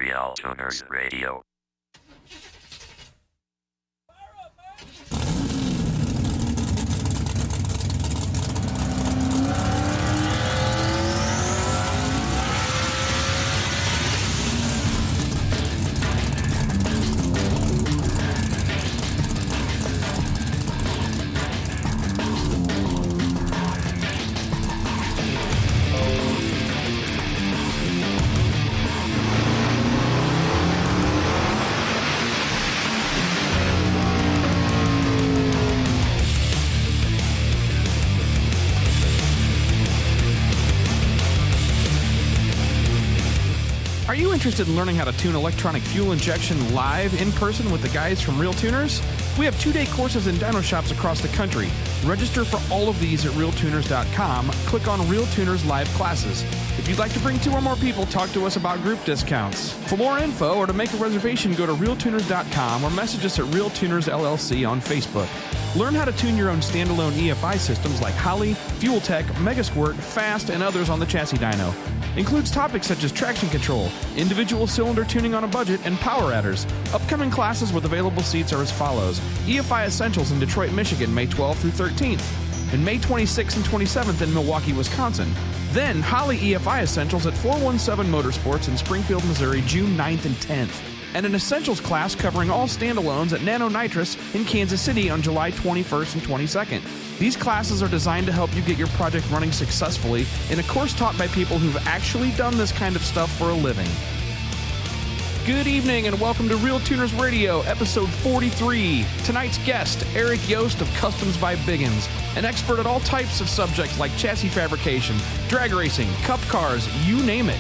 RealTuners Radio. Are you interested in learning how to tune electronic fuel injection live in person with the guys from RealTuners? We have 2-day courses in dyno shops across the country. Register for all of these at RealTuners.com. Click on RealTuners Live Classes. If you'd like to bring 2 or more people, talk to us about group discounts. For more info or to make a reservation, go to RealTuners.com or message us at RealTuners LLC on Facebook. Learn how to tune your own standalone EFI systems like Holley, Fuel Tech, Megasquirt, Fast, and others on the chassis dyno. Includes topics such as traction control, individual cylinder tuning on a budget, and power adders. Upcoming classes with available seats are as follows. EFI Essentials in Detroit, Michigan, May 12th through 13th, and May 26th and 27th in Milwaukee, Wisconsin. Then Holley EFI Essentials at 417 Motorsports in Springfield, Missouri, June 9th and 10th. And an Essentials class covering all standalones at Nano Nitrous in Kansas City on July 21st and 22nd. These classes are designed to help you get your project running successfully in a course taught by people who've actually done this kind of stuff for a living. Good evening and welcome to RealTuners Radio, episode 43. Tonight's guest, Eric Yost of Customs by Biggins, an expert at all types of subjects like chassis fabrication, drag racing, cup cars, you name it.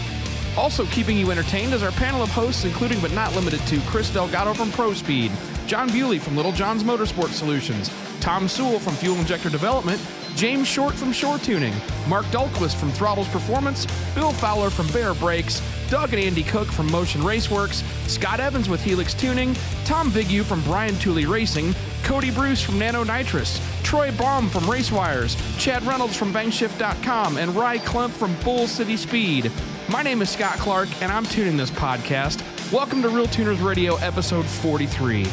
Also keeping you entertained is our panel of hosts, including but not limited to Chris Delgado from ProSpeed, John Bewley from Little John's Motorsport Solutions, Tom Sewell from Fuel Injector Development, James Short from Shore Tuning, Mark Dahlquist from Throttles Performance, Bill Fowler from Bear Brakes, Doug and Andy Cook from Motion Raceworks, Scott Evans with Helix Tuning, Tom Vigue from Brian Tooley Racing, Cody Bruce from Nano Nitrous, Troy Baum from Racewires, Chad Reynolds from Bangshift.com, and Rye Klump from Bull City Speed. My name is Scott Clark, and I'm tuning this podcast. Welcome to RealTuners Radio, episode 43.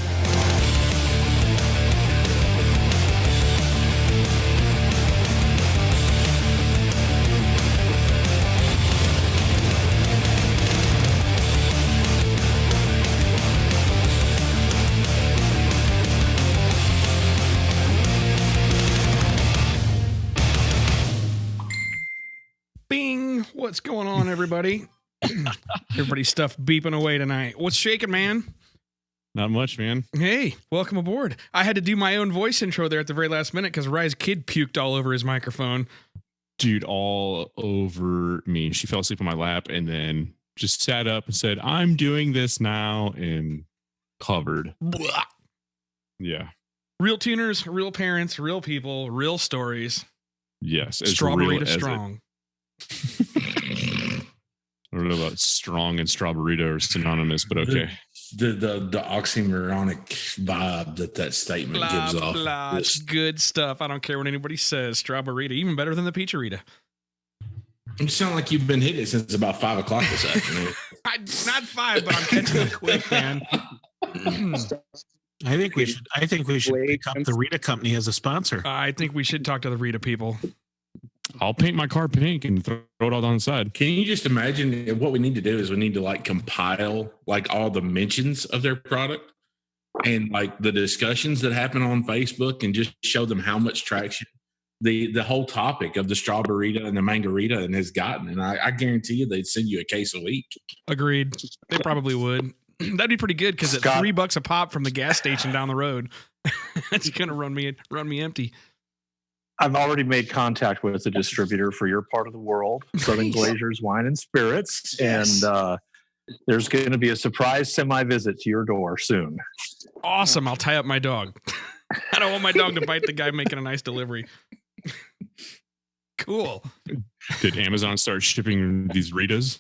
What's going on, everybody? Everybody's stuff beeping away tonight. What's shaking, man? Not much, man. Hey, welcome aboard. I had to do my own voice intro there at the very last minute because Rye's kid puked all over his microphone. Dude, all over me. She fell asleep on my lap and then just sat up and said, I'm doing this now, and covered. Blah. Yeah. Real tuners, real parents, real people, real stories. Yes. Strawberry to strong. I don't know about strong and strawberry are synonymous, but okay. The oxymoronic vibe that statement gives off. Blah, good stuff. I don't care what anybody says. Strawberry, even better than the Peacharita. You sound like you've been hitting it since about 5 o'clock this afternoon. Not 5, but I'm catching it quick, man. I think we should pick up the Rita company as a sponsor. I think we should talk to the Rita people. I'll paint my car pink and throw it all on the side. Can you just imagine what we need to do is we need to like compile like all the mentions of their product and like the discussions that happen on Facebook and just show them how much traction the whole topic of the strawberry and the mangarita and has gotten. And I guarantee you they'd send you a case a week. Agreed. They probably would. That'd be pretty good because at $3 a pop from the gas station down the road, it's gonna run me empty. I've already made contact with the distributor for your part of the world, Southern Glazers Wine and Spirits, yes. And there's going to be a surprise semi-visit to your door soon. Awesome. I'll tie up my dog. I don't want my dog to bite the guy making a nice delivery. Cool. Did Amazon start shipping these Ritas?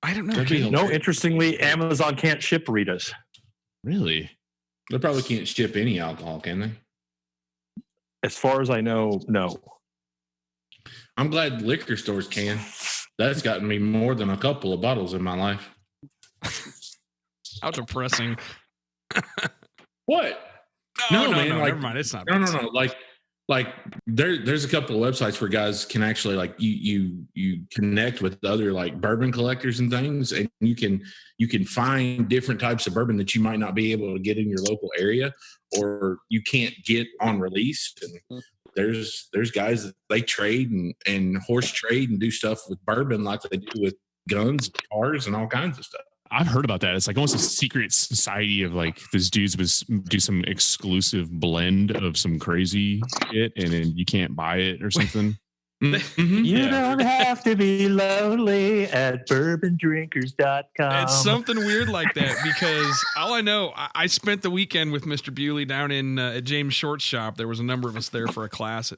I don't know. No, interestingly, Amazon can't ship Ritas. Really? They probably can't ship any alcohol, can they? As far as I know, no. I'm glad liquor stores can. That's gotten me more than a couple of bottles in my life. How depressing. What? No, man. Like, never mind. It's not. No. Like there's a couple of websites where guys can actually like you connect with other like bourbon collectors and things, and you can find different types of bourbon that you might not be able to get in your local area, or you can't get on release. And there's guys that they trade and horse trade and do stuff with bourbon like they do with guns, cars, and all kinds of stuff. I've heard about that. It's like almost a secret society of like these dudes do some exclusive blend of some crazy shit, and then you can't buy it or something. You don't have to be lonely at bourbondrinkers.com. It's something weird like that, because all I know, I spent the weekend with Mr. Bewley down in at James Short's shop. There was a number of us there for a class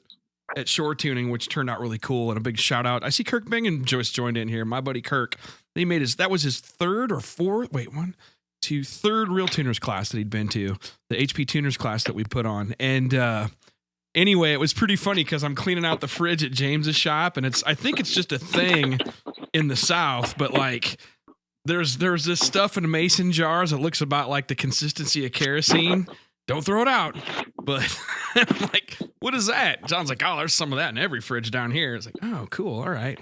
at Shore Tuning, which turned out really cool. And a big shout out. I see Kirk Bing just joined in here. My buddy Kirk. That was his third RealTuners class that he'd been to, the HP Tuners class that we put on. And anyway, it was pretty funny because I'm cleaning out the fridge at James's shop, and I think it's just a thing in the South, but like there's this stuff in mason jars that looks about like the consistency of kerosene. Don't throw it out. But I'm like, what is that? John's like, oh, there's some of that in every fridge down here. It's like, oh, cool. All right.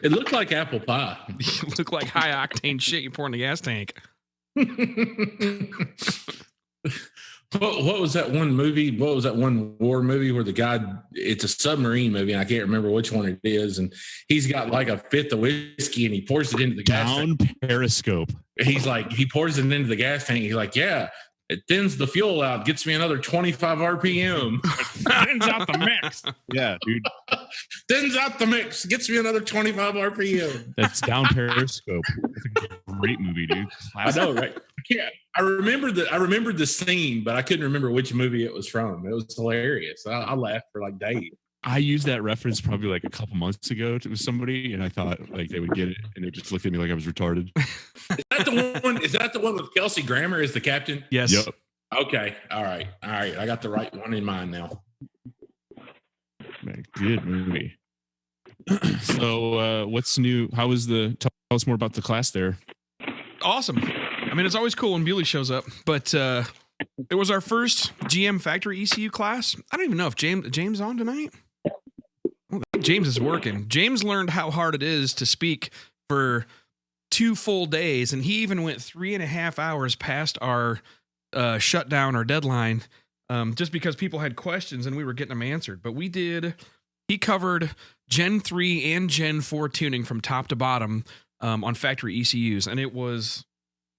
It looked like apple pie. It looked like high octane shit you pour in the gas tank. What was that one movie? What was that one war movie where the guy, it's a submarine movie, and I can't remember which one it is, and he's got like a fifth of whiskey and he pours it into the gas tank. Periscope. He's like, he pours it into the gas tank. He's like, yeah, it thins the fuel out, gets me another 25 RPM. Thins out the mix. Yeah, dude. Thins out the mix, gets me another 25 RPM. That's Down Periscope. That's a great movie, dude. Classic. I know, right? I remembered the scene, but I couldn't remember which movie it was from. It was hilarious. I laughed for like days. I used that reference probably like a couple months ago to somebody, and I thought like they would get it, and they just looked at me like I was retarded. Is that the one with Kelsey Grammer as the captain? Yes. Yep. Okay. All right. I got the right one in mind now. Man, good movie. So, what's new? How was tell us more about the class there? Awesome. I mean, it's always cool when Bewley shows up, but it was our first GM factory ECU class. I don't even know if James on tonight. Well, James is working. James learned how hard it is to speak for 2 full days, and he even went 3.5 hours past our shutdown or deadline, just because people had questions and we were getting them answered. But he covered Gen 3 and Gen 4 tuning from top to bottom on factory ECUs, and it was,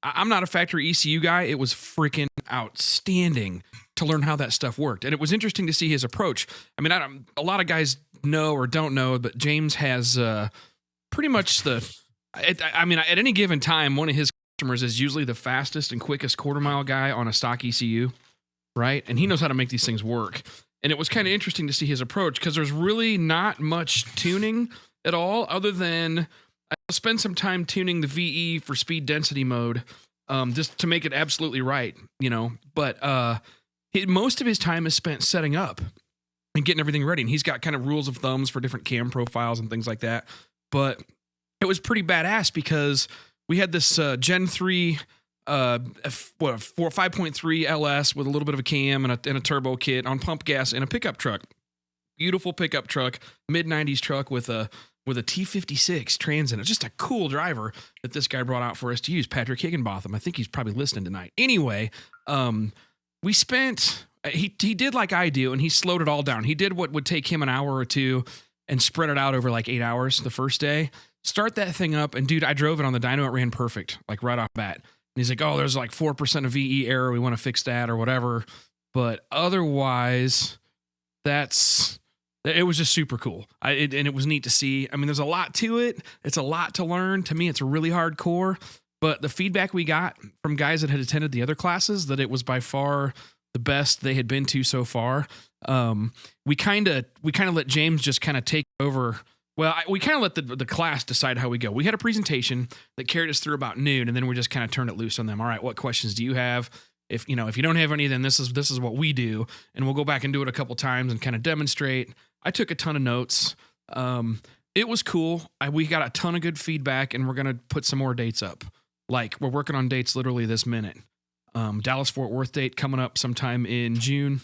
I'm not a factory ECU guy. It was freaking outstanding to learn how that stuff worked. And it was interesting to see his approach. I mean, a lot of guys know or don't know, but James has pretty much at any given time, one of his customers is usually the fastest and quickest quarter-mile guy on a stock ECU, right? And he knows how to make these things work. And it was kind of interesting to see his approach, because there's really not much tuning at all, other than I'll spend some time tuning the VE for speed density mode, just to make it absolutely right, But most of his time is spent setting up and getting everything ready. And he's got kind of rules of thumbs for different cam profiles and things like that. But it was pretty badass, because we had this Gen 3 5.3 LS with a little bit of a cam and a turbo kit on pump gas and a pickup truck. Beautiful pickup truck, mid-90s truck with a T56 Transit. It's just a cool driver that this guy brought out for us to use, Patrick Higginbotham. I think he's probably listening tonight. Anyway, we spent, he did like I do, and he slowed it all down. He did what would take him an hour or two and spread it out over like 8 hours the first day. Start that thing up, and dude, I drove it on the dyno. It ran perfect, like right off bat. And he's like, oh, there's like 4% of VE error. We want to fix that or whatever. But otherwise, it was just super cool. And it was neat to see. I mean, there's a lot to it. It's a lot to learn. To me, it's really hardcore. But the feedback we got from guys that had attended the other classes, that it was by far the best they had been to so far. We kind of let James just kind of take over. Well, we kind of let the class decide how we go. We had a presentation that carried us through about noon, and then we just kind of turned it loose on them. All right, what questions do you have? If you don't have any, then this is what we do, and we'll go back and do it a couple times and kind of demonstrate. I took a ton of notes. It was cool. We got a ton of good feedback, and we're going to put some more dates up. Like, we're working on dates literally this minute. Dallas-Fort Worth date coming up sometime in June.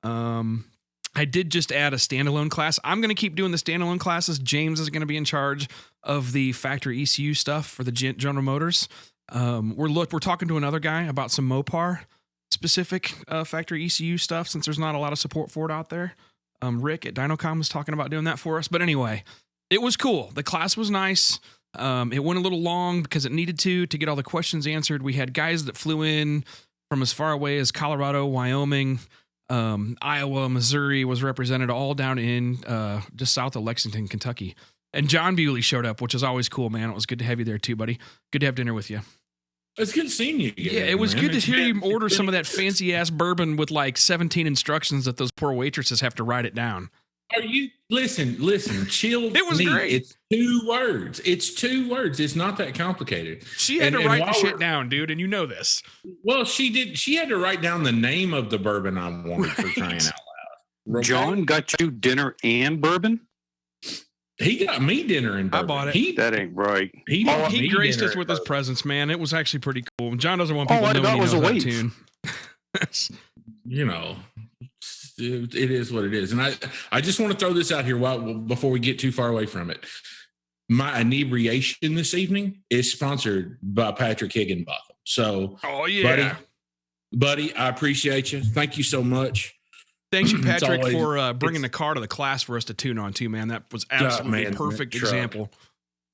I did just add a standalone class. I'm going to keep doing the standalone classes. James is going to be in charge of the factory ECU stuff for the General Motors. We're talking to another guy about some Mopar specific factory ECU stuff, since there's not a lot of support for it out there. Rick at Dynocom was talking about doing that for us. But anyway, it was cool. The class was nice. It went a little long because it needed to get all the questions answered. We had guys that flew in from as far away as Colorado, Wyoming, Iowa, Missouri was represented, all down in just south of Lexington, Kentucky. And John Bewley showed up, which is always cool, man. It was good to have you there too, buddy. Good to have dinner with you. It's good seeing you again. Yeah, it was good to hear you order some of that good. fancy ass bourbon with like 17 instructions that those poor waitresses have to write it down. Are you listen, chilled? It was meat. great. It's 2 words. It's not that complicated. She had to And write the while shit we're- down, dude, and you know this. Well, she did. She had to write down the name of the bourbon I wanted for crying out loud. Okay? John got you dinner and bourbon? He got me dinner and I bourbon. bought it. He That ain't right. bought He me graced dinner us with and his bourbon. presence, man. It was actually pretty cool. John doesn't want Oh, people I knowing thought he it was knows a that waif. tune. You know, it is what it is. And I just want to throw this out here before we get too far away from it. My inebriation this evening is sponsored by Patrick Higginbotham. So, Oh yeah. buddy, I appreciate you. Thank you so much. Thank you, It's Patrick, always- for bringing the car to the class for us to tune on too, man. That was absolutely man, a perfect that truck. example.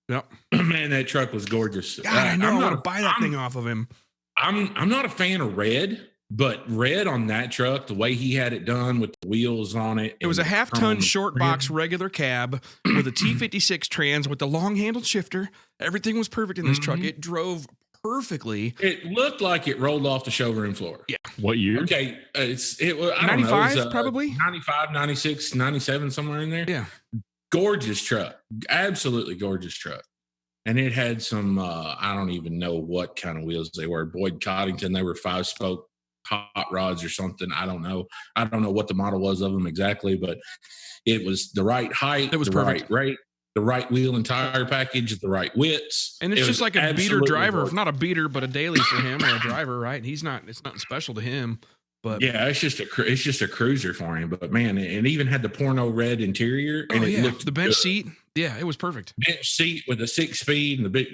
Yep. Man, that truck was gorgeous. God, I know. I I'm want not to a- buy that I'm- thing off of him. I'm not a fan of red, but red on that truck, the way he had it done with the wheels on it. It was a and half-ton chrome short trim. box regular cab with a T56 trans with the long-handled shifter. Everything was perfect in this truck. Mhm. It drove perfectly. It looked like it rolled off the showroom floor. Yeah. What year? Okay, it was I don't know, 95 it was, probably? 95, 96, 97, somewhere in there. Yeah. Gorgeous truck, absolutely gorgeous truck. And it had some I don't even know what kind of wheels they were. Boyd Coddington, they were 5-spoke hot rods or something. I don't know what the model was of them exactly, but it was the right height, It was the perfect. right rate, the right wheel and tire package, the right widths. And it's It just was like a beater absolutely driver, gorgeous. not a beater, but a daily for him or a driver, right? It's nothing special to him. But Yeah, it's just a cruiser for him. But man, it even had the porno red interior, and oh, it yeah. looked The bench good. seat. Yeah, it was perfect. Bench seat with a 6-speed and the bit,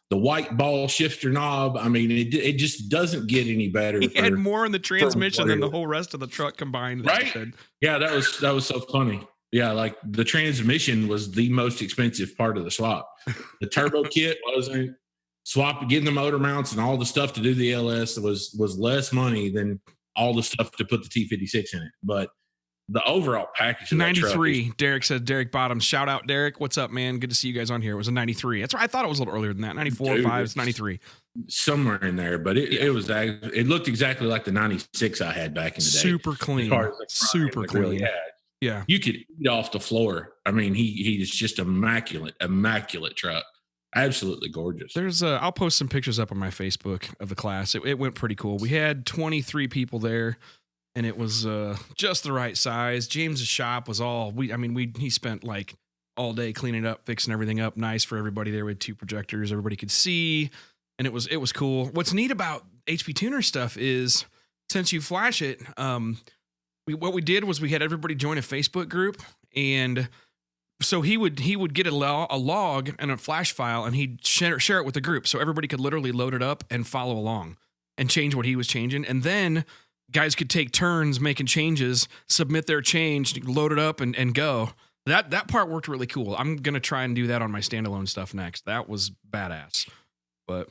the white ball shifter knob. I mean, it just doesn't get any better. He had more in the transmission than the whatever. whole rest of the truck combined. Right? Said. Yeah, that was so funny. Yeah, like the transmission was the most expensive part of the swap. The turbo kit wasn't. Getting the motor mounts and all the stuff to do the LS was less money than all the stuff to put the T56 in it. But the overall package of that truck 93. Derek said, Derek Bottoms. Shout out, Derek. What's up, man? Good to see you guys on here. It was a 93. That's right. I thought it was a little earlier than that. 94, Dude, 5, it's 93. is somewhere in there, but it looked exactly like the 96 I had back in the day. Super As clean. far as the front Super end, it really clean. had. Yeah. You could eat off the floor. I mean, he is just immaculate truck. Absolutely gorgeous. There's I'll post some pictures up on my Facebook of the class. It went pretty cool. We had 23 people there, and it was just the right size. James's shop was all he spent like all day cleaning it up, fixing everything up nice for everybody there. We had 2 projectors, everybody could see, and it was cool. What's neat about HP Tuner stuff is since you flash it, what we did was we had everybody join a Facebook group, and so he would get a log and a flash file, and he'd share it with the group, so everybody could literally load it up and follow along and change what he was changing. And then guys could take turns making changes, submit their change, load it up, and go. That part worked really cool. I'm gonna try and do that on my standalone stuff next. That was badass. But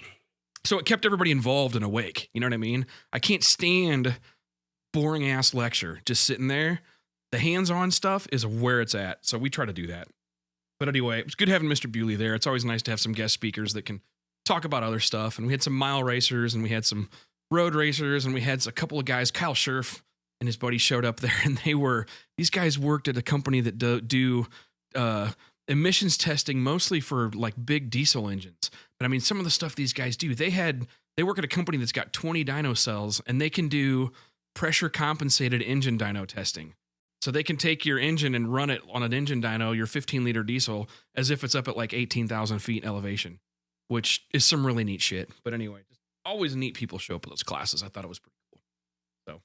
so it kept everybody involved and awake. You know what I mean? I can't stand boring ass lecture just sitting there. The hands-on stuff is where it's at. So we try to do that. But anyway, it was good having Mr. Bewley there. It's always nice to have some guest speakers that can talk about other stuff. And we had some mile racers, and we had some road racers, and we had a couple of guys. Kyle Scherf and his buddy showed up there, and these guys worked at a company that do emissions testing mostly for like big diesel engines. But I mean, some of the stuff these guys do, they work at a company that's got 20 dyno cells, and they can do pressure compensated engine dyno testing. So they can take your engine and run it on an engine dyno, your 15-liter diesel, as if it's up at like 18,000 feet elevation, which is some really neat shit. But anyway, always neat people show up at those classes. I thought it was pretty cool. So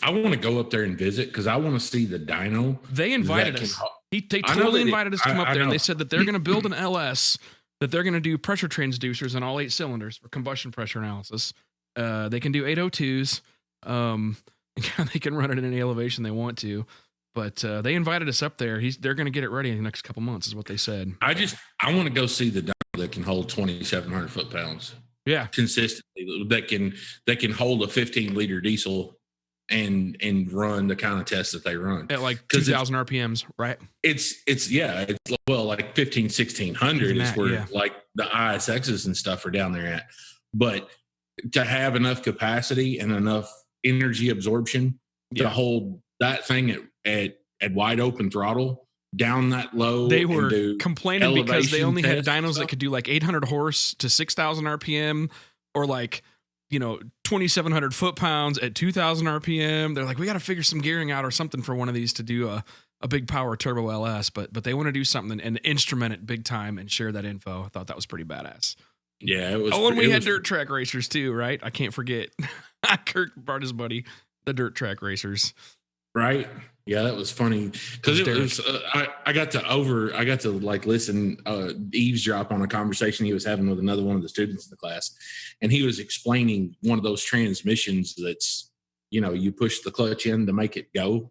I want to go up there and visit because I want to see the dyno. they invited us. They totally invited us to come up there, and they said that they're going to build an LS, that they're going to do pressure transducers on all 8 cylinders for combustion pressure analysis. They can do 802s. They can run it in any elevation they want to. But they invited us up there. They're going to get it ready in the next couple months, is what they said. I want to go see the dyno that can hold 2,700 foot-pounds. Yeah, consistently that can hold a 15-liter diesel and run the kind of tests that they run at like 2,000 RPMs, right? It's well, like 1,600 is where like the ISXs and stuff are down there at. But to have enough capacity and enough energy absorption to hold that thing at wide open throttle down that low. They were complaining because they only had dynos stuff that could do like 800 horse to 6,000 RPM, or like, 2,700 foot-pounds at 2,000 RPM. They're like, we got to figure some gearing out or something for one of these to do a big power turbo LS, but they want to do something and instrument it big time and share that info. I thought that was pretty badass. Yeah, it was. Oh, and we had dirt track racers too, right? I can't forget. Kirk brought his buddy, the dirt track racers. Right. Yeah, that was funny because it was. I got to like listen, eavesdrop on a conversation he was having with another one of the students in the class, and he was explaining one of those transmissions that's, you push the clutch in to make it go,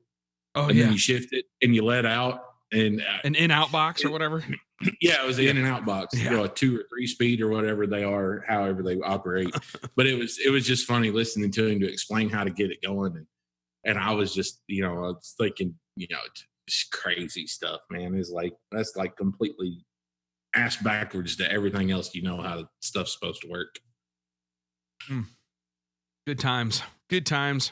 and then you shift it and you let out, and an in-out box or whatever. Yeah, it was the in and out box, a 2 or 3 speed or whatever they are, however they operate. But it was just funny listening to him to explain how to get it going. And I was just, I was thinking, just crazy stuff, man. That's like completely ass backwards to everything else, how stuff's supposed to work. Good times. Good times.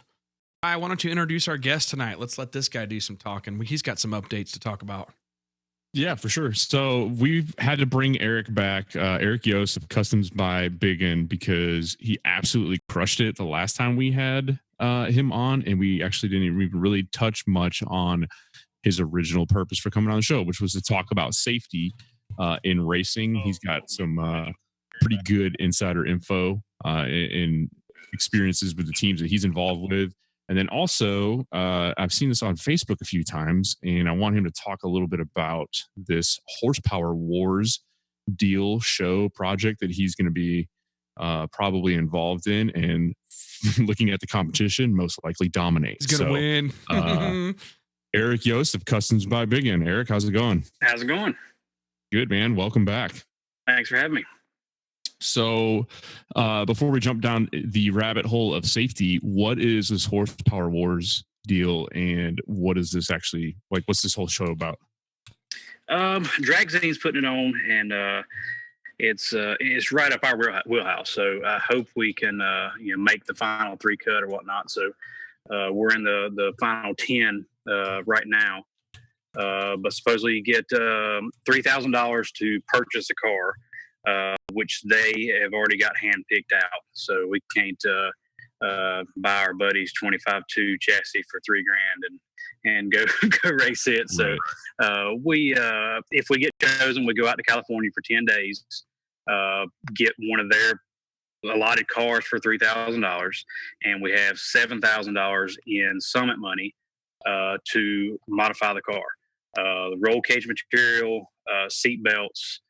Why don't you introduce our guest tonight? Let's let this guy do some talking. He's got some updates to talk about. Yeah, for sure. So we've had to bring Eric back, Eric Yost of Customs by Biggin, because he absolutely crushed it the last time we had him on, and we actually didn't even really touch much on his original purpose for coming on the show, which was to talk about safety in racing. He's got some pretty good insider info in experiences with the teams that he's involved with. And then also, I've seen this on Facebook a few times, and I want him to talk a little bit about this Horsepower Wars deal show project that he's going to be probably involved in, and looking at the competition, most likely dominate. He's going to win. Eric Yost of Customs by Biggin. Eric, how's it going? How's it going? Good, man. Welcome back. Thanks for having me. So before we jump down the rabbit hole of safety, what is this Horsepower Wars deal, and what is this actually like? What's this whole show about? Dragzine's putting it on, and it's right up our wheelhouse. So I hope we can make the final 3 cut or whatnot. So we're in the final 10 right now. But supposedly you get $3,000 to purchase a car. Which they have already got hand picked out. So we can't buy our buddy's 25.2 chassis for $3,000 and go race it. So we if we get chosen, we go out to California for 10 days, get one of their allotted cars for $3,000, and we have $7,000 in summit money to modify the car. The roll cage material, seat belts,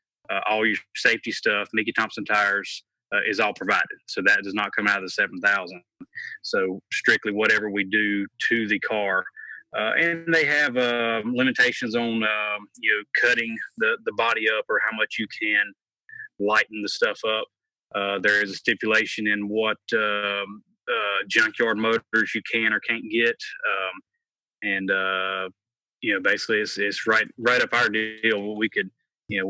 all your safety stuff, Mickey Thompson tires is all provided. So that does not come out of the 7,000. So strictly whatever we do to the car. And they have limitations on, cutting the body up or how much you can lighten the stuff up. There is a stipulation in what junkyard motors you can or can't get. Basically it's right up our deal. We could,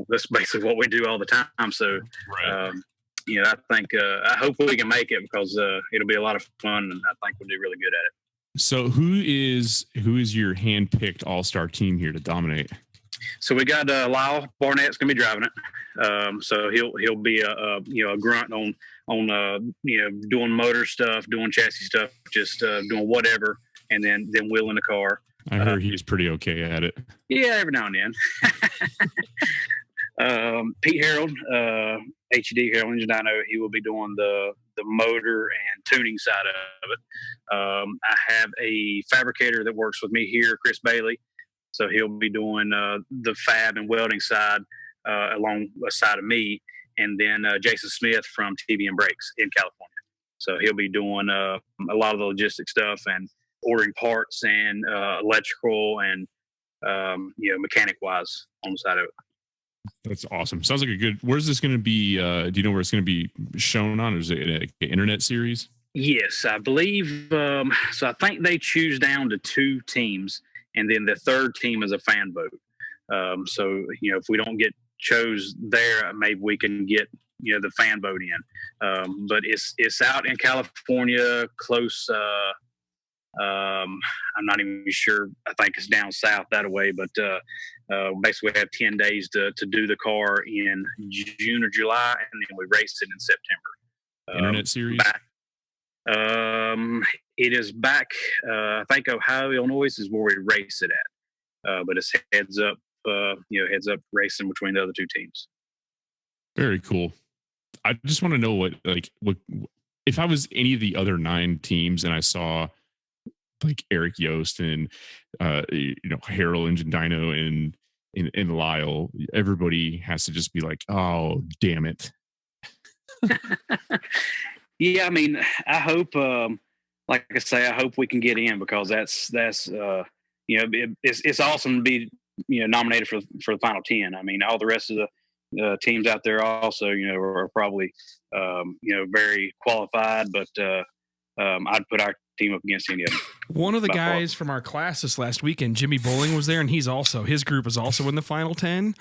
that's basically what we do all the time. So, I think, I hope we can make it because it'll be a lot of fun, and I think we'll do really good at it. So who is your hand-picked all-star team here to dominate? So we got Lyle Barnett's going to be driving it. So he'll be a grunt on doing motor stuff, doing chassis stuff, just doing whatever, and then wheeling the car. I heard he's pretty okay at it. Yeah, every now and then. Pete Harold, HED Harold Engine Dyno, he will be doing the motor and tuning side of it. I have a fabricator that works with me here, Chris Bailey. So he'll be doing the fab and welding side alongside of me. And then Jason Smith from TV and Brakes in California. So he'll be doing a lot of the logistic stuff and ordering parts and electrical and mechanic wise on the side of it. That's awesome. Sounds like a good. Where's this going to be? Do you know where it's going to be shown on? Or is it an internet series? Yes, I believe. So I think they choose down to 2 teams, and then the third team is a fan vote. So if we don't get chose there, maybe we can get the fan vote in. But it's out in California, close. I'm not even sure. I think it's down south that way, but basically we have 10 days to do the car in June or July, and then we race it in September. Internet series? It is back. I think Ohio, Illinois is where we race it at. But it's heads up racing between the other 2 teams. Very cool. I just want to know what if I was any of the other 9 teams and I saw like Eric Yost and Harold Engine Dyno and Lyle, everybody has to just be like, oh damn it. Yeah, I mean, I hope like I say, I hope we can get in, because that's it's awesome to be nominated for the final 10. I mean, all the rest of the teams out there also are probably very qualified, but I'd put our team up against any of them. One of the guys from our class this last weekend, Jimmy Bowling, was there, and his group is also in the final 10.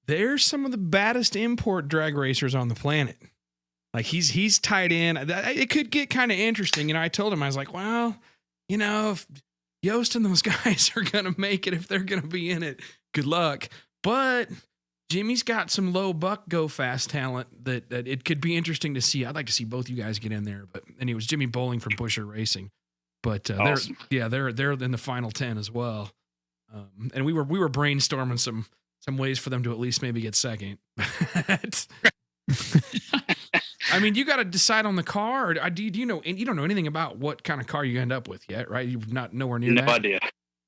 There's some of the baddest import drag racers on the planet. Like he's tied in. It could get kind of interesting. I told him, I was like, well, if Yost and those guys are going to make it, if they're going to be in it, good luck. But Jimmy's got some low buck go fast talent that it could be interesting to see. I'd like to see both you guys get in there. But anyways, Jimmy Bowling from Busher Racing. But awesome. they're in the final 10 as well. And we were brainstorming some ways for them to at least maybe get second. I mean, you got to decide on the car. Or do you know? And you don't know anything about what kind of car you end up with yet, right? You've not nowhere near that. No idea.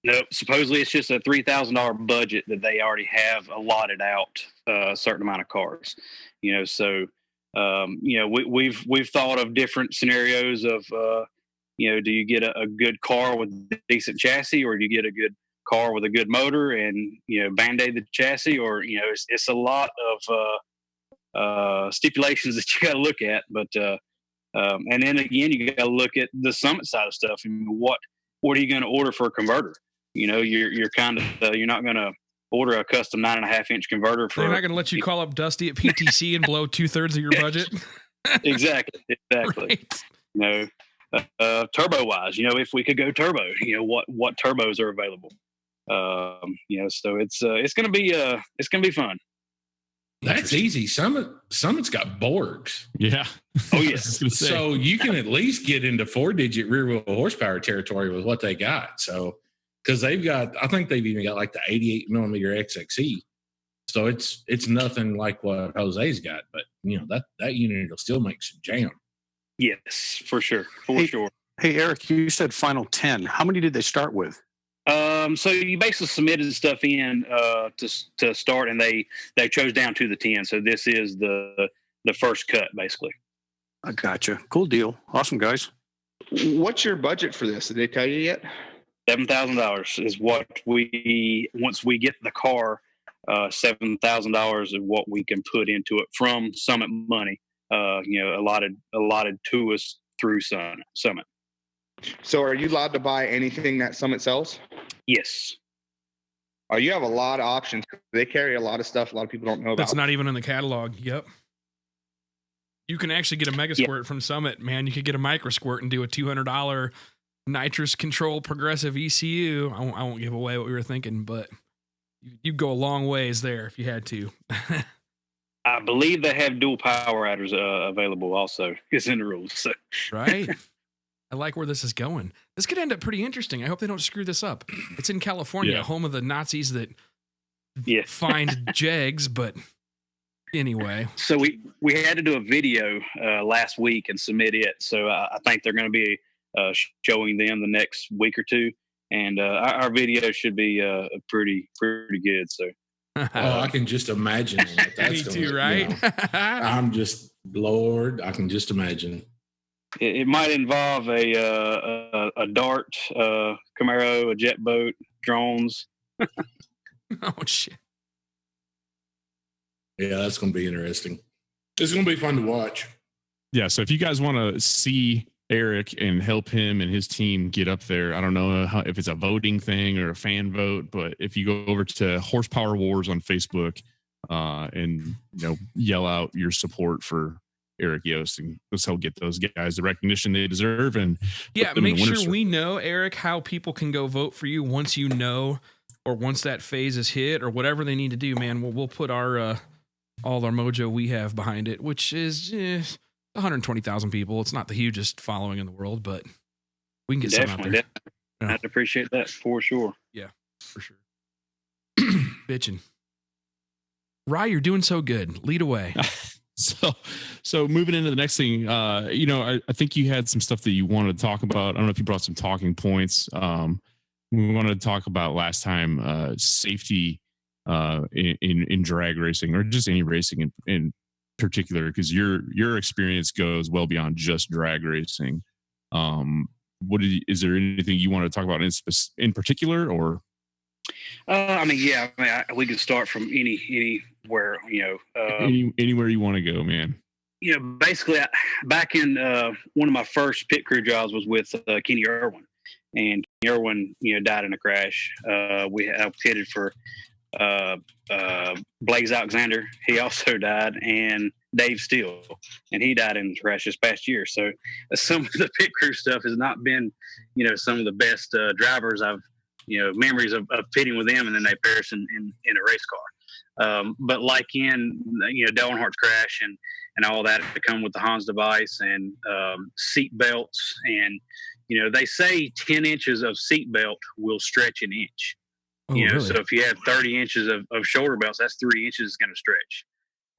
Nope. Supposedly, it's just a $3,000 budget that they already have allotted out a certain amount of cars. So we've thought of different scenarios of do you get a good car with a decent chassis, or do you get a good car with a good motor and band-aid the chassis, or it's a lot of stipulations that you got to look at. But and then again, you got to look at the Summit side of stuff. And what are you going to order for a converter? You're kind of you're not going to order a custom 9.5-inch converter for. They're not going to let you call up Dusty at PTC and blow 2/3 of your budget. Exactly. Right. Turbo wise, if we could go turbo, what turbos are available. So it's going to be fun. That's easy. Summit's got Borgs. Yeah. Oh yes. So you can at least get into 4-digit rear wheel horsepower territory with what they got. So because I think they've even got like the 88 millimeter XXE. So it's nothing like what Jose's got, but that unit will still make some jam. Yes, for sure. Sure. Hey, Eric, you said final 10. How many did they start with? So you basically submitted stuff in to start, and they chose down to the 10. So this is the first cut, basically. I gotcha. Cool deal. Awesome, guys. What's your budget for this? Did they tell you yet? $7,000 is what once we get the car, $7,000 is what we can put into it from Summit money. Allotted to us through Summit. So are you allowed to buy anything that Summit sells? Yes. Oh, you have a lot of options. They carry a lot of stuff a lot of people don't know about. That's not even in the catalog. Yep. You can actually get a Mega Squirt from Summit, man. You could get a Micro Squirt and do a $200 nitrous control progressive ECU. I won't give away what we were thinking, but you'd go a long ways there if you had to. I believe they have dual power adders available also. It's in the rules. So. Right. I like where this is going. This could end up pretty interesting. I hope they don't screw this up. It's in California, home of the Nazis that find jegs, but anyway. So we had to do a video last week and submit it. So I think they're going to be showing them the next week or two, and our video should be pretty good. So I can just imagine what that's me too, right? I'm just Lord. I can just imagine. It might involve a Dart, Camaro, a jet boat, drones. Oh shit! Yeah, that's going to be interesting. It's going to be fun to watch. Yeah, so if you guys want to see Eric and help him and his team get up there, I don't know if it's a voting thing or a fan vote, but if you go over to Horsepower Wars on Facebook and yell out your support for Eric Yost, and let's help get those guys the recognition they deserve. And make sure we know, Eric, how people can go vote for you once you know, or once that phase is hit, or whatever they need to do. Man, we'll put our all our mojo we have behind it, which is 120,000 people. It's not the hugest following in the world, but we can get some out there. Yeah. I'd appreciate that for sure. Yeah, for sure. Bitching. Rye, you're doing so good. Lead away. So moving into the next thing, I think you had some stuff that you wanted to talk about. I don't know if you brought some talking points. We wanted to talk about last time safety in drag racing, or just any racing in particular, because your experience goes well beyond just drag racing. Is there anything you want to talk about in particular, or? We can start from anywhere, anywhere you want to go, man. Basically, back in one of my first pit crew jobs was with Kenny Irwin, and Kenny Irwin, died in a crash. I pitted for Blaze Alexander. He also died, and Dave Steele, and he died in the crash this past year. So some of the pit crew stuff has not been, some of the best drivers I've, memories of pitting with them, and then they perish in a race car. But like in, Dale Earnhardt's crash and all that to come with the Hans device and seat belts. And, they say 10 inches of seat belt will stretch an inch. Oh, really? So if you have 30 inches of shoulder belts, that's 3 inches going to stretch.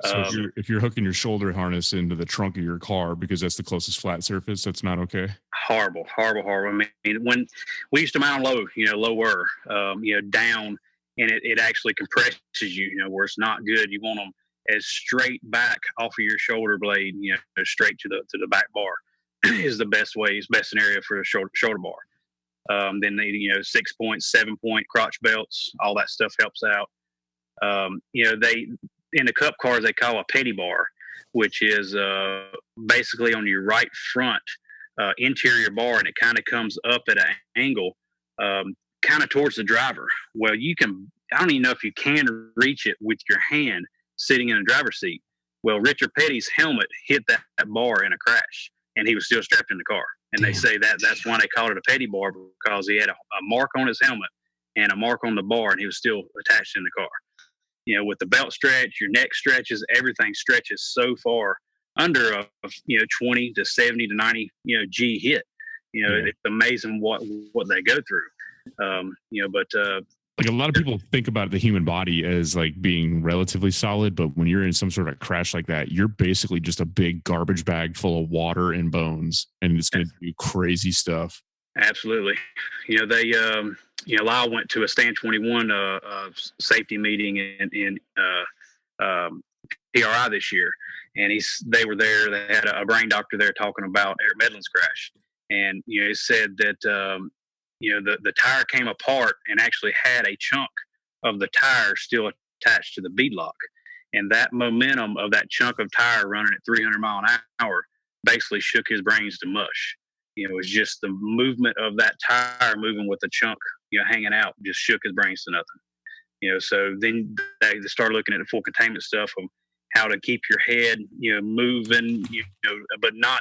So if you're hooking your shoulder harness into the trunk of your car because that's the closest flat surface, that's not okay. Horrible. I mean, when we used to mount low, lower, down, and it actually compresses you, where it's not good. You want them as straight back off of your shoulder blade, straight to the back bar is the best scenario for a shoulder bar. Then they, 6 point, 7 point crotch belts, all that stuff helps out. They, in the cup cars, they call a petty bar, which is basically on your right front interior bar, and it kind of comes up at an angle, kind of towards the driver. Well, I don't even know if you can reach it with your hand sitting in a driver's seat. Well, Richard Petty's helmet hit that bar in a crash, and he was still strapped in the car. And they say that's why they called it a petty bar, because he had a mark on his helmet and a mark on the bar, and he was still attached in the car. With the belt stretch, your neck stretches, everything stretches so far under a 20 to 70 to 90 G hit. It's amazing what they go through. Like a lot of people think about the human body as like being relatively solid, but when you're in some sort of crash like that, you're basically just a big garbage bag full of water and bones, and it's going to do crazy stuff. Absolutely. Lyle went to a Stand 21 safety meeting in PRI this year, and they were there. They had a brain doctor there talking about Eric Medlin's crash, and he said that the tire came apart and actually had a chunk of the tire still attached to the beadlock, and that momentum of that chunk of tire running at 300 mile an hour basically shook his brains to mush. It was just the movement of that tire moving with the chunk, hanging out, just shook his brains to nothing. So then they started looking at the full containment stuff of how to keep your head, moving, but not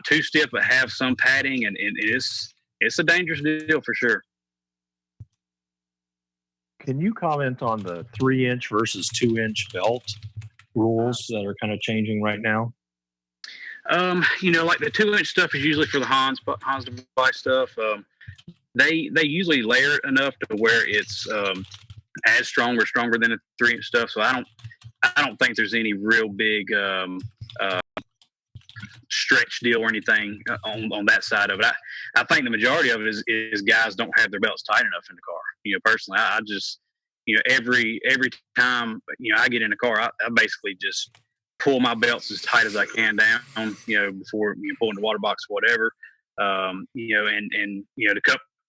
too stiff, but have some padding, and it's a dangerous deal for sure. Can you comment on the 3-inch versus 2-inch belt rules that are kind of changing right now? Like the 2-inch stuff is usually for the Hans device stuff. They usually layer it enough to where it's as strong or stronger than the 3-inch stuff. So I don't think there's any real big stretch deal or anything on that side of it. I think the majority of it is guys don't have their belts tight enough in the car. Personally, I just every time I get in the car, I basically just pull my belts as tight as I can down, before pulling the water box or whatever. And the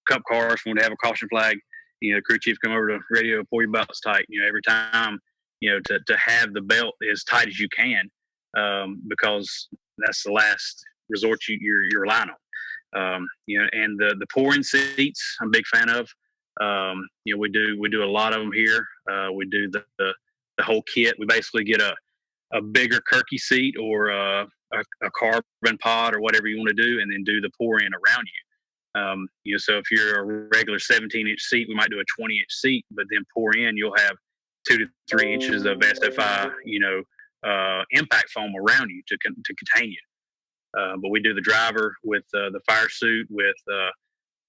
cup cars, when they have a caution flag, the crew chief come over to radio, pull your belts tight. Every time, to have the belt as tight as you can, because that's the last resort you're relying on. And the pour-in seats, I'm a big fan of. We do a lot of them here. We do the whole kit. We basically get a bigger Kirky seat or a carbon pod or whatever you want to do, and then do the pour-in around you. So if you're a regular 17-inch seat, we might do a 20-inch seat, but then pour in, you'll have 2 to 3 inches of SFI, impact foam around you to contain you. But we do the driver with the fire suit, with the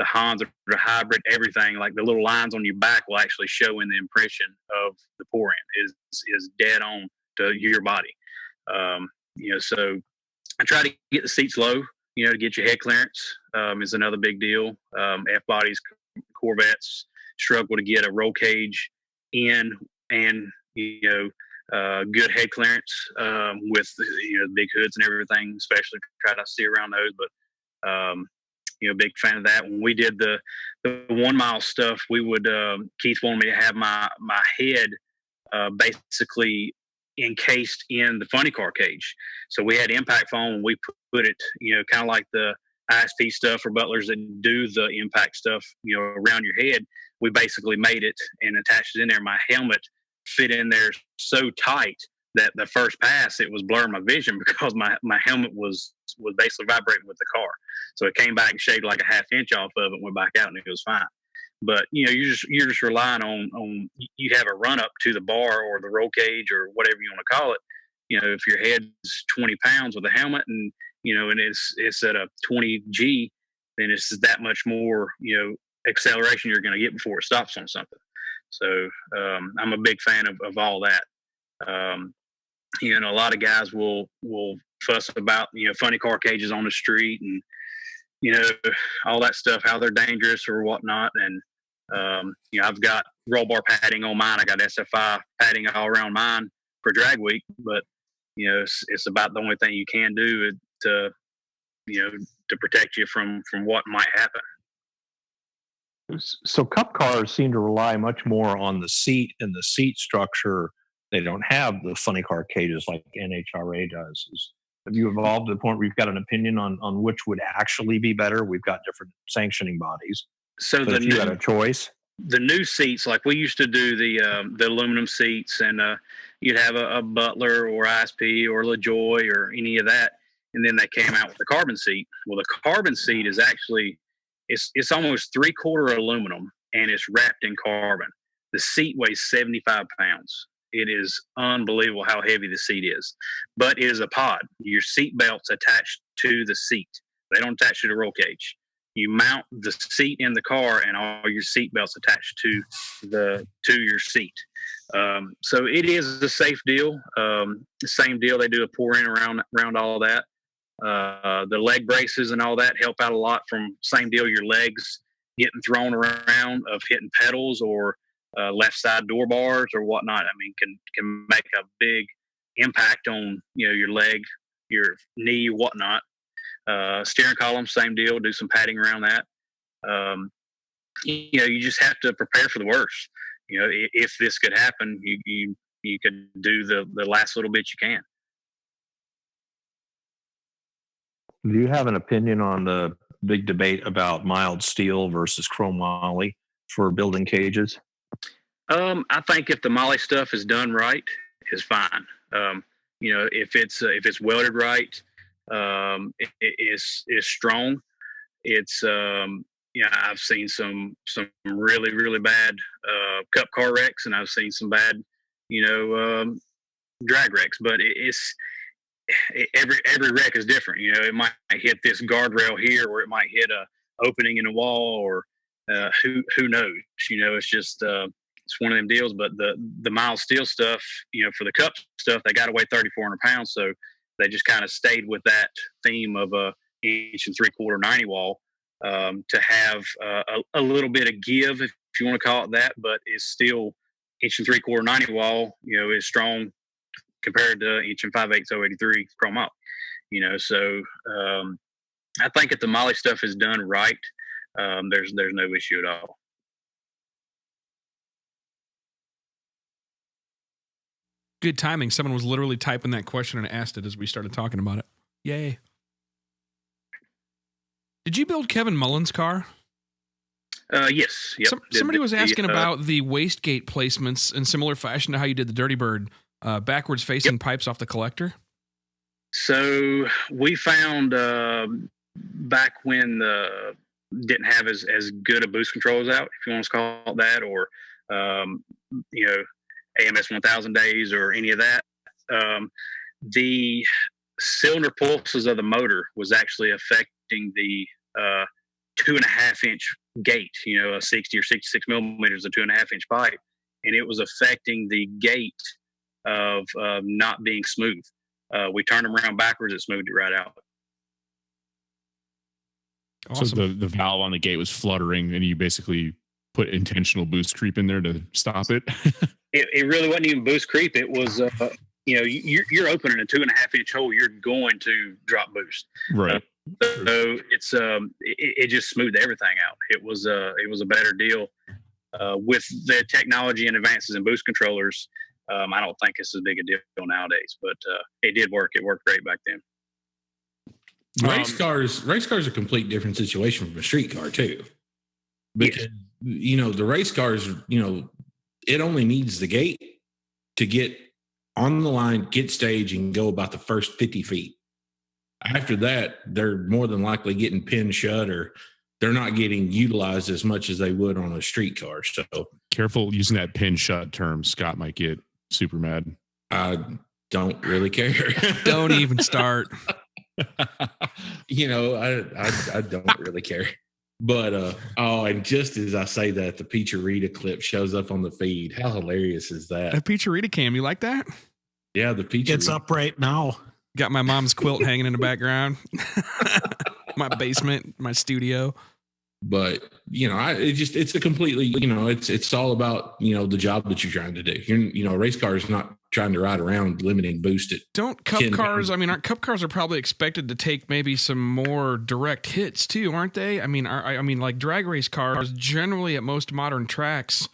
Hans or the hybrid, everything. Like the little lines on your back will actually show in the impression of the pour-in is dead on to your body. So I try to get the seats low, to get your head clearance is another big deal. F-bodies, Corvettes struggle to get a roll cage in and, good head clearance with, the big hoods and everything, especially try to steer around those. But, big fan of that. When we did the 1 mile stuff, we would, Keith wanted me to have my head basically encased in the funny car cage. So we had impact foam and we put it, kind of like the ISP stuff for butlers that do the impact stuff, around your head. We basically made it and attached it in there. My helmet fit in there so tight that the first pass, it was blurring my vision because my helmet was basically vibrating with the car. So it came back and shaved like a half inch off of it, went back out, and it was fine. But you're just relying on you have a run up to the bar or the roll cage or whatever you want to call it. If your head's 20 pounds with a helmet and and it's at a 20G, then it's that much more acceleration you're going to get before it stops on something. So I'm a big fan of all that. A lot of guys will fuss about funny car cages on the street and all that stuff, how they're dangerous or whatnot. And I've got roll bar padding on mine. I got SFI padding all around mine for drag week, but it's about the only thing you can do to protect you from what might happen. So cup cars seem to rely much more on the seat and the seat structure. They don't have the funny car cages like NHRA does. Have you evolved to the point where you've got an opinion on which would actually be better? We've got different sanctioning bodies. So if you had a choice, the new seats, like we used to do the aluminum seats, and you'd have a Butler or ISP or LaJoy or any of that, and then they came out with the carbon seat. Well, the carbon seat is actually it's almost 3/4 aluminum and it's wrapped in carbon. The seat weighs 75 pounds. It is unbelievable how heavy the seat is, but it is a pod. Your seat belt's attached to the seat. They don't attach to the roll cage. You mount the seat in the car, and all your seat belts attached to your seat. So it is a safe deal. Same deal. They do a pour in around all that. The leg braces and all that help out a lot. From same deal, your legs getting thrown around of hitting pedals or left side door bars or whatnot. I mean, can make a big impact on your leg, your knee, whatnot. Steering column, same deal. Do some padding around that. You just have to prepare for the worst. If this could happen, you could do the last little bit you can. do you have an opinion on the big debate about mild steel versus chrome moly for building cages? I think if the moly stuff is done right, is fine. If it's welded right, it is strong. It's I've seen some really, really bad cup car wrecks, and I've seen some bad drag wrecks. But every wreck is different. You know, it might hit this guardrail here, or it might hit a opening in a wall, or who knows? You know, it's just it's one of them deals. But the mild steel stuff, you know, for the cup stuff, they got to weigh 3,400 pounds, so they just kind of stayed with that theme of a 1.75" 90 wall to have a little bit of give, if you want to call it that, but it's still 1.75" 90 wall. You know, is strong compared to 1.5/8 083 chrome out. You know, so I think if the Molly stuff is done right, there's no issue at all. Good timing. Someone was literally typing that question and asked it as we started talking about it. Yay. Did you build Kevin Mullen's car? Yes. Yep. Somebody was asking about the wastegate placements in similar fashion to how you did the Dirty Bird, backwards facing pipes off the collector. So we found back when didn't have as good a boost controls out, if you want to call it that, or you know, AMS 1000 days or any of that. The cylinder pulses of the motor was actually affecting the 2.5-inch gate, you know, a 60 or 66 millimeters, a 2.5-inch pipe, and it was affecting the gate of not being smooth. We turned them around backwards, it smoothed it right out. Awesome. So the valve on the gate was fluttering, and you basically put intentional boost creep in there to stop it. It really wasn't even boost creep. It was, you know, you're opening a 2.5-inch hole, you're going to drop boost. Right. So it's it just smoothed everything out. It was a better deal with the technology and advances in boost controllers. I don't think it's as big a deal nowadays, but it did work. It worked great back then. Race cars are a complete different situation from a street car too, because you know the race cars, you know, it only needs the gate to get on the line, get stage, and go about the first 50 feet. After that, they're more than likely getting pinned shut, or they're not getting utilized as much as they would on a street car. So careful using that pin shut term. Scott might get super mad. I don't really care. Don't even start. You know, I don't really care. But and just as I say that, the Pizzeria clip shows up on the feed. How hilarious is that? A Pizzeria cam, you like that? Yeah, the Pizzeria. It's up right now. Got my mom's quilt hanging in the background. My basement, my studio. But you know, it's a completely, you know, it's all about, you know, the job that you're trying to do. You know, a race car is not trying to ride around limiting boost it. Don't cup cars? I mean, our cup cars are probably expected to take maybe some more direct hits too, aren't they? I mean, like drag race cars generally at most modern tracks,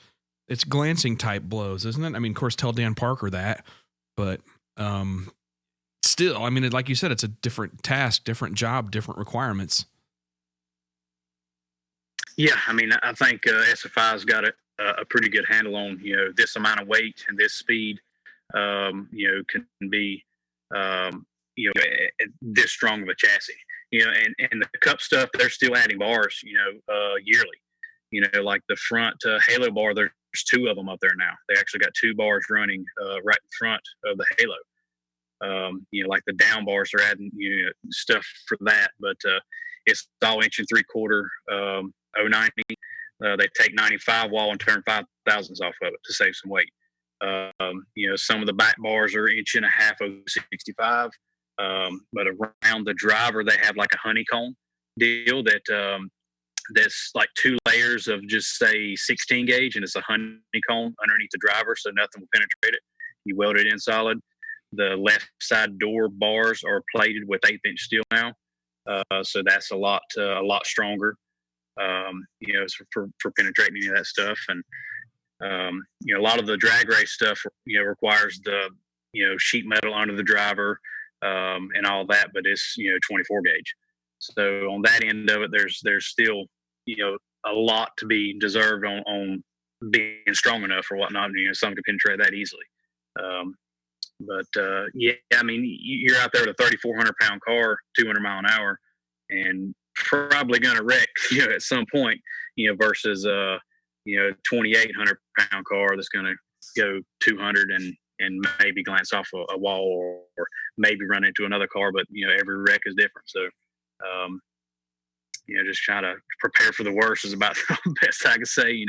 it's glancing type blows, isn't it? I mean, of course, tell Dan Parker that, but still, I mean, like you said, it's a different task, different job, different requirements. Yeah, I mean, I think SFI's got a pretty good handle on, you know, this amount of weight and this speed, you know, can be, you know, this strong of a chassis, you know, and the cup stuff, they're still adding bars, you know, yearly, you know, like the front halo bar, there's 2 of them up there now. They actually got 2 bars running right in front of the halo. You know, like the down bars, they're adding, you know, stuff for that, but it's all 1.75" 090. They take 95 wall and turn 5,000s off of it to save some weight. You know, some of the back bars are 1.5" 065. But around the driver, they have like a honeycomb deal that's like 2 layers of just say 16 gauge, and it's a honeycomb underneath the driver, so nothing will penetrate it. You weld it in solid. The left side door bars are plated with 1/8" steel now, so that's a lot stronger. You know, for penetrating any of that stuff. And you know, a lot of the drag race stuff, you know, requires the, you know, sheet metal under the driver and all that, but it's, you know, 24 gauge. So on that end of it, there's still, you know, a lot to be deserved on being strong enough or whatnot. You know, some can penetrate that easily. But yeah, I mean, you're out there with a 3,400 pound car, 200 mile an hour, and probably going to wreck, you know, at some point, you know, versus you know, 2,800 pound car that's going to go 200 and maybe glance off a wall or maybe run into another car, but every wreck is different. So, just trying to prepare for the worst is about the best I can say.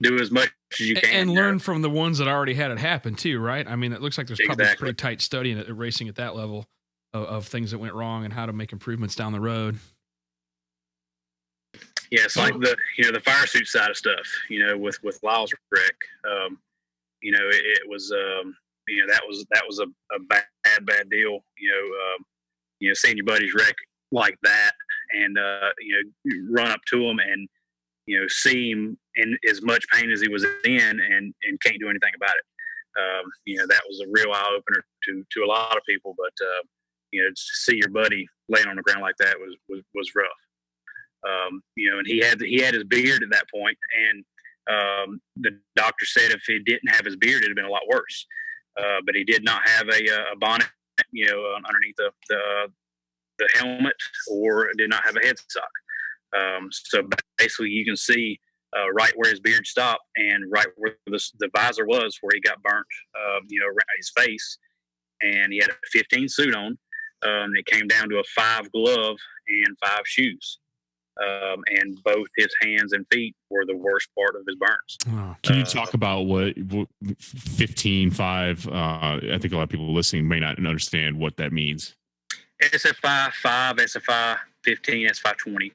Do as much as you can and learn from the ones that already had it happen too, right? I mean, it looks like there's probably a Exactly. pretty tight study in racing at that level of things that went wrong and how to make improvements down the road. Yeah, it's like the fire suit side of stuff. With Lyle's wreck, it was that was a bad deal. Seeing your buddies wreck like that, and run up to him and see him in as much pain as he was in, and can't do anything about it. That was a real eye opener to a lot of people. But to see your buddy laying on the ground like that was rough. And he had his beard at that point, and the doctor said if he didn't have his beard, it'd have been a lot worse. But he did not have a bonnet, underneath the helmet, or did not have a head sock. So basically, you can see right where his beard stopped and right where the visor was, where he got burnt, around his face. And he had a 15 suit on. It came down to a 5 glove and 5 shoes. And both his hands and feet were the worst part of his burns. Oh. Can you talk about what 15.5? I think a lot of people listening may not understand what that means. SFI 5, SFI 15, SFI 20.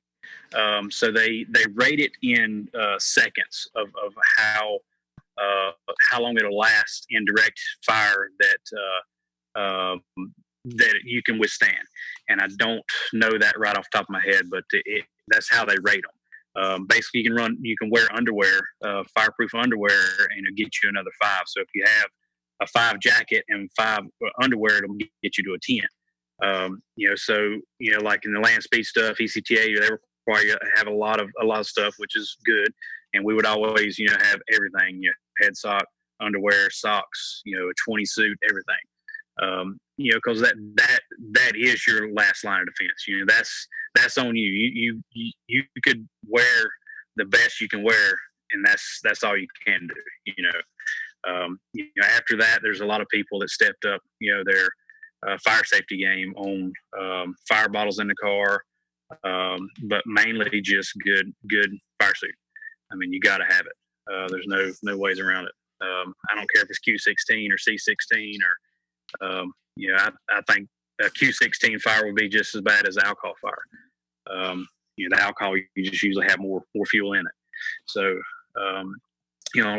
So they rate it in seconds of how long it'll last in direct fire that you can withstand. And I don't know that right off the top of my head, but that's how they rate them. Basically, you can wear underwear, fireproof underwear, and it'll get you another 5. So if you have a 5 jacket and 5 underwear, it'll get you to a 10. So like in the land speed stuff, ECTA, they require you to have a lot of stuff, which is good. And we would always, have everything, head sock, underwear, socks, a 20 suit, everything. Because that is your last line of defense. That's on you. You could wear the best you can wear, and that's all you can do. After that, there's a lot of people that stepped up, their fire safety game on fire bottles in the car, but mainly just good fire suit. I mean, you got to have it. There's no ways around it. I don't care if it's Q16 or C16 or I think a Q16 fire would be just as bad as alcohol fire. The alcohol, you just usually have more fuel in it. So, on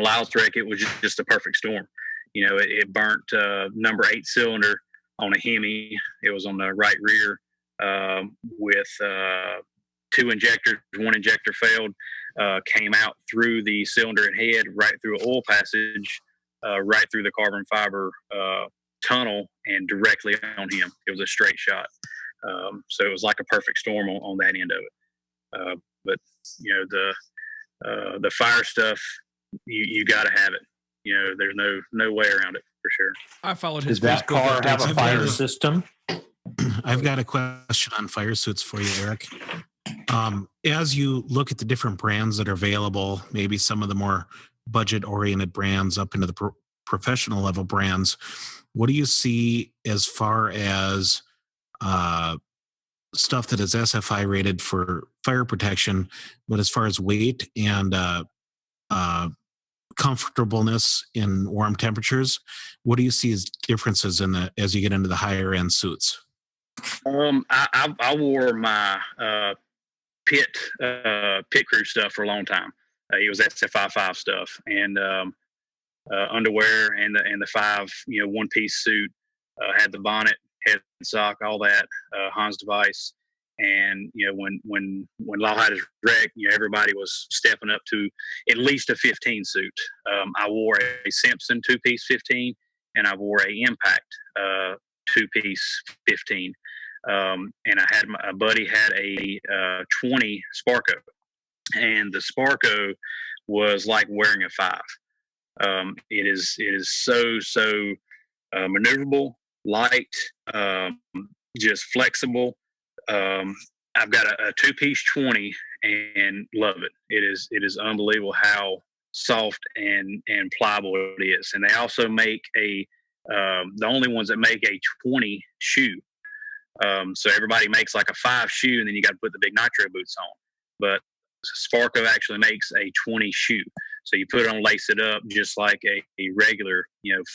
Lyle's wreck, it was just a perfect storm. It burnt number 8 cylinder on a Hemi. It was on the right rear with 2 injectors. 1 injector failed, came out through the cylinder and head, right through an oil passage, right through the carbon fiber tunnel, and directly on him. It was a straight shot. So it was like a perfect storm on that end of it. But the fire stuff, you got to have it. There's no way around it for sure. I followed his Does that Facebook car have updates. a fire system? I've got a question on fire suits for you, Eric. As you look at the different brands that are available, maybe some of the more budget-oriented brands up into the professional level brands, what do you see as far as stuff that is SFI rated for fire protection, but as far as weight and comfortableness in warm temperatures, what do you see as differences as you get into the higher end suits? I wore my pit crew stuff for a long time. It was SFI 5 stuff, and underwear and the 5 one piece suit, had the bonnet, head sock, all that, Hans device. And when Lyle had his wreck, everybody was stepping up to at least a 15 suit. I wore a Simpson 2-piece 15, and I wore a Impact 2-piece 15. And I had a buddy had a 20 Sparco, and the Sparco was like wearing a 5. It is so maneuverable, light, just flexible. I've got a 2-piece 20 and love it. It is unbelievable how soft and pliable it is. And they also make a the only ones that make a 20 shoe. So everybody makes like a 5 shoe, and then you got to put the big nitro boots on. But Sparco actually makes a 20 shoe. So you put it on, lace it up just like a regular,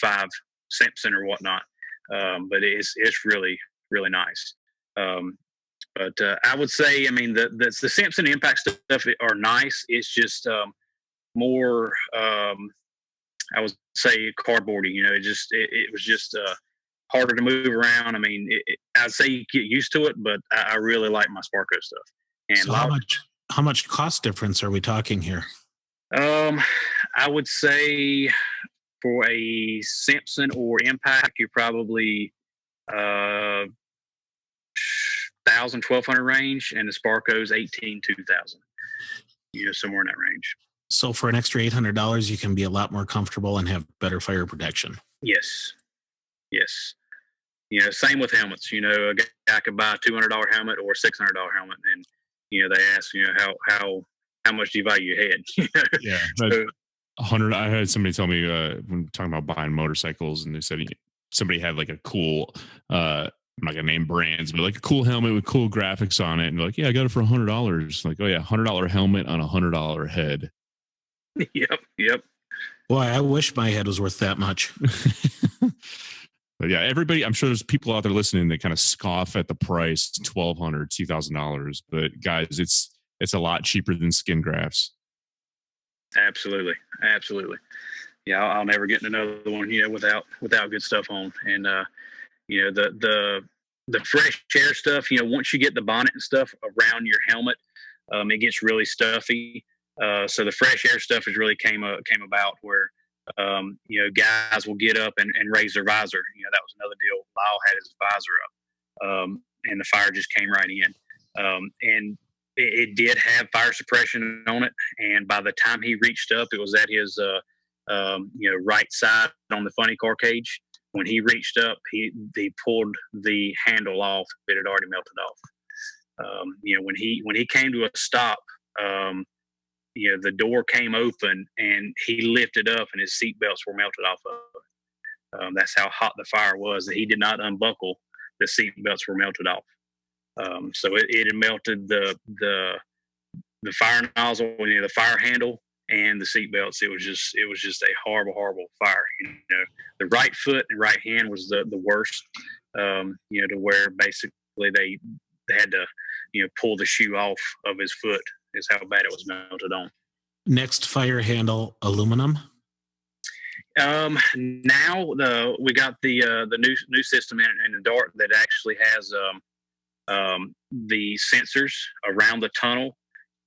5 Simpson or whatnot. But it's really, really nice. But I would say, I mean, the Simpson Impact stuff are nice. It's just more, I would say, cardboardy. It was just harder to move around. I mean, I'd say you get used to it, but I really like my Sparco stuff. And So how much cost difference are we talking here? I would say for a Simpson or Impact, you're probably 1,000-1,200 range, and the Sparco's 18,000-2,000. Somewhere in that range. So for an extra $800, you can be a lot more comfortable and have better fire protection. Yes. Same with helmets. A guy could buy a $200 helmet or a $600 helmet, and they ask, how much do you value your head? Yeah. So, 100. I had somebody tell me when talking about buying motorcycles, and they said somebody had like a cool, I'm not gonna name brands, but like a cool helmet with cool graphics on it, and they're like, yeah, I got it for $100. Like, oh yeah, $100 helmet on a $100 head. Yep. Boy, I wish my head was worth that much. But yeah, everybody, I'm sure there's people out there listening that kind of scoff at the price, $1,200, $2,000. But guys, it's a lot cheaper than skin grafts. Absolutely. Yeah, I'll never get another one, without good stuff on. And the fresh air stuff, once you get the bonnet and stuff around your helmet, it gets really stuffy. So the fresh air stuff has really came about where guys will get up and raise their visor. That was another deal. Lyle had his visor up, and the fire just came right in. And it did have fire suppression on it. And by the time he reached up, it was at his right side on the funny car cage. When he reached up, he pulled the handle off. It had already melted off. When he came to a stop, the door came open and he lifted up, and his seat belts were melted off of it. That's how hot the fire was. That he did not unbuckle. The seat belts were melted off. So it had melted the fire nozzle, the fire handle, and the seat belts. It was just a horrible fire. The right foot and right hand was the worst. To where basically they had to pull the shoe off of his foot. Is how bad it was melted on. Next fire handle, aluminum. Now we got the new system in the Dart that actually has the sensors around the tunnel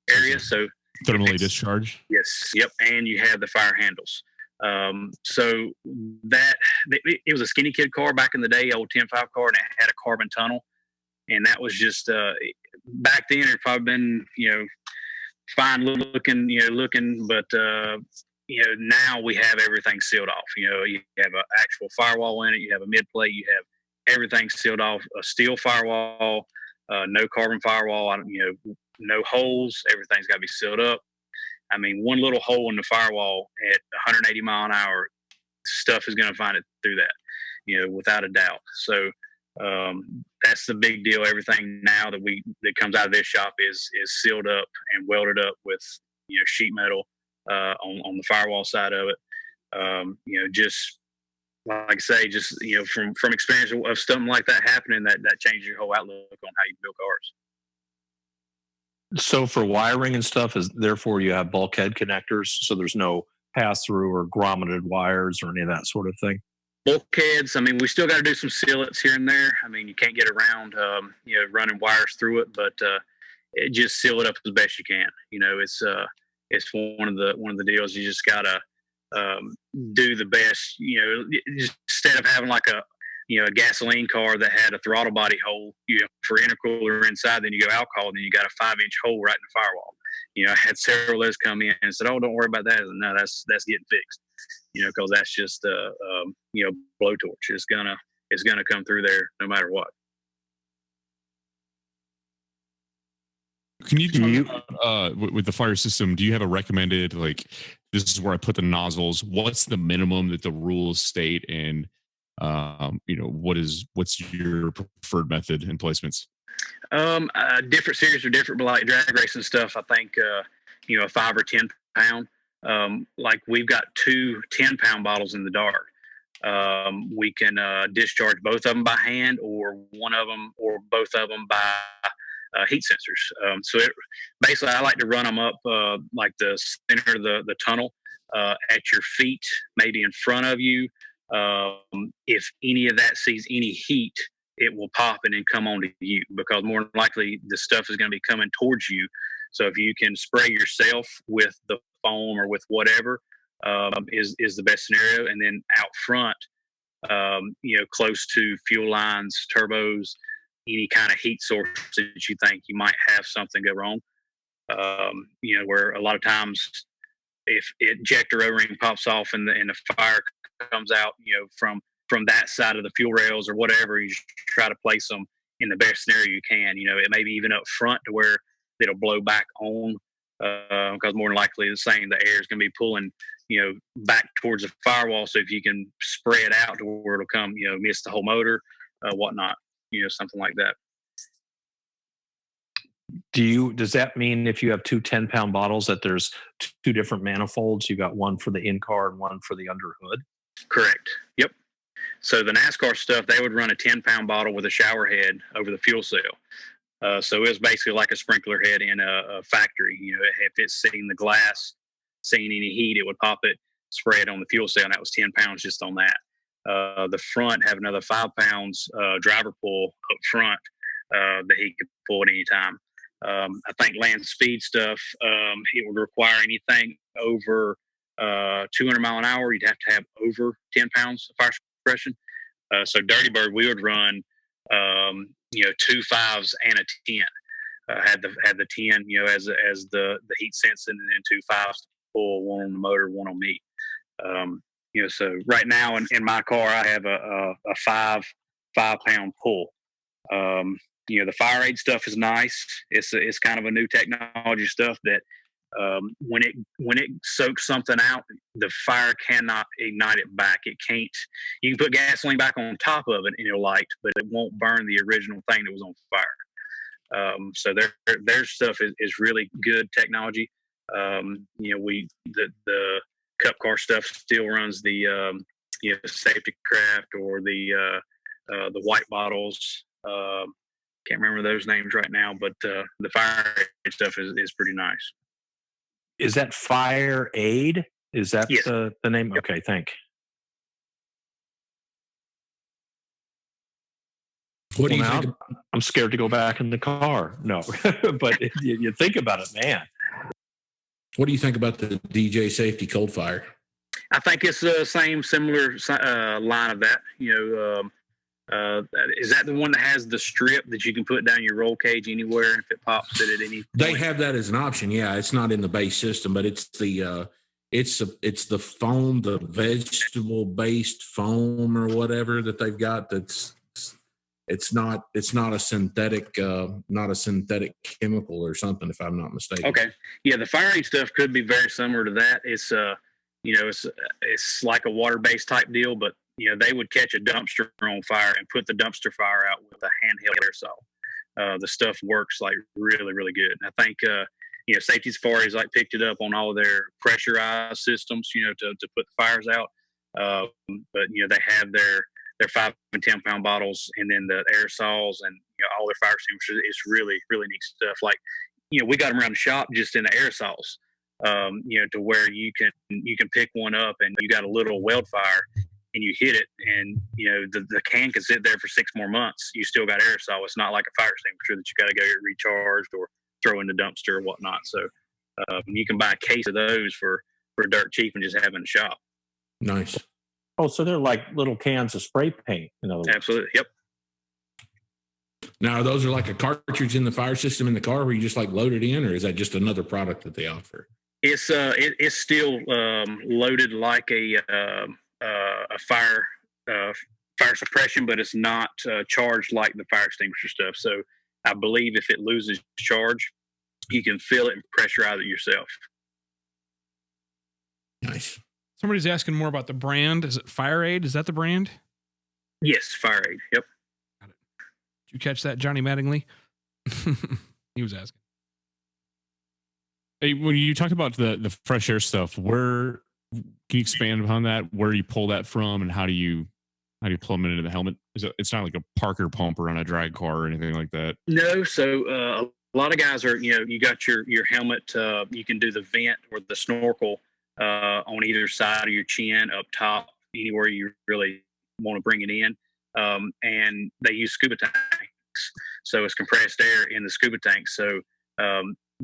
area. So Thermally discharge. Yes. Yep. And you have the fire handles. So that it was a skinny kid car back in the day, old 10.5 car, and it had a carbon tunnel. And that was just back then. It probably been fine looking, but now we have everything sealed off. You have an actual firewall in it. You have a mid plate. You have everything sealed off. A steel firewall, no carbon firewall. No holes. Everything's got to be sealed up. I mean, one little hole in the firewall at 180 mile an hour, stuff is going to find it through that, without a doubt. So that's the big deal. Everything now that comes out of this shop is sealed up and welded up with sheet metal on the firewall side of it. Just like I say, just from experience of something like that happening, that changes your whole outlook on how you build cars. So for wiring and stuff, therefore you have bulkhead connectors, so there's no pass-through or grommeted wires or any of that sort of thing? Bulkheads, I mean, we still got to do some sealants here and there. I mean, you can't get around, running wires through it, but just seal it up as best you can. It's one of the deals. You just gotta do the best. Instead of having like a gasoline car that had a throttle body hole, for intercooler inside, then you go alcohol, then you got a 5-inch hole right in the firewall. I had several of those come in and said, "Oh, don't worry about that." And no, that's getting fixed. Because that's just blowtorch. It's gonna come through there no matter what. Can you talk about, with the fire system, do you have a recommended, like, this is where I put the nozzles? What's the minimum that the rules state? And What's your preferred method and placements? Different series are different, but like drag racing stuff, I think, a 5 or 10 pound, like we've got 2 10-pound bottles in the dart. We can discharge both of them by hand, or one of them or both of them by heat sensors. Basically, I like to run them up like the center of the tunnel at your feet, maybe in front of you. If any of that sees any heat, it will pop and then come onto you, because more than likely the stuff is going to be coming towards you. So if you can spray yourself with the foam or with whatever, is the best scenario. And then out front, close to fuel lines, turbos, any kind of heat source that you think you might have something go wrong. Where a lot of times if ejector O-ring pops off and the fire comes out, from that side of the fuel rails or whatever, you try to place them in the best scenario you can. It may be even up front to where it'll blow back on, because more than likely the air is going to be pulling, back towards the firewall. So if you can spray it out to where it'll come, miss the whole motor, whatnot, something like that. Does that mean if you have 2 10-pound bottles that there's 2 different manifolds? You got one for the in-car and one for the under hood? Correct. Yep. So the NASCAR stuff, they would run a 10-pound bottle with a shower head over the fuel cell. So it was basically like a sprinkler head in a factory. If it's seeing the glass, seeing any heat, it would pop it, spray it on the fuel cell, and that was 10 pounds just on that. The front have another 5 pounds driver pull up front that he could pull at any time. I think land speed stuff, it would require anything over 200 mile an hour. You'd have to have over 10 pounds of fire suppression. So Dirty Bird, we would run 2 5s and a 10. Had the 10, as the heat sensing, and then 2 5s to pull, one on the motor, one on me. So right now in my car, I have a 5 pound pull. The fire aid stuff is nice. It's kind of a new technology stuff that when it soaks something out, the fire cannot ignite it back. It can't. You can put gasoline back on top of it and it'll light, but it won't burn the original thing that was on fire. So their stuff is really good technology. The cup car stuff still runs the safety craft or the white bottles. Can't remember those names right now, but the fire aid stuff is pretty nice. Is that Fire Aid? Is that Yes. the name? Yep. Okay, thank. What do you think? I'm scared to go back in the car. No, but you think about it, man. What do you think about the DJ Safety Cold Fire? I think it's the similar line of that. Is that the one that has the strip that you can put down your roll cage anywhere, and if it pops it at any point? They have that as an option. Yeah, it's not in the base system, but it's the foam, the vegetable based foam or whatever that they've got. It's not a synthetic chemical or something, if I'm not mistaken. Okay, yeah, the fire aid stuff could be very similar to that. It's it's like a water based type deal, but they would catch a dumpster on fire and put the dumpster fire out with a handheld aerosol. The stuff works like really, really good. And I think, Safety Safari's like picked it up on all of their pressurized systems, to put the fires out. But they have their 5 and 10 pound bottles, and then the aerosols and all their fire extinguishers. It's really, really neat stuff. Like, we got them around the shop just in the aerosols, to where you can pick one up and you got a little weld fire, and you hit it, and the can can sit there for 6 more months. You still got aerosol. It's not like a fire extinguisher that you got to go get recharged or throw in the dumpster or whatnot. So you can buy a case of those for dirt cheap and just have in the shop. Nice. Oh, so they're like little cans of spray paint. In other words. Absolutely. Yep. Now, those are like a cartridge in the fire system in the car where you just like load it in, or is that just another product that they offer? It's still loaded like a fire suppression, but it's not charged like the fire extinguisher stuff. So I believe if it loses charge, you can fill it and pressurize it yourself. Nice. Somebody's asking more about the brand. Is it Fire Aid? Is that the brand? Yes, fire aid. Yep. Did you catch that, Johnny Mattingly? He was asking. Hey, when you talked about the fresh air stuff, where can you expand upon that? Where you pull that from, and how do you plumb it into the helmet? It's not like a Parker pumper on a drag car or anything like that. No, so a lot of guys are, you got your helmet. You can do the vent or the snorkel on either side of your chin, up top, anywhere you really want to bring it in. And they use scuba tanks, so it's compressed air in the scuba tank. So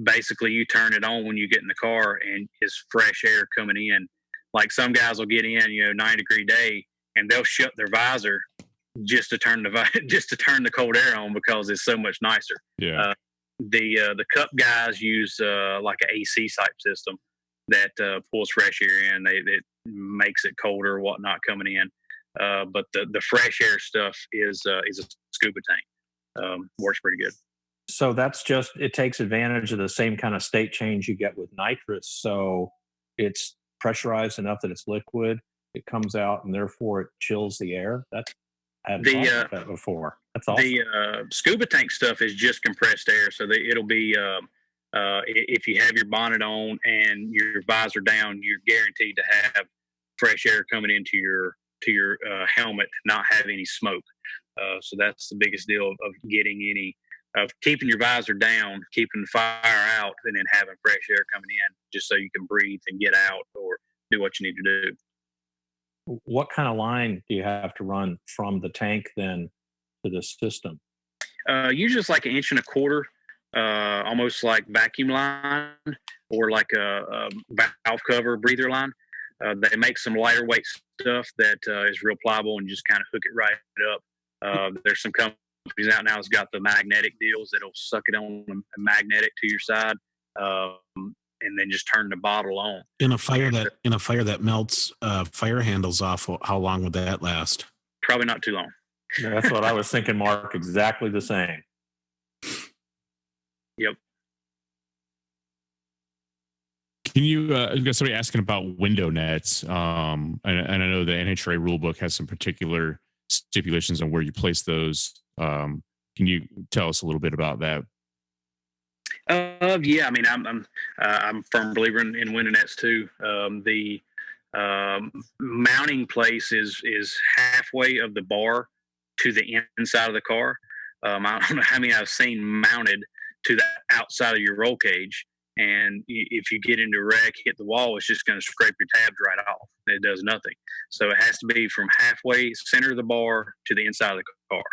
basically, you turn it on when you get in the car, and it's fresh air coming in. Like some guys will get in, 9-degree day, and they'll shut their visor just to turn the cold air on because it's so much nicer. Yeah. The cup guys use like an AC type system that pulls fresh air in. It makes it colder or whatnot coming in. But the fresh air stuff is a scuba tank. Works pretty good. So that's just, it takes advantage of the same kind of state change you get with nitrous. So it's pressurized enough that it's liquid. It comes out, and therefore it chills the air. I hadn't thought about that before. That's awesome. The scuba tank stuff is just compressed air. So it'll be, if you have your bonnet on and your visor down, you're guaranteed to have fresh air coming into your helmet, not have any smoke. So that's the biggest deal of getting of keeping your visor down, keeping the fire out, and then having fresh air coming in, just so you can breathe and get out or do what you need to do. What kind of line do you have to run from the tank then to the system? Usually it's like 1.25 inches, almost like vacuum line or like a valve cover breather line. They make some lighter weight stuff that is real pliable and just kind of hook it right up. There's some companies out now that's got the magnetic deals that'll suck it on a magnetic to your side, and then just turn the bottle on. In a fire that melts fire handles off, how long would that last? Probably not too long. That's what I was thinking, Mark. Exactly the same. Yep. Can you? I've got somebody asking about window nets, and I know the NHRA rulebook has some particular stipulations on where you place those. Can you tell us a little bit about that? Yeah, I mean, I'm a firm believer in window nets too. The mounting place is halfway of the bar to the inside of the car. I don't know how many I've seen mounted to the outside of your roll cage. And if you get into a wreck, hit the wall, it's just going to scrape your tabs right off. It does nothing. So it has to be from halfway center of the bar to the inside of the car.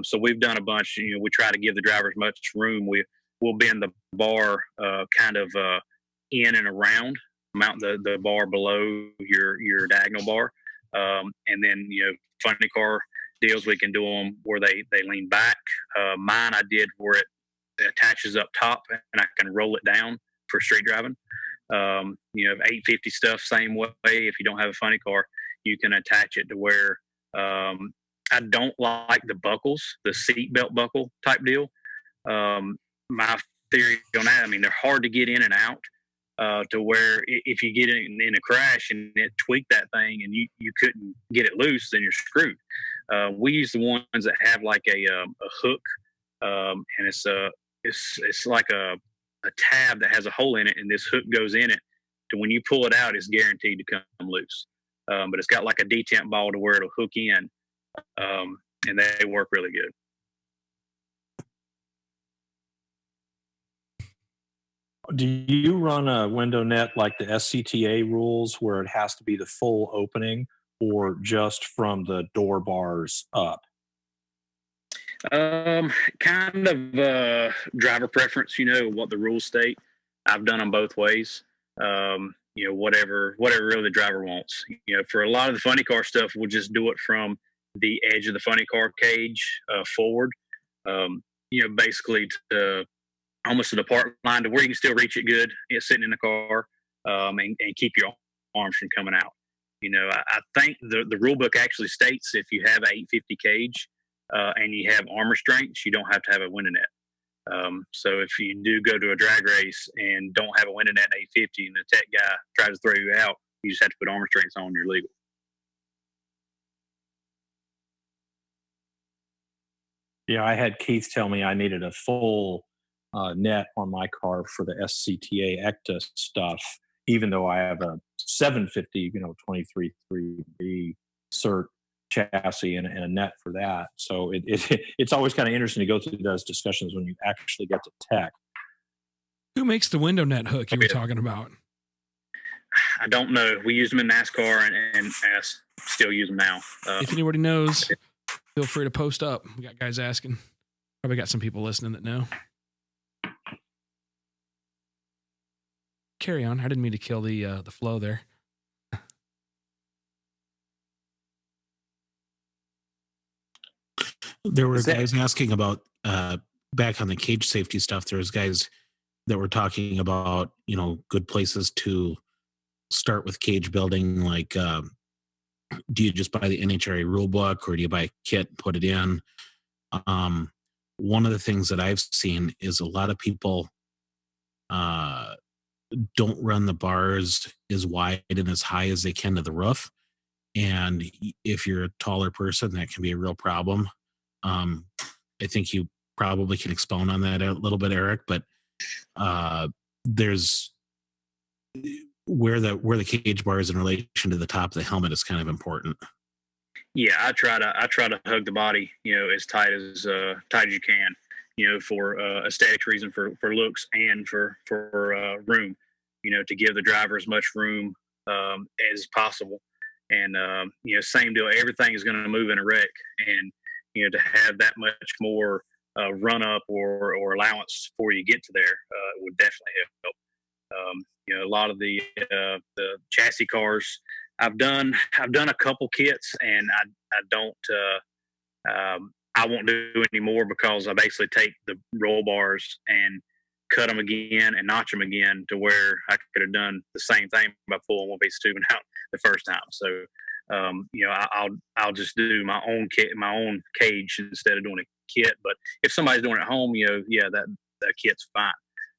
So we've done a bunch. We try to give the driver as much room. We'll bend the bar kind of in and around, mount the bar below your diagonal bar, and then funny car deals, we can do them where they lean back. Mine I did where it attaches up top and I can roll it down for street driving. 850 stuff same way. If you don't have a funny car, you can attach it to where I don't like the buckles, the seat belt buckle type deal. My theory on that, I mean, they're hard to get in and out to where if you get in a crash and it tweaked that thing and you couldn't get it loose, then you're screwed. We use the ones that have like a hook, and it's like a tab that has a hole in it, and this hook goes in it. To when you pull it out, it's guaranteed to come loose. But it's got like a detent ball to where it'll hook in, and they work really good. Do you run a window net like the SCTA rules where it has to be the full opening, or just from the door bars up? Kind of driver preference, what the rules state. I've done them both ways. Whatever really the driver wants. For a lot of the funny car stuff, we'll just do it from the edge of the funny car cage forward. Basically to almost to the park line to where you can still reach it good. It's sitting in the car, and keep your arms from coming out. I think the rule book actually states if you have an 850 cage and you have arm restraints, you don't have to have a window net. So if you do go to a drag race and don't have a window net in 850 and the tech guy tries to throw you out, you just have to put arm restraints on, you're legal. Yeah, I had Keith tell me I needed a full net on my car for the SCTA ECTA stuff, even though I have a 750, 23.3B cert chassis and a net for that. So it's always kind of interesting to go through those discussions when you actually get to tech. Who makes the window net hook you were talking about? I don't know. We used them in NASCAR and I still use them now. If anybody knows, feel free to post up. We got guys asking. Probably got some people listening that know. Carry on. I didn't mean to kill the flow there. There were guys asking about back on the cage safety stuff. There was guys that were talking about, good places to start with cage building. Like, do you just buy the NHRA rule book, or do you buy a kit and put it in? One of the things that I've seen is a lot of people don't run the bars as wide and as high as they can to the roof. And if you're a taller person, that can be a real problem. I think you probably can expound on that a little bit, Eric, but there's where the cage bar is in relation to the top of the helmet is kind of important. Yeah, I try to hug the body, as tight as you can, for aesthetics reason, for looks, and for room, to give the driver as much room as possible. And same deal. Everything is going to move in a wreck, and to have that much more run up or allowance before you get to there would definitely help. A lot of the chassis cars, I've done a couple kits, and I won't do any more, because I basically take the roll bars and cut them again and notch them again to where I could have done the same thing by pulling one piece of tubing out the first time. So I'll just do my own kit, my own cage, instead of doing a kit. But if somebody's doing it at home, that kit's fine.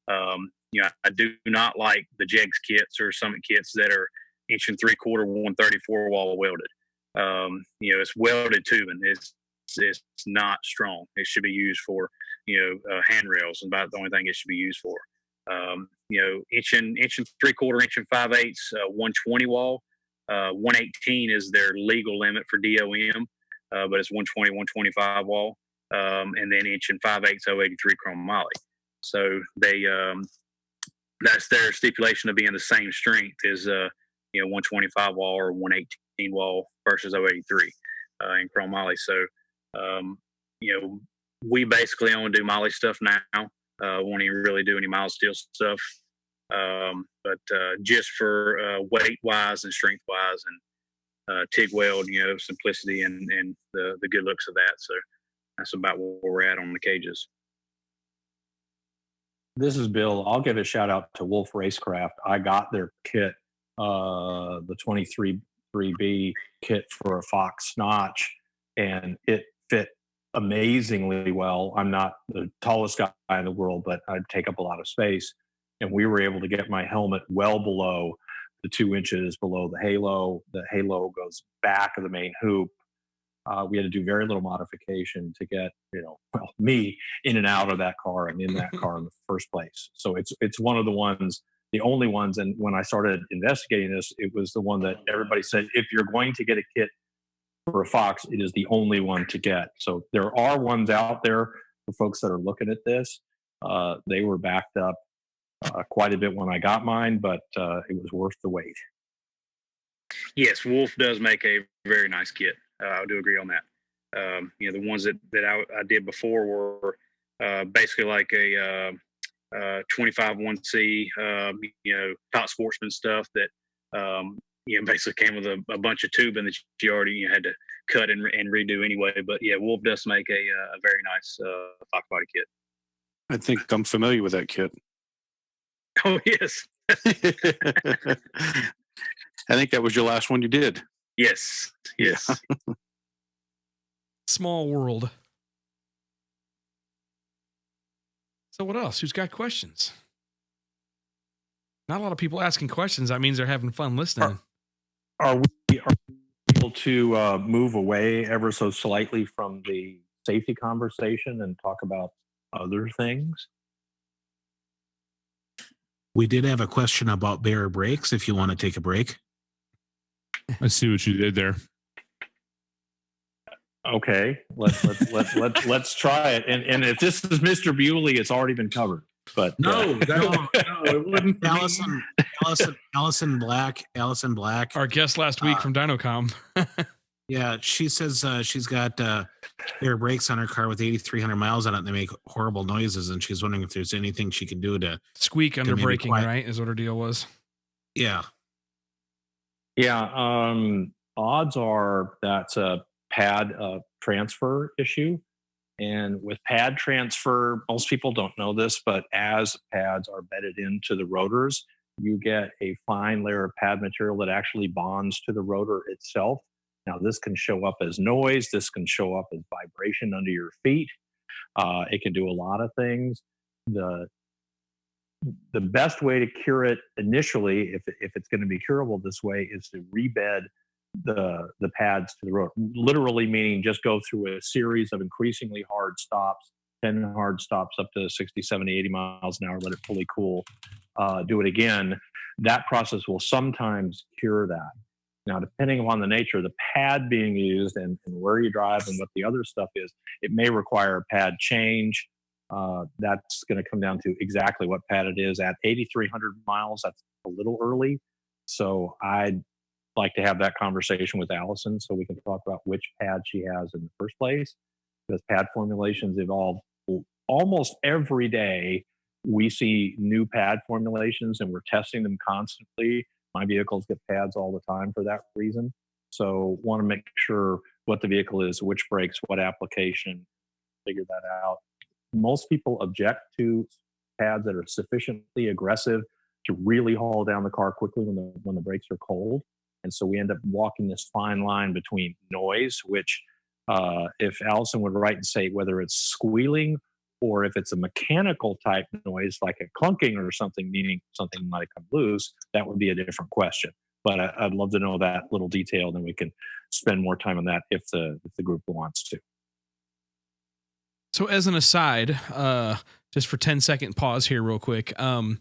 I do not like the Jegs kits or Summit kits that are 1 3/4, 134 wall welded. It's welded tubing. It's not strong. It should be used for handrails, and about the only thing it should be used for. 1 3/4, 1 5/8, 120 wall. 118 is their legal limit for DOM, but it's 120, 125 wall, and then 1 5/8, 083 chrome moly. So they that's their stipulation of being the same strength as 125 wall or 118 wall versus 083 in chrome moly. So we basically only do moly stuff now. Won't even really do any mild steel stuff. But just for weight wise and strength wise and TIG weld, simplicity and the good looks of that. So that's about where we're at on the cages. This is Bill. I'll give a shout out to Wolf Racecraft. I got their kit, the 23.3B kit for a Fox Notch, and it fit amazingly well. I'm not the tallest guy in the world, but I take up a lot of space. And we were able to get my helmet well below the 2 inches below the halo. The halo goes back of the main hoop. We had to do very little modification to get, me in and out of that car and in that car in the first place. So it's one of the only ones. And when I started investigating this, it was the one that everybody said, if you're going to get a kit for a Fox, it is the only one to get. So there are ones out there for folks that are looking at this. They were backed up quite a bit when I got mine, but it was worth the wait. Yes, Wolf does make a very nice kit. I do agree on that. The ones that I did before were basically like a 25 1C, top sportsman stuff that basically came with a bunch of tubing that you already had to cut and redo anyway. But yeah, Wolf does make a very nice Fox body kit. I think I'm familiar with that kit. Oh yes. I think that was your last one you did. Yes. Small world. So what else? Who's got questions? Not a lot of people asking questions. That means they're having fun listening. Are we able to move away ever so slightly from the safety conversation and talk about other things. We did have a question about bare brakes. If you want to take a break. I see what you did there. Okay, let's try it. And if this is Mr. Bewley, it's already been covered. But No, it wouldn't. Allison Black. Our guest last week from Dynocom. Yeah, she says she's got air brakes on her car with 8,300 miles on it, and they make horrible noises. And she's wondering if there's anything she can do to squeak under maybe braking, quiet- right? Is what her deal was. Yeah. yeah, odds are that's a pad transfer issue. And with pad transfer, most people don't know this, but as pads are bedded into the rotors, you get a fine layer of pad material that actually bonds to the rotor itself. Now, this can show up as noise. This can show up as vibration under your feet. It can do a lot of things. The best way to cure it initially, if it's going to be curable this way, is to rebed the pads to the road. Literally meaning just go through a series of increasingly hard stops, 10 hard stops up to 60, 70, 80 miles an hour, let it fully cool. Do it again. That process will sometimes cure that. Now, depending upon the nature of the pad being used and where you drive and what the other stuff is, it may require a pad change. That's going to come down to exactly what pad it is. At 8,300 miles, that's a little early. So I'd like to have that conversation with Allison so we can talk about which pad she has in the first place, because pad formulations evolve almost every day. We see new pad formulations and we're testing them constantly. My vehicles get pads all the time for that reason. So want to make sure what the vehicle is, which brakes, what application, figure that out. Most people object to pads that are sufficiently aggressive to really haul down the car quickly when the brakes are cold. And so we end up walking this fine line between noise, which if Allison would write and say whether it's squealing or if it's a mechanical type noise like a clunking or something, meaning something might come loose, that would be a different question. But I'd love to know that little detail, then we can spend more time on that if the group wants to. So as an aside, just for 10-second pause here real quick, one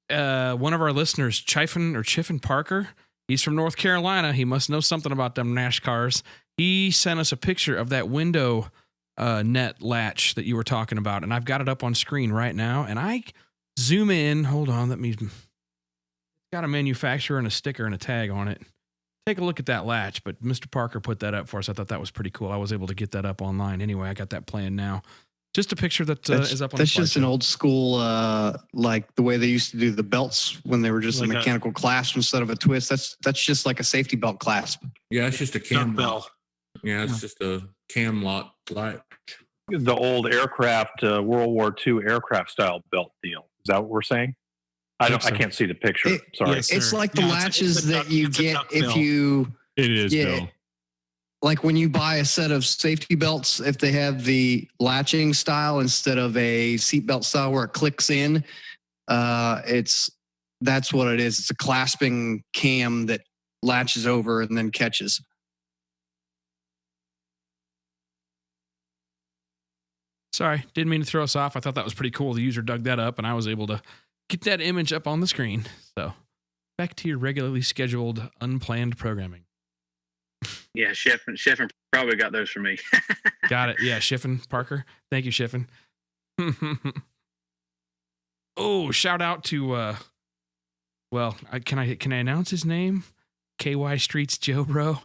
of our listeners, Chiffin Parker, he's from North Carolina. He must know something about them Nash cars. He sent us a picture of that window net latch that you were talking about, and I've got it up on screen right now, and I zoom in. Hold on, it's got a manufacturer and a sticker and a tag on it. Take a look at that latch, but Mr. Parker put that up for us. I thought that was pretty cool. I was able to get that up online. Anyway, I got that planned now. Just a picture that is up on that's the just an old school, like the way they used to do the belts when they were just Like a mechanical clasp instead of a twist. That's just like a safety belt clasp. Yeah, it's just a cam Bell. lock. Yeah, it's just a cam lock light. The old aircraft, World War II aircraft style belt deal. Is that what we're saying? I can't see the picture. Sorry. Yes, It's sir. like the Yeah, latches it's a duck- that you it's a get duck if bill. you It is, Bill. like when you buy a set of safety belts, if they have the latching style instead of a seatbelt style where it clicks in, that's what it is. It's a clasping cam that latches over and then catches. Sorry, didn't mean to throw us off. I thought that was pretty cool. The user dug that up, and I was able to get that image up on the screen. So back to your regularly scheduled, unplanned programming. Yeah, Sheffin probably got those for me. Got it. Yeah, Shiffin Parker. Thank you, Shiffin. Oh, shout out to can I announce his name? KY Streets Joe, bro.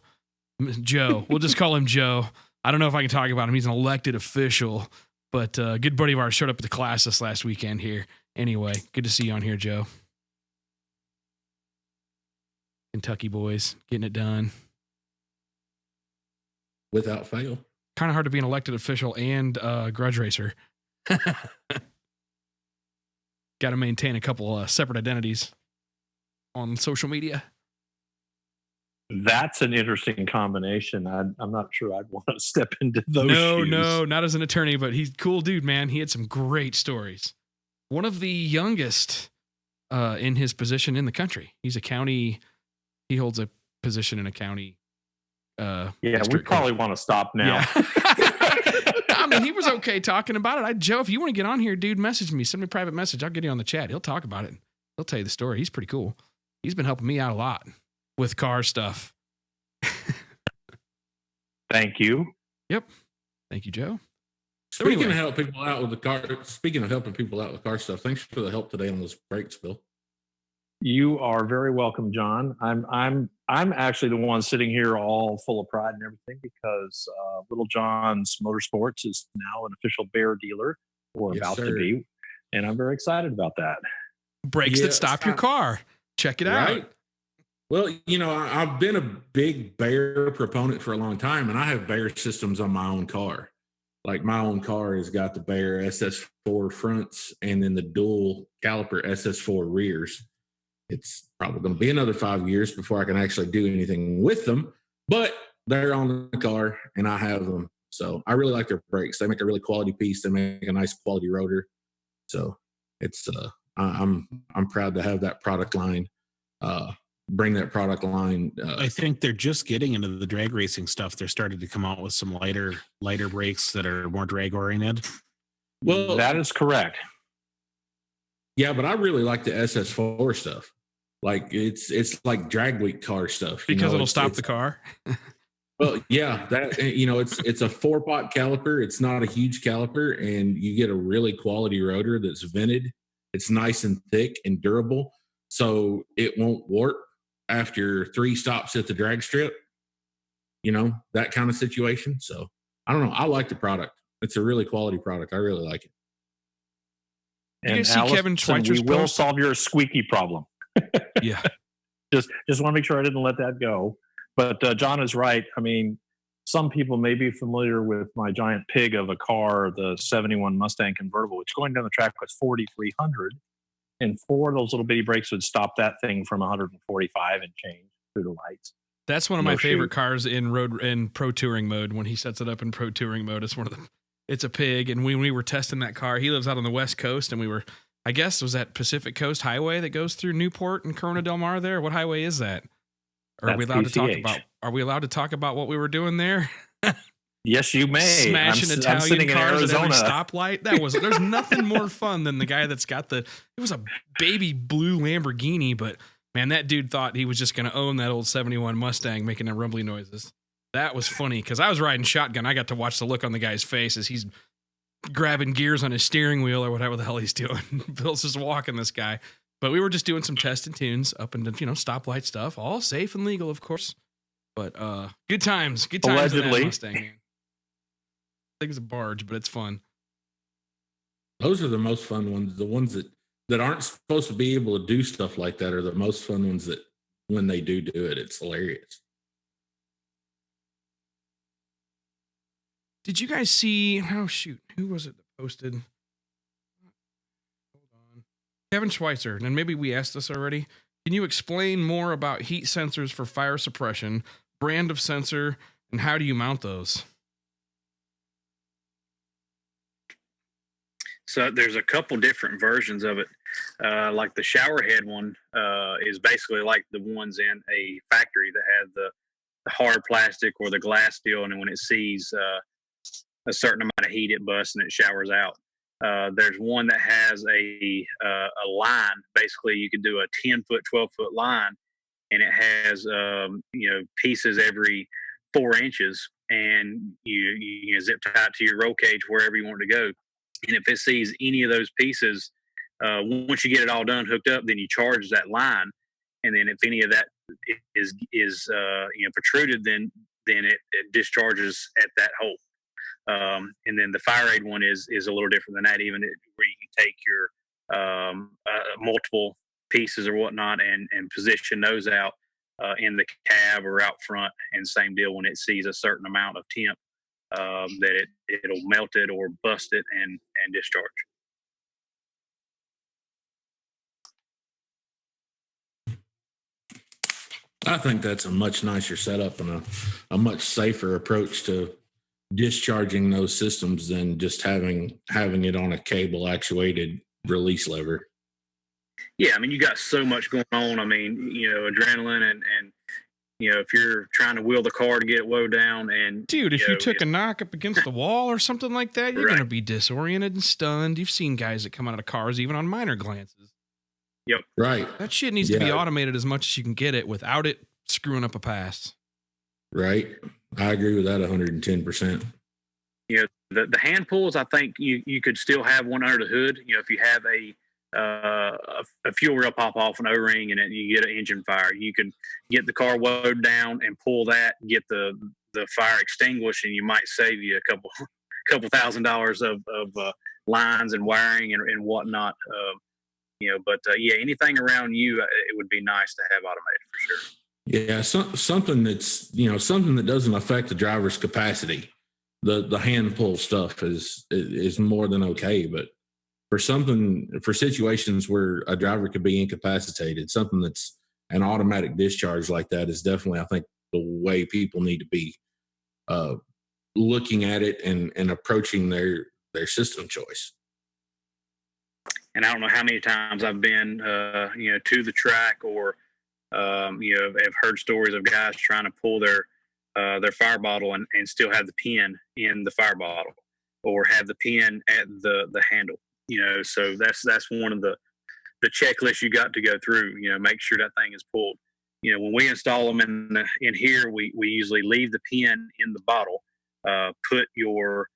Joe. We'll just call him Joe. I don't know if I can talk about him. He's an elected official, but a good buddy of ours showed up at the class this last weekend here. Anyway, good to see you on here, Joe. Kentucky boys getting it done. Without fail. Kind of hard to be an elected official and grudge racer. Got to maintain a couple separate identities on social media. That's an interesting combination. I'm not sure I'd want to step into those shoes. No, not as an attorney, but he's a cool dude, man. He had some great stories. One of the youngest in his position in the country. He holds a position in a county. Yeah, we probably want to stop now. Yeah. mean, he was okay talking about it. Joe, if you want to get on here, dude, message me. Send me a private message. I'll get you on the chat. He'll talk about it. He'll tell you the story. He's pretty cool. He's been helping me out a lot with car stuff. Thank you. Yep. Thank you, Joe. So Speaking anyway. of helping people out with the car, speaking of helping people out with car stuff, thanks for the help today on those brakes, Bill. You are very welcome, John. I'm actually the one sitting here all full of pride and everything because Little John's Motorsports is now an official Bear dealer, or Yes, about sir. to be, and I'm very excited about that. Brakes Yeah, that stop your car. Check it out. Well, I've been a big Bear proponent for a long time, and I have Bear systems on my own car. Like my own car has got the Bear SS4 fronts and then the dual caliper SS4 rears. It's probably going to be another 5 years before I can actually do anything with them, but they're on the car and I have them. So I really like their brakes. They make a really quality piece. They make a nice quality rotor. So it's, I'm proud to have that product line, bring that product line. I think they're just getting into the drag racing stuff. They're starting to come out with some lighter brakes that are more drag oriented. Well, That is correct. yeah, but I really like the SS4 stuff. Like it's like drag week car stuff Because it'll stop the car. Well, yeah, that it's a 4-pot caliper. It's not a huge caliper, and you get a really quality rotor that's vented. It's nice and thick and durable, so it won't warp after 3 stops at the drag strip. That kind of situation. So I don't know. I like the product. It's a really quality product. I really like it. You guys see Allison, Kevin Schweitzer's we will post? solve your squeaky problem. Yeah. Just want to make sure I didn't let that go. But John is right. I mean, some people may be familiar with my giant pig of a car, the 71 Mustang convertible, which going down the track was 4,300. And 4 of those little bitty brakes would stop that thing from 145 and change through the lights. That's one of my No favorite shoot. cars in pro touring mode. When he sets it up in pro touring mode, it's a pig. And when we were testing that car, he lives out on the West Coast, and we were, I guess, was that Pacific Coast Highway that goes through Newport and Corona Del Mar there? What highway is that? Are we allowed to talk about? Are we allowed to talk about what we were doing there? Yes, you may. Smashing I'm Italian sitting in cars at every Arizona. stoplight. There's nothing more fun than the guy that's got it was a baby blue Lamborghini, but man, that dude thought he was just going to own that old 71 Mustang making the rumbly noises. That was funny because I was riding shotgun. I got to watch the look on the guy's face as he's grabbing gears on his steering wheel or whatever the hell he's doing. Bill's just walking this guy. But we were just doing some test and tunes up into, stoplight stuff, all safe and legal, of course. But good times. Good times in that Allegedly. Mustang, man. I think it's a barge, but it's fun. Those are the most fun ones. The ones that aren't supposed to be able to do stuff like that are the most fun ones that when they do it, it's hilarious. Did you guys see? Oh, shoot. Who was it that posted? Hold on. Kevin Schweitzer. And maybe we asked this already. Can you explain more about heat sensors for fire suppression, brand of sensor, and how do you mount those? So there's a couple different versions of it. Like the shower head one is basically like the ones in a factory that have the hard plastic or the glass deal, and when it sees a certain amount of heat, it busts and it showers out. There's one that has a line. Basically, you could do a 10-foot, 12-foot line, and it has pieces every 4 inches, and you zip tie it to your roll cage wherever you want it to go. And if it sees any of those pieces, once you get it all done, hooked up, then you charge that line. And then if any of that is protruded, then it discharges at that hole. And then the fire aid one is a little different than that, even where you can take your multiple pieces or whatnot and position those out in the cab or out front. And same deal when it sees a certain amount of temp. That it'll melt it or bust it and discharge. I think that's a much nicer setup and a much safer approach to discharging those systems than just having it on a cable actuated release lever. Yeah, I mean, you got so much going on. I mean, adrenaline and if you're trying to wheel the car to get it low down, and Dude, if you took a knock up against the wall or something like that, you're Right. going to be disoriented and stunned. You've seen guys that come out of cars even on minor glances. Right. That shit needs to be Yeah. automated as much as you can get it without it screwing up a pass. Right. I agree with that 110%. the hand pulls, I think you could still have one under the hood. If you have a fuel rail pop off an O-ring and then you get an engine fire, you could get the car lowered down and pull that, get the fire extinguished, and you might save you a couple $1,000s of lines and wiring and whatnot. But anything around you, it would be nice to have automated for sure. Yeah, something that's something that doesn't affect the driver's capacity. The hand pull stuff is more than okay, but for situations where a driver could be incapacitated, something that's an automatic discharge like that is definitely, I think, the way people need to be looking at it and approaching their system choice. And I don't know how many times I've been to the track or have heard stories of guys trying to pull their fire bottle and still have the pin in the fire bottle or have the pin at the handle. So that's one of the checklists you got to go through. Make sure that thing is pulled. When we install them in here, we usually leave the pin in the bottle. Put your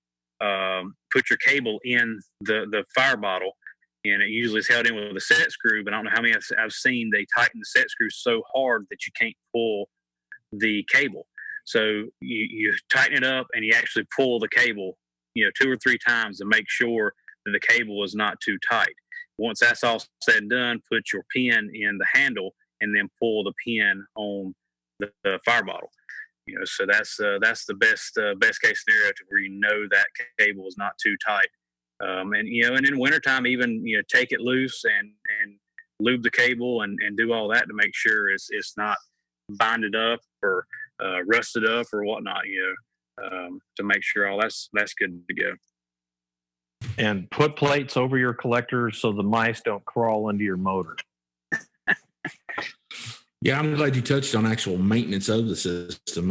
cable in the fire bottle, and it usually is held in with a set screw. But I don't know how many I've seen they tighten the set screw so hard that you can't pull the cable. So you tighten it up and you actually pull the cable, 2 or 3 times to make sure that the cable is not too tight. Once that's all said and done, put your pin in the handle and then pull the pin on the fire bottle. So that's the best case scenario to where that cable is not too tight. And in wintertime, even take it loose and lube the cable and do all that to make sure it's not binded up or rusted up or whatnot. To make sure all that's good to go. And put plates over your collectors so the mice don't crawl into your motor. Yeah, I'm glad you touched on actual maintenance of the system.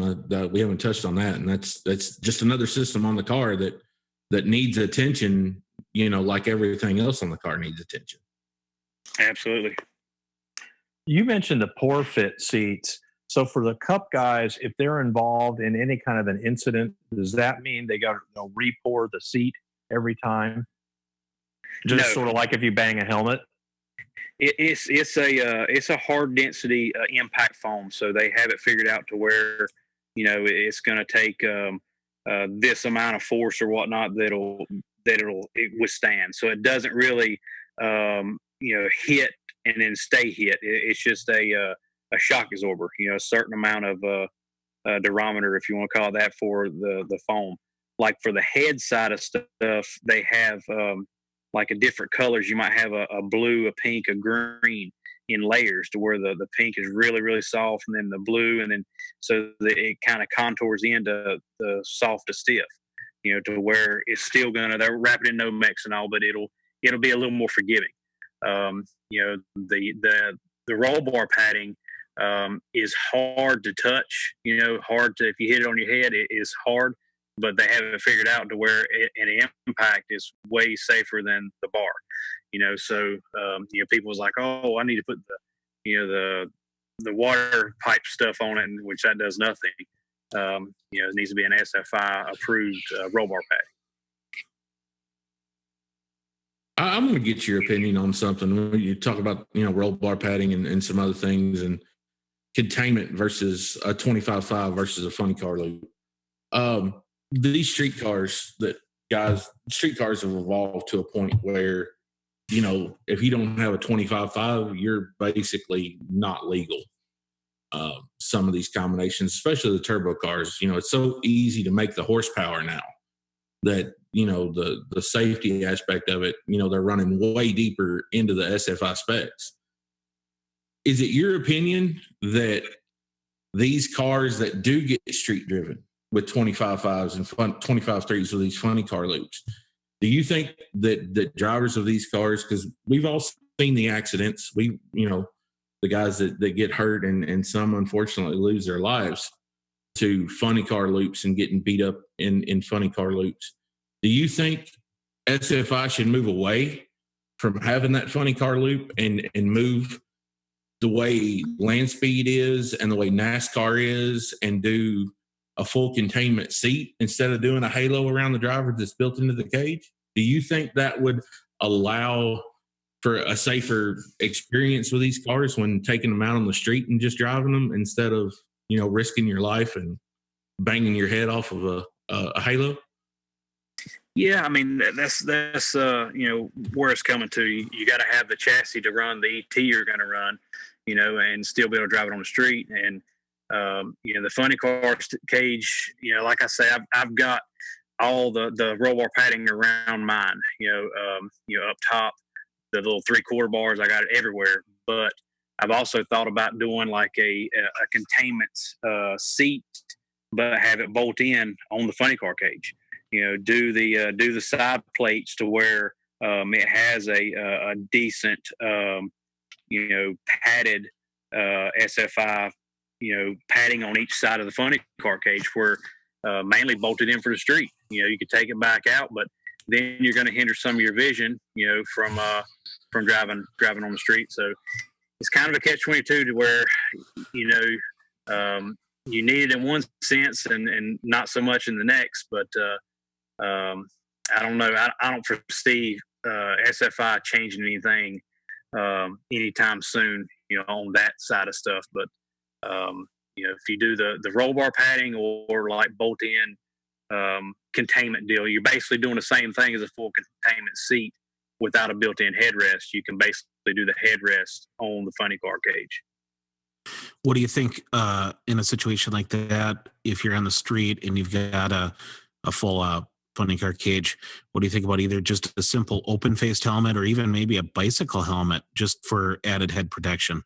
We haven't touched on that, and that's just another system on the car that needs attention. Like everything else on the car needs attention. Absolutely. You mentioned the pour fit seats. So for the cup guys, if they're involved in any kind of an incident, does that mean they'll re-pour the seat every time? Just No. sort of like if you bang a helmet? It's a hard density impact foam, so they have it figured out to where it's going to take this amount of force or whatnot that it'll withstand. So it doesn't really hit and then stay hit. It's just a shock absorber, a certain amount of durometer, if you want to call it that, for the foam. Like for the head side of stuff, they have like a different colors. You might have a blue, a pink, a green in layers to where the pink is really, really soft, and then the blue, and then so that it kind of contours into the soft to stiff, to where it's still they're wrapping in Nomex and all, but it'll be a little more forgiving. The roll bar padding is hard to touch, hard to, if you hit it on your head, it is hard, but they have it figured out to where an impact is way safer than the bar, so people was like, oh, I need to put the water pipe stuff on it, which that does nothing. It needs to be an SFI approved roll bar padding. I'm going to get your opinion on something. When you talk about, roll bar padding and some other things and containment versus a 25.5 versus a funny car loop. These street cars have evolved to a point where, if you don't have a 25.5, you're basically not legal. Some of these combinations, especially the turbo cars, it's so easy to make the horsepower now that, the safety aspect of it, they're running way deeper into the SFI specs. Is it your opinion that these cars that do get street driven with 25.5s and 25.3s with these funny car loops, do you think that drivers of these cars, because we've all seen the accidents, the guys that get hurt and some unfortunately lose their lives to funny car loops and getting beat up in funny car loops. Do you think SFI should move away from having that funny car loop and move the way land speed is and the way NASCAR is and do a full containment seat instead of doing a halo around the driver that's built into the cage? Do you think that would allow for a safer experience with these cars when taking them out on the street and just driving them instead of, risking your life and banging your head off of a halo? Yeah, I mean that's where it's coming to. You got to have the chassis to run the ET you're going to run, and still be able to drive it on the street. And the funny car cage, like I say, I've got all the roll bar padding around mine. Up top, the little 3/4 bars, I got it everywhere. But I've also thought about doing like a containment seat, but have it bolt in on the funny car cage. Do the side plates to where it has a decent padded SFI padding on each side of the funny car cage where mainly bolted in for the street. You could take it back out, but then you're going to hinder some of your vision from driving on the street. So it's kind of a catch-22 to where you need it in one sense and not so much in the next, but I don't know. I don't foresee SFI changing anything anytime soon, on that side of stuff. But if you do the roll bar padding or like bolt in containment deal, you're basically doing the same thing as a full containment seat without a built-in headrest. You can basically do the headrest on the funny car cage. What do you think in a situation like that, if you're on the street and you've got a full funny car cage, what do you think about either just a simple open-faced helmet or even maybe a bicycle helmet just for added head protection?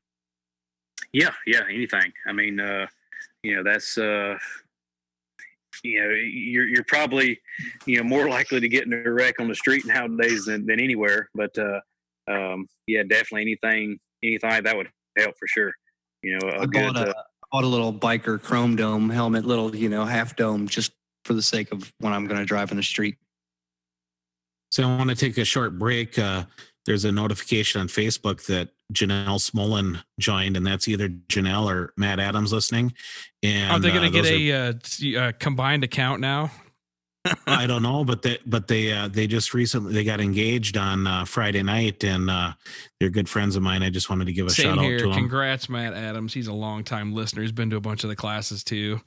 Yeah, anything. I mean, that's you're probably more likely to get in a wreck on the street nowadays than anywhere. But definitely anything like that would help for sure. I bought a little biker chrome dome helmet, little half dome, just for the sake of when I'm going to drive in the street. So I want to take a short break. There's a notification on Facebook that Janelle Smolin joined, and that's either Janelle or Matt Adams listening. And are they going to get a combined account now? I don't know, but they just recently got engaged on Friday night, and they're good friends of mine. I just wanted to give a shout out to them. Congrats, Matt Adams. He's a longtime listener. He's been to a bunch of the classes too.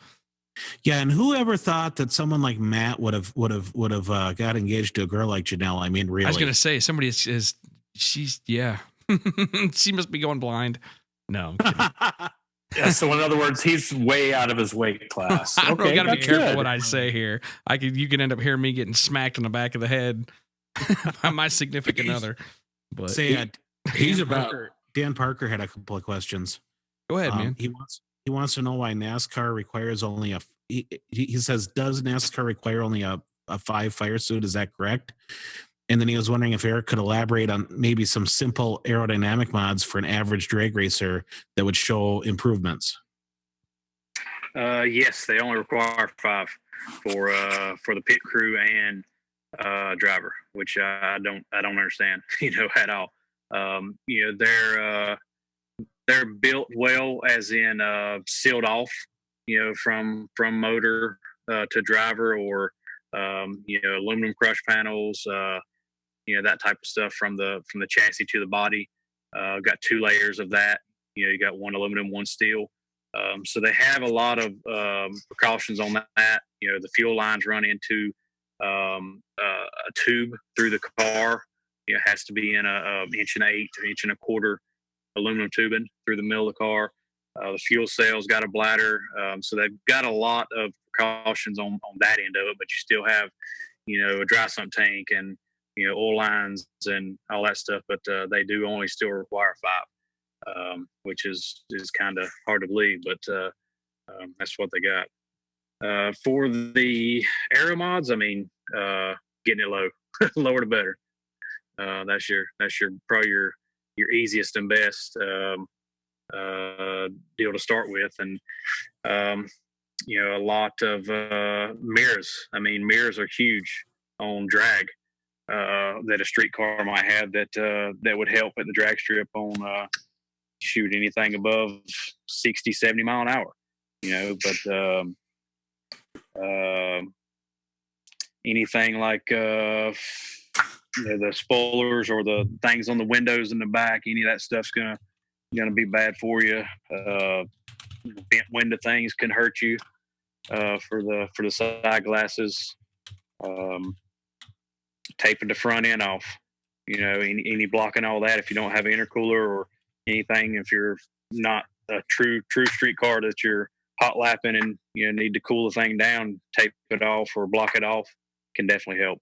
Yeah, and whoever thought that someone like Matt would have got engaged to a girl like Janelle? I mean, really? I was going to say somebody is she's she must be going blind. No, I'm kidding. Yeah, so in other words, he's way out of his weight class. I got to be careful what I say here. You can end up hearing me getting smacked in the back of the head by my significant other. But Dan Parker had a couple of questions. Go ahead, man. He wants to know why NASCAR requires only he says, does NASCAR require only a 5 fire suit? Is that correct? And then he was wondering if Eric could elaborate on maybe some simple aerodynamic mods for an average drag racer that would show improvements. Yes, they only require 5 for the pit crew and driver, which I don't understand, at all. They're built well, as in sealed off, from motor to driver, or aluminum crush panels, that type of stuff from the chassis to the body. Got 2 layers of that. You got 1 aluminum, 1 steel. So they have a lot of precautions on that. The fuel lines run into a tube through the car. It has to be in a 1.8 inch to 1.25 inch aluminum tubing through the middle of the car. The fuel cell's got a bladder. So they've got a lot of precautions on that end of it, but you still have, a dry sump tank and, oil lines and all that stuff, but they do only still require 5, which is kind of hard to believe, but that's what they got. For the aero mods, I mean, getting it low, lower the better. That's your probably your easiest and best. deal to start with, and a lot of mirrors. I mean, mirrors are huge on drag that a street car might have that would help at the drag strip on shoot anything above 60, 70 mile an hour. But anything like the spoilers or the things on the windows in the back, any of that stuff's gonna be bad for you. Bent window things can hurt you for the side glasses. Taping the front end off, any blocking all that. If you don't have an intercooler or anything, if you're not a true street car that you're hot lapping and need to cool the thing down, tape it off or block it off can definitely help.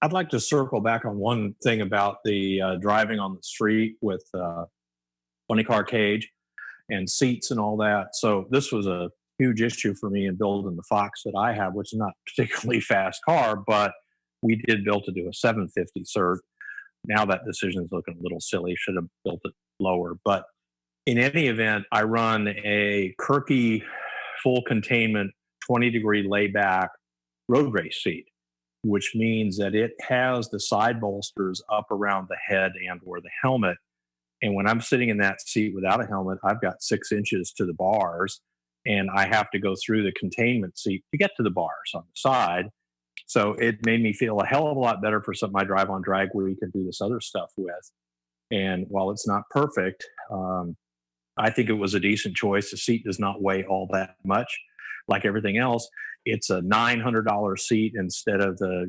I'd like to circle back on one thing about the driving on the street with funny car cage and seats and all that. So this was a huge issue for me in building the Fox that I have, which is not a particularly fast car, but we did build to do a 750 cert. Now that decision is looking a little silly. Should have built it lower. But in any event, I run a Kirky full containment 20-degree layback road race seat, which means that it has the side bolsters up around the head and or the helmet. And when I'm sitting in that seat without a helmet, I've got 6 inches to the bars, and I have to go through the containment seat to get to the bars on the side. So it made me feel a hell of a lot better for something I drive on drag week and do this other stuff with. And while it's not perfect, I think it was a decent choice. The seat does not weigh all that much. Like everything else, it's a $900 seat instead of the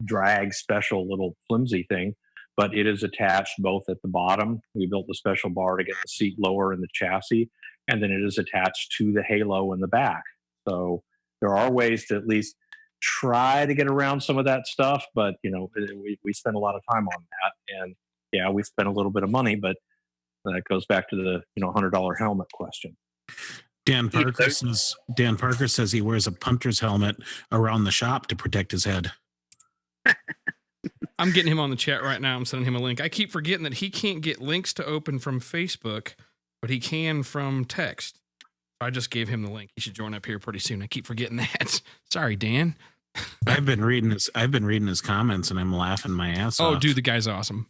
drag special little flimsy thing. But it is attached both at the bottom. We built the special bar to get the seat lower in the chassis, and then it is attached to the halo in the back. So there are ways to at least try to get around some of that stuff, but we spend a lot of time on that, and yeah, we spent a little bit of money, but that goes back to the $100 helmet question. Dan Parker says he wears a punter's helmet around the shop to protect his head. I'm getting him on the chat right now. I'm sending him a link. I keep forgetting that he can't get links to open from Facebook, but he can from text. I just gave him the link. He should join up here pretty soon. I keep forgetting that. Sorry, Dan. I've been reading his comments and I'm laughing my ass off. Oh, dude, the guy's awesome.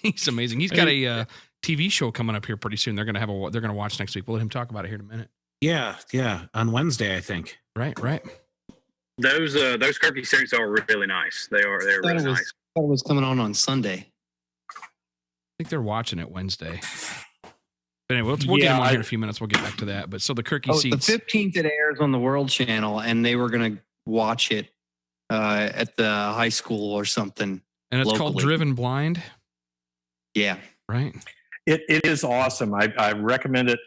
He's amazing. He's got a TV show coming up here pretty soon. They're gonna watch next week. We'll let him talk about it here in a minute. Yeah. On Wednesday, I think. Right. Those Kirky suits are really nice. They're really nice. That was coming on Sunday. I think they're watching it Wednesday. But anyway, we'll get him on here in a few minutes. We'll get back to that. But so the Kirky seats. The 15th it airs on the World Channel, and they were going to watch it at the high school or something. And it's called Driven Blind. Yeah. Right. It is awesome. I recommend it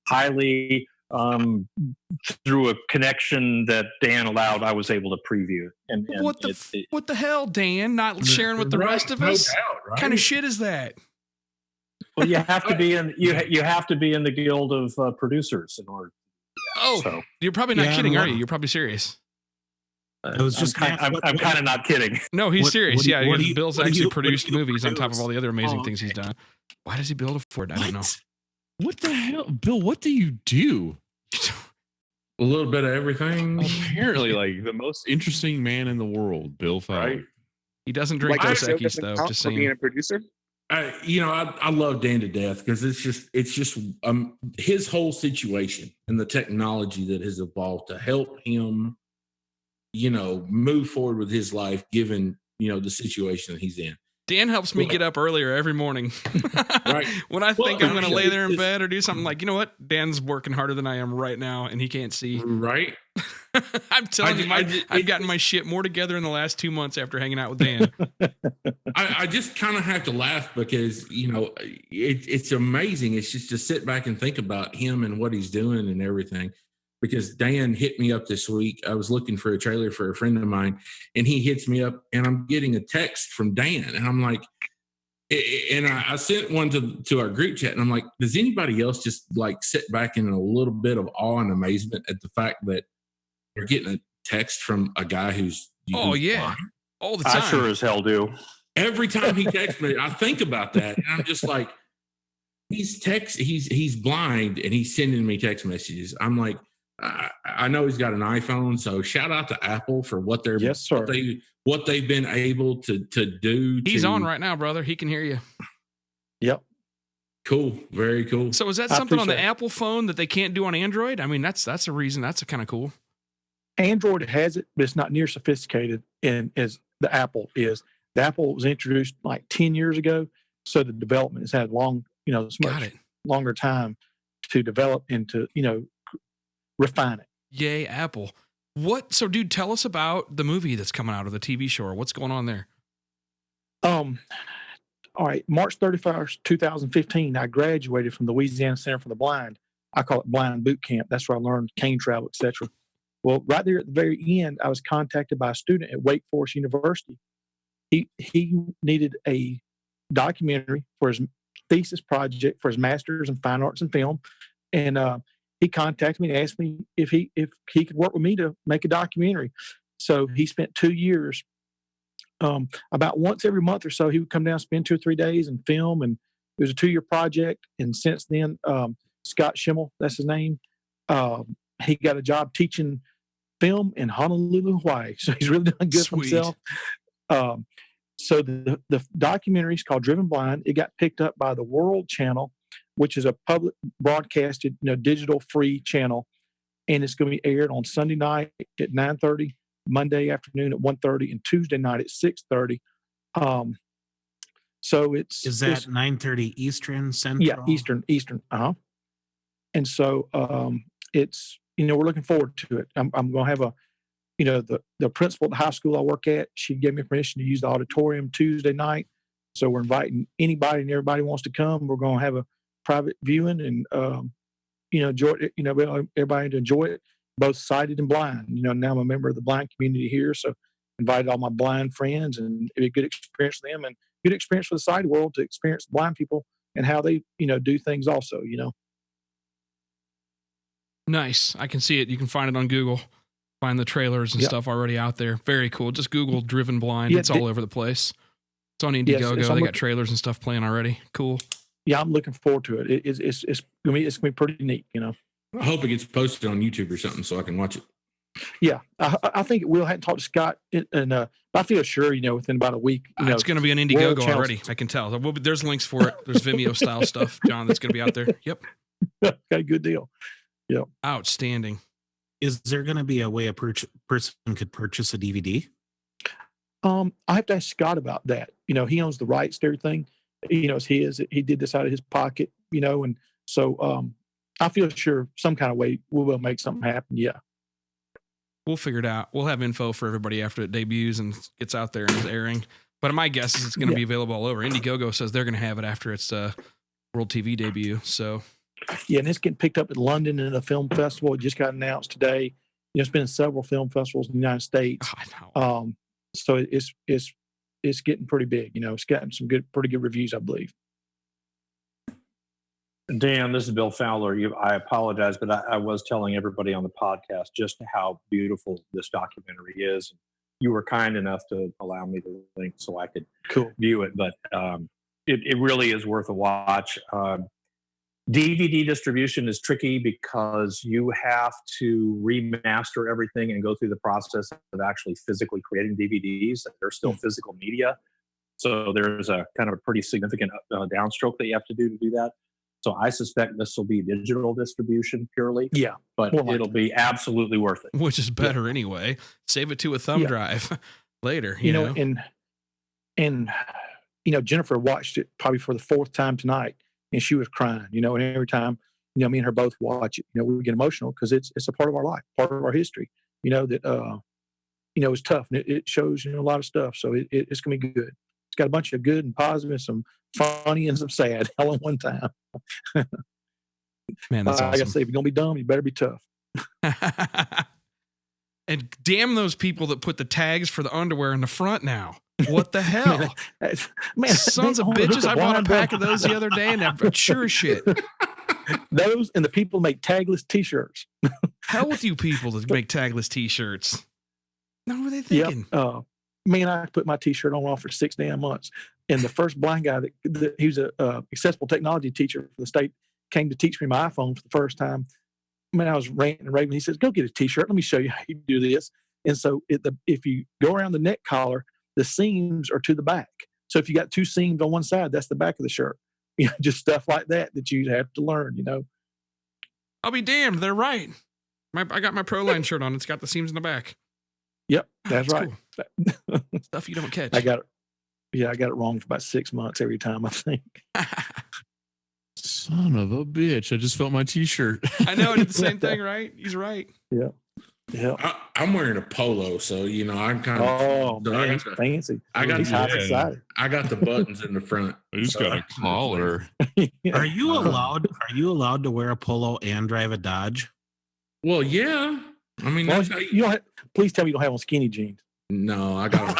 highly. Through a connection that Dan allowed, I was able to preview it. And what the hell, Dan? Not sharing with the rest of us? What kind of shit is that? Well, you have to be in you have to be in the guild of producers in order. Oh, so, you're probably not kidding, are you? You're probably serious. I was just I'm kind of not kidding. No, he's serious. Bill's actually produced movies on top of all the other amazing things he's done. Why does he build a Ford? I don't know. What the hell, Bill? What do you do? A little bit of everything. Apparently, like the most interesting man in the world, Bill Fowler. Right. He doesn't drink Dos Equis though. Just saying. Being a producer. I love Dan to death because it's just his whole situation and the technology that has evolved to help him, move forward with his life given the situation that he's in. Dan helps me get up earlier every morning. Right. When I think I'm going to lay there in bed or do something, like, you know what? Dan's working harder than I am right now, and he can't see. Right. I'm telling you, I've gotten my shit more together in the last 2 months after hanging out with Dan. I just kind of have to laugh because, it's amazing. It's just to sit back and think about him and what he's doing and everything. Because Dan hit me up this week. I was looking for a trailer for a friend of mine, and he hits me up, and I'm getting a text from Dan, and I'm like, and I sent one to our group chat, and I'm like, does anybody else just like sit back in a little bit of awe and amazement at the fact that they're getting a text from a guy who's all the time. I sure as hell do. every time he texts me, I think about that, and I'm just like, he's blind, and he's sending me text messages. I'm like, I know he's got an iPhone, so shout out to Apple for what they're what they've been able to do. He's on right now, brother. He can hear you. Yep. Cool. Very cool. So is that something on the Apple phone that they can't do on Android? I mean, that's a reason. That's kind of cool. Android has it, but it's not near sophisticated as the Apple is. The Apple was introduced like 10 years ago, so the development has had much longer time to develop and to refine it. Yay, Apple. So dude, tell us about the movie that's coming out, or the TV show, or what's going on there. All right, March 31st, 2015, I graduated from the Louisiana Center for the Blind. I call it Blind Boot Camp. That's where I learned cane travel, etc. Well, right there at the very end, I was contacted by a student at Wake Forest University. He needed a documentary for his thesis project for his master's in fine arts and film, and he contacted me and asked me if he could work with me to make a documentary. So he spent 2 years. About once every month or so, he would come down, spend 2 or 3 days and film. And it was a 2-year project. And since then, Scott Schimmel, that's his name, he got a job teaching film in Honolulu, Hawaii. So he's really done good for himself. So the documentary is called Driven Blind. It got picked up by the World Channel, which is a public broadcasted, digital free channel. And it's going to be aired on Sunday night at 9:30, Monday afternoon at 1:30, and Tuesday night at 6:30. So it's 9:30 Eastern Central? Yeah, Eastern. And so it's we're looking forward to it. I'm going to have the principal at the high school I work at. She gave me permission to use the auditorium Tuesday night. So we're inviting anybody and everybody who wants to come. We're going to have a private viewing and enjoy it. Everybody to enjoy it, both sighted and blind. Now I'm a member of the blind community here, so invited all my blind friends, and it'd be a good experience for them and good experience for the sighted world to experience blind people and how they do things also. Nice. I can see it. You can find it on Google. Find the trailers and stuff already out there. Very cool. Just Google Driven Blind. It's all over the place. It's on Indiegogo. They got trailers and stuff playing already. Cool. Yeah, I'm looking forward to it. It's gonna be pretty neat. I hope it gets posted on YouTube or something so I can watch it. Yeah, I think it will. I hadn't talked to Scott, and I feel sure within about a week. It's going to be on Indiegogo already. I can tell. There's links for it. There's Vimeo style stuff, John. That's going to be out there. Yep. Got a good deal. Yep. Outstanding. Is there going to be a way a person could purchase a DVD? I have to ask Scott about that. He owns the rights to everything. It's his. He did this out of his pocket. And so I feel sure some kind of way we will make something happen. Yeah. We'll figure it out. We'll have info for everybody after it debuts and gets out there and is airing. But my guess is it's going to be available all over. Indiegogo says they're going to have it after its World TV debut. So. Yeah, and it's getting picked up at London in a film festival. It just got announced today. It's been in several film festivals in the United States. So it's getting pretty big. It's gotten some pretty good reviews, I believe. Dan, this is Bill Fowler. I apologize, but I was telling everybody on the podcast just how beautiful this documentary is. You were kind enough to allow me the link so I could view it, but it really is worth a watch. DVD distribution is tricky because you have to remaster everything and go through the process of actually physically creating DVDs. They're still physical media. So there's a kind of a pretty significant downstroke that you have to do that. So I suspect this will be digital distribution purely. Yeah. But it'll be absolutely worth it. Which is better anyway. Save it to a thumb drive later. You know, and Jennifer watched it probably for the 4th time tonight. And she was crying, and every time, me and her both watch it, we get emotional because it's a part of our life, part of our history, that, it's tough and it shows, a lot of stuff. So it's going to be good. It's got a bunch of good and positive and some funny and some sad all in one time. Man, that's awesome. Like I say, if you're going to be dumb, you better be tough. And damn those people that put the tags for the underwear in the front now. What the hell? Man, sons of bitches. I bought a pack of those the other day and they're sure as shit. Those and the people make tagless t-shirts. Hell with you people that make tagless t-shirts. Now what are they thinking? me and I put my T-shirt on for 6 damn months. And the first blind guy that he was a accessible technology teacher for the state came to teach me my iPhone for the first time. I mean, I was ranting and raving. He says, "Go get a T-shirt. Let me show you how you do this." And so, if you go around the neck collar, the seams are to the back. So if you got 2 seams on one side, that's the back of the shirt. Just stuff like that you have to learn. I'll be damned. They're right. I got my Proline shirt on. It's got the seams in the back. Yep, that's right. Cool. Stuff you don't catch. I got it. Yeah, I got it wrong for about 6 months every time, I think. Son of a bitch. I just felt my T-shirt. I know. I did the same thing, right? He's right. Yeah. Yeah. I'm wearing a polo, so I'm kind of. Oh, so man, fancy. I got He's hot excited. I got the buttons in the front. I just got a collar. Are you allowed to wear a polo and drive a Dodge? Well, yeah. I mean, Well, that's how you don't have, please tell me you don't have on skinny jeans. No, I got on,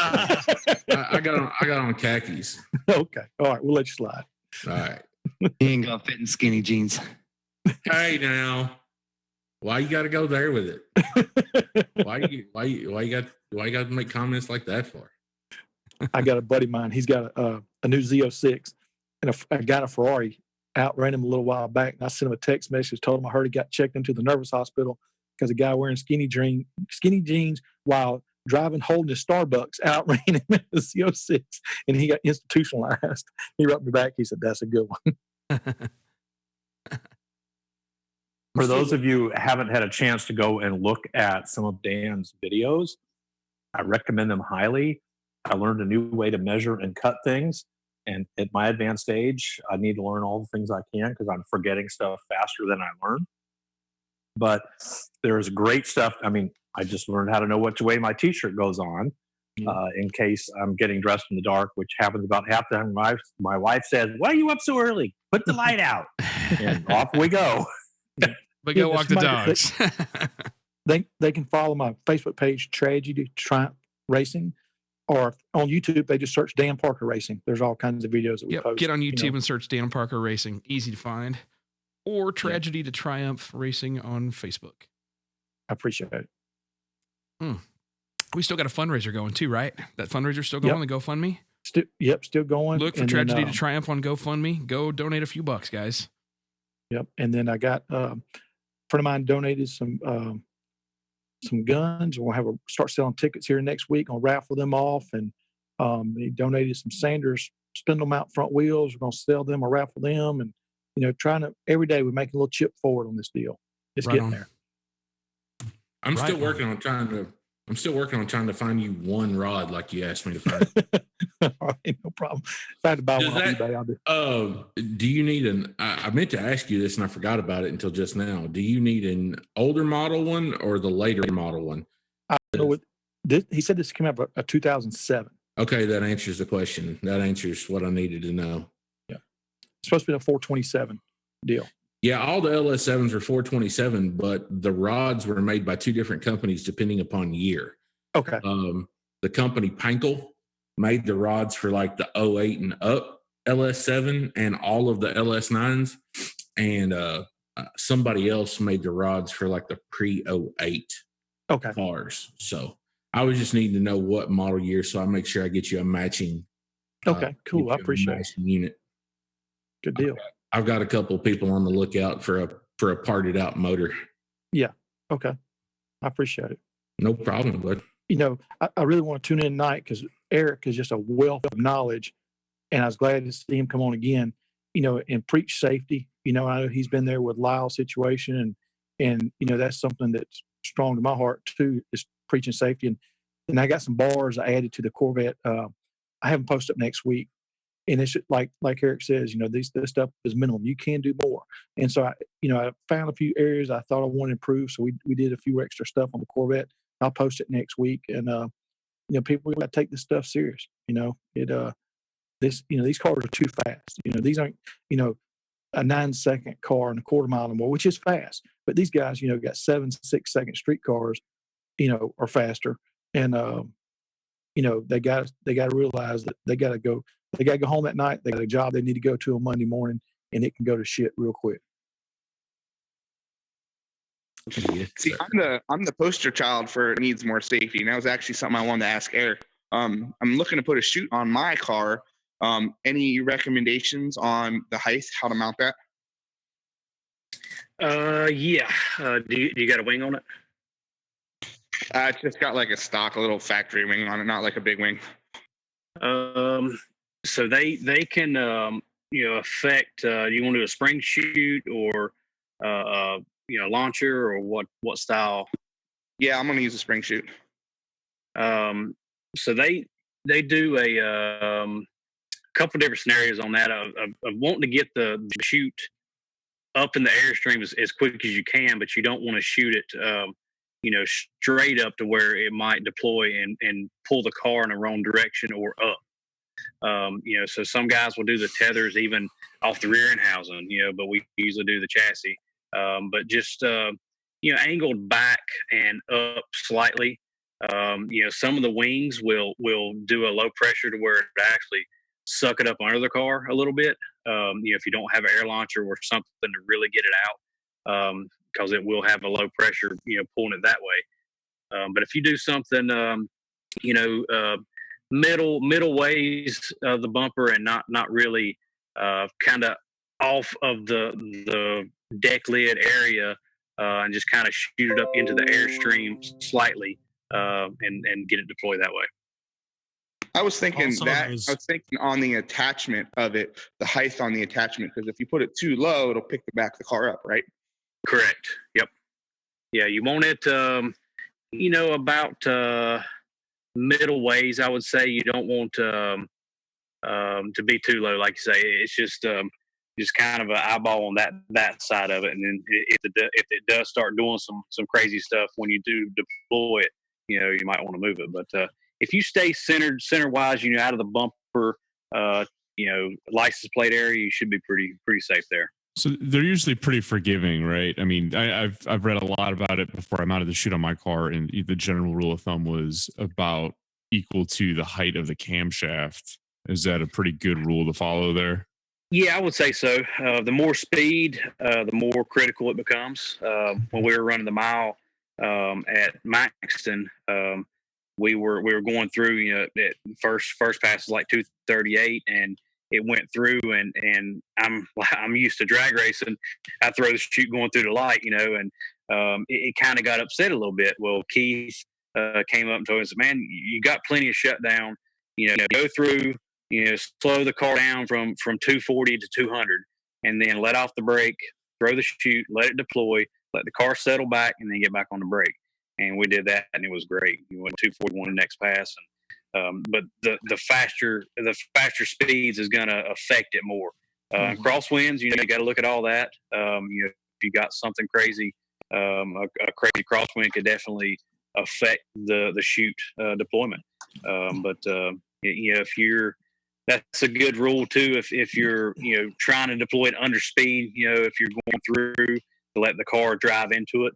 I got on khakis. Okay. All right. We'll let you slide. All right. He ain't gonna fit in skinny jeans. Hey now, why you got to go there with it? Why you got to make comments like that for? I got a buddy of mine. He's got a new Z06 and a guy in a Ferrari outran him a little while back. And I sent him a text message, told him I heard he got checked into the nervous hospital because a guy wearing skinny jeans while driving, holding his Starbucks, outran him in the Z06, and he got institutionalized. He wrote me back. He said, "That's a good one." For those of you who haven't had a chance to go and look at some of Dan's videos, I recommend them highly. I learned a new way to measure and cut things. And at my advanced age, I need to learn all the things I can because I'm forgetting stuff faster than I learn. But there's great stuff. I mean, I just learned how to know which way my T-shirt goes on in case I'm getting dressed in the dark, which happens about half the time. My wife says, "Why are you up so early? Put the light out." And off we go. But go walk the dogs. They can follow my Facebook page, Tragedy to Triumph Racing, or on YouTube, they just search Dan Parker Racing. There's all kinds of videos that we post. Get on YouTube and search Dan Parker Racing. Easy to find. Or Tragedy to Triumph Racing on Facebook. I appreciate it. We still got a fundraiser going too, right? That fundraiser still going, the GoFundMe? Still going. Look for Tragedy to Triumph on GoFundMe. Go donate a few bucks, guys. Yep. And then I got a friend of mine donated some guns. We'll start selling tickets here next week. I'll raffle them off. And he donated some Sanders spindle mount front wheels. We're going to sell them or raffle them. And, every day we make a little chip forward on this deal. It's getting there. I'm still working on trying to find you one rod like you asked me to find. All right, no problem. If I had to buy one on eBay, I'll do. Do you need I meant to ask you this and I forgot about it until just now. Do you need an older model one or the later model one? He said this came out of a 2007. Okay, that answers the question. That answers what I needed to know. Yeah. It's supposed to be a 427 deal. Yeah, all the LS7s are 427, but the rods were made by 2 different companies depending upon year. Okay. The company Pankel made the rods for like the 08 and up LS7 and all of the LS9s. And somebody else made the rods for like the pre-08 cars. So I was just needing to know what model year, so I make sure I get you a matching. Okay, cool. I appreciate it. Unit. Good deal. I've got a couple of people on the lookout for a parted out motor. Yeah. Okay. I appreciate it. No problem, bud. I really want to tune in tonight because Eric is just a wealth of knowledge, and I was glad to see him come on again. And preach safety. I know he's been there with Lyle's situation, and that's something that's strong to my heart too. Is preaching safety, and I got some bars I added to the Corvette. I have them post up next week. And it's like Eric says, this stuff is minimum. You can do more. And so I found a few areas I thought I wanted to improve. So we did a few extra stuff on the Corvette. I'll post it next week. And people got to take this stuff serious. These cars are too fast. These aren't a 9-second car and a quarter mile or more, which is fast. But these guys, got 7-6 second street cars, are faster. And they got to realize that they got to go home that night. They got a job they need to go to on Monday morning, and it can go to shit real quick. See, I'm the poster child for needs more safety, and that was actually something I wanted to ask Eric. I'm looking to put a chute on my car. Any recommendations on the height, how to mount that? Yeah. Do you got a wing on it? It's just got like a stock, a little factory wing on it, not like a big wing. So they can affect. You want to do a spring chute or launcher, or what style? Yeah, I'm gonna use a spring chute. So they do a couple different scenarios on that of wanting to get the chute up in the airstream as quick as you can, but you don't want to shoot it straight up to where it might deploy and pull the car in the wrong direction or up. So some guys will do the tethers even off the rear end housing, but we usually do the chassis. But just angled back and up slightly. Some of the wings will do a low pressure to where it actually suck it up under the car a little bit. If you don't have an air launcher or something to really get it out, because it will have a low pressure, pulling it that way. But if you do something, middle ways of the bumper and not really kind of off of the deck lid area, and just kind of shoot it up into the airstream slightly, and get it deployed that way. I was thinking Also, I was thinking on the attachment of it, the height on the attachment, because if you put it too low, it'll pick the back of the car up, right? Correct. Yep. Yeah, you want it, about middle ways. I would say you don't want to be too low, like you say. It's just kind of an eyeball on that side of it, and then if it does start doing some crazy stuff when you do deploy it, you might want to move it. But if you stay center wise, out of the bumper, license plate area, you should be pretty safe there. So they're usually pretty forgiving, right? I mean, I've read a lot about it before I mounted the chute on my car, and the general rule of thumb was about equal to the height of the camshaft. Is that a pretty good rule to follow there? Yeah, I would say so. The more speed, the more critical it becomes. When we were running the mile at Maxton, we were going through. At first pass is like 238, and it went through, and I'm used to drag racing. I throw the chute going through the light, and it kind of got upset a little bit. Well, Keith came up and told us, "Man, you got plenty of shutdown. Go through." Slow the car down from 240 to 200, and then let off the brake, throw the chute, let it deploy, let the car settle back, and then get back on the brake. And we did that, and it was great. We went 241 the next pass, and but the faster speeds is going to affect it more. Crosswinds, you got to look at all that. If you got something crazy, a crazy crosswind could definitely affect the chute deployment. If that's a good rule too. If you're trying to deploy it under speed, if you're going through to let the car drive into it,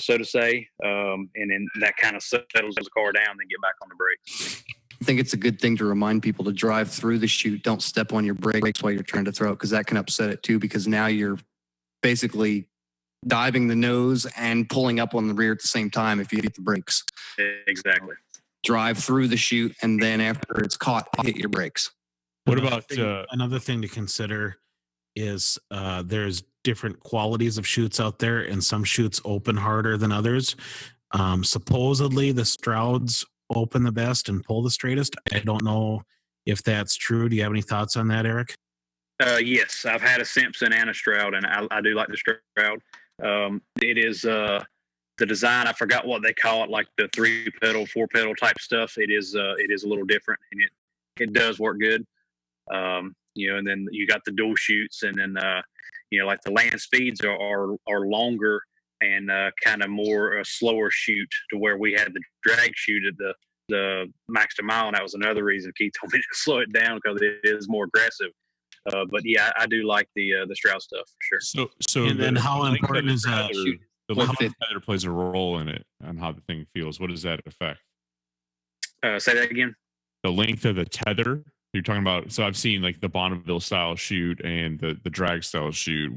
so to say, and then that kind of settles the car down, then get back on the brakes. I think it's a good thing to remind people to drive through the chute. Don't step on your brakes while you're trying to throw it, because that can upset it too, because now you're basically diving the nose and pulling up on the rear at the same time if you hit the brakes. Exactly. Drive through the chute, and then after it's caught, hit your brakes. What about another thing to consider is there's different qualities of chutes out there, and some chutes open harder than others. Supposedly the Strouds open the best and pull the straightest. I don't know if that's true. Do you have any thoughts on that, Eric? Yes, I've had a Simpson and a Stroud, and I do like the Stroud. It is the design. I forgot what they call it, like the 3-pedal, 4-pedal type stuff. It is a little different, and it does work good. And then you got the dual chutes, and then like the land speeds are longer and kind of more a slower chute, to where we had the drag chute at the max to mile, and that was another reason Keith told me to slow it down, because it is more aggressive. But yeah, I do like the Stroud stuff for sure. So and then how important is that? The length of the tether plays a role in it on how the thing feels. What does that affect? Say that again. The length of the tether you're talking about. So I've seen like the Bonneville style chute and the drag style chute.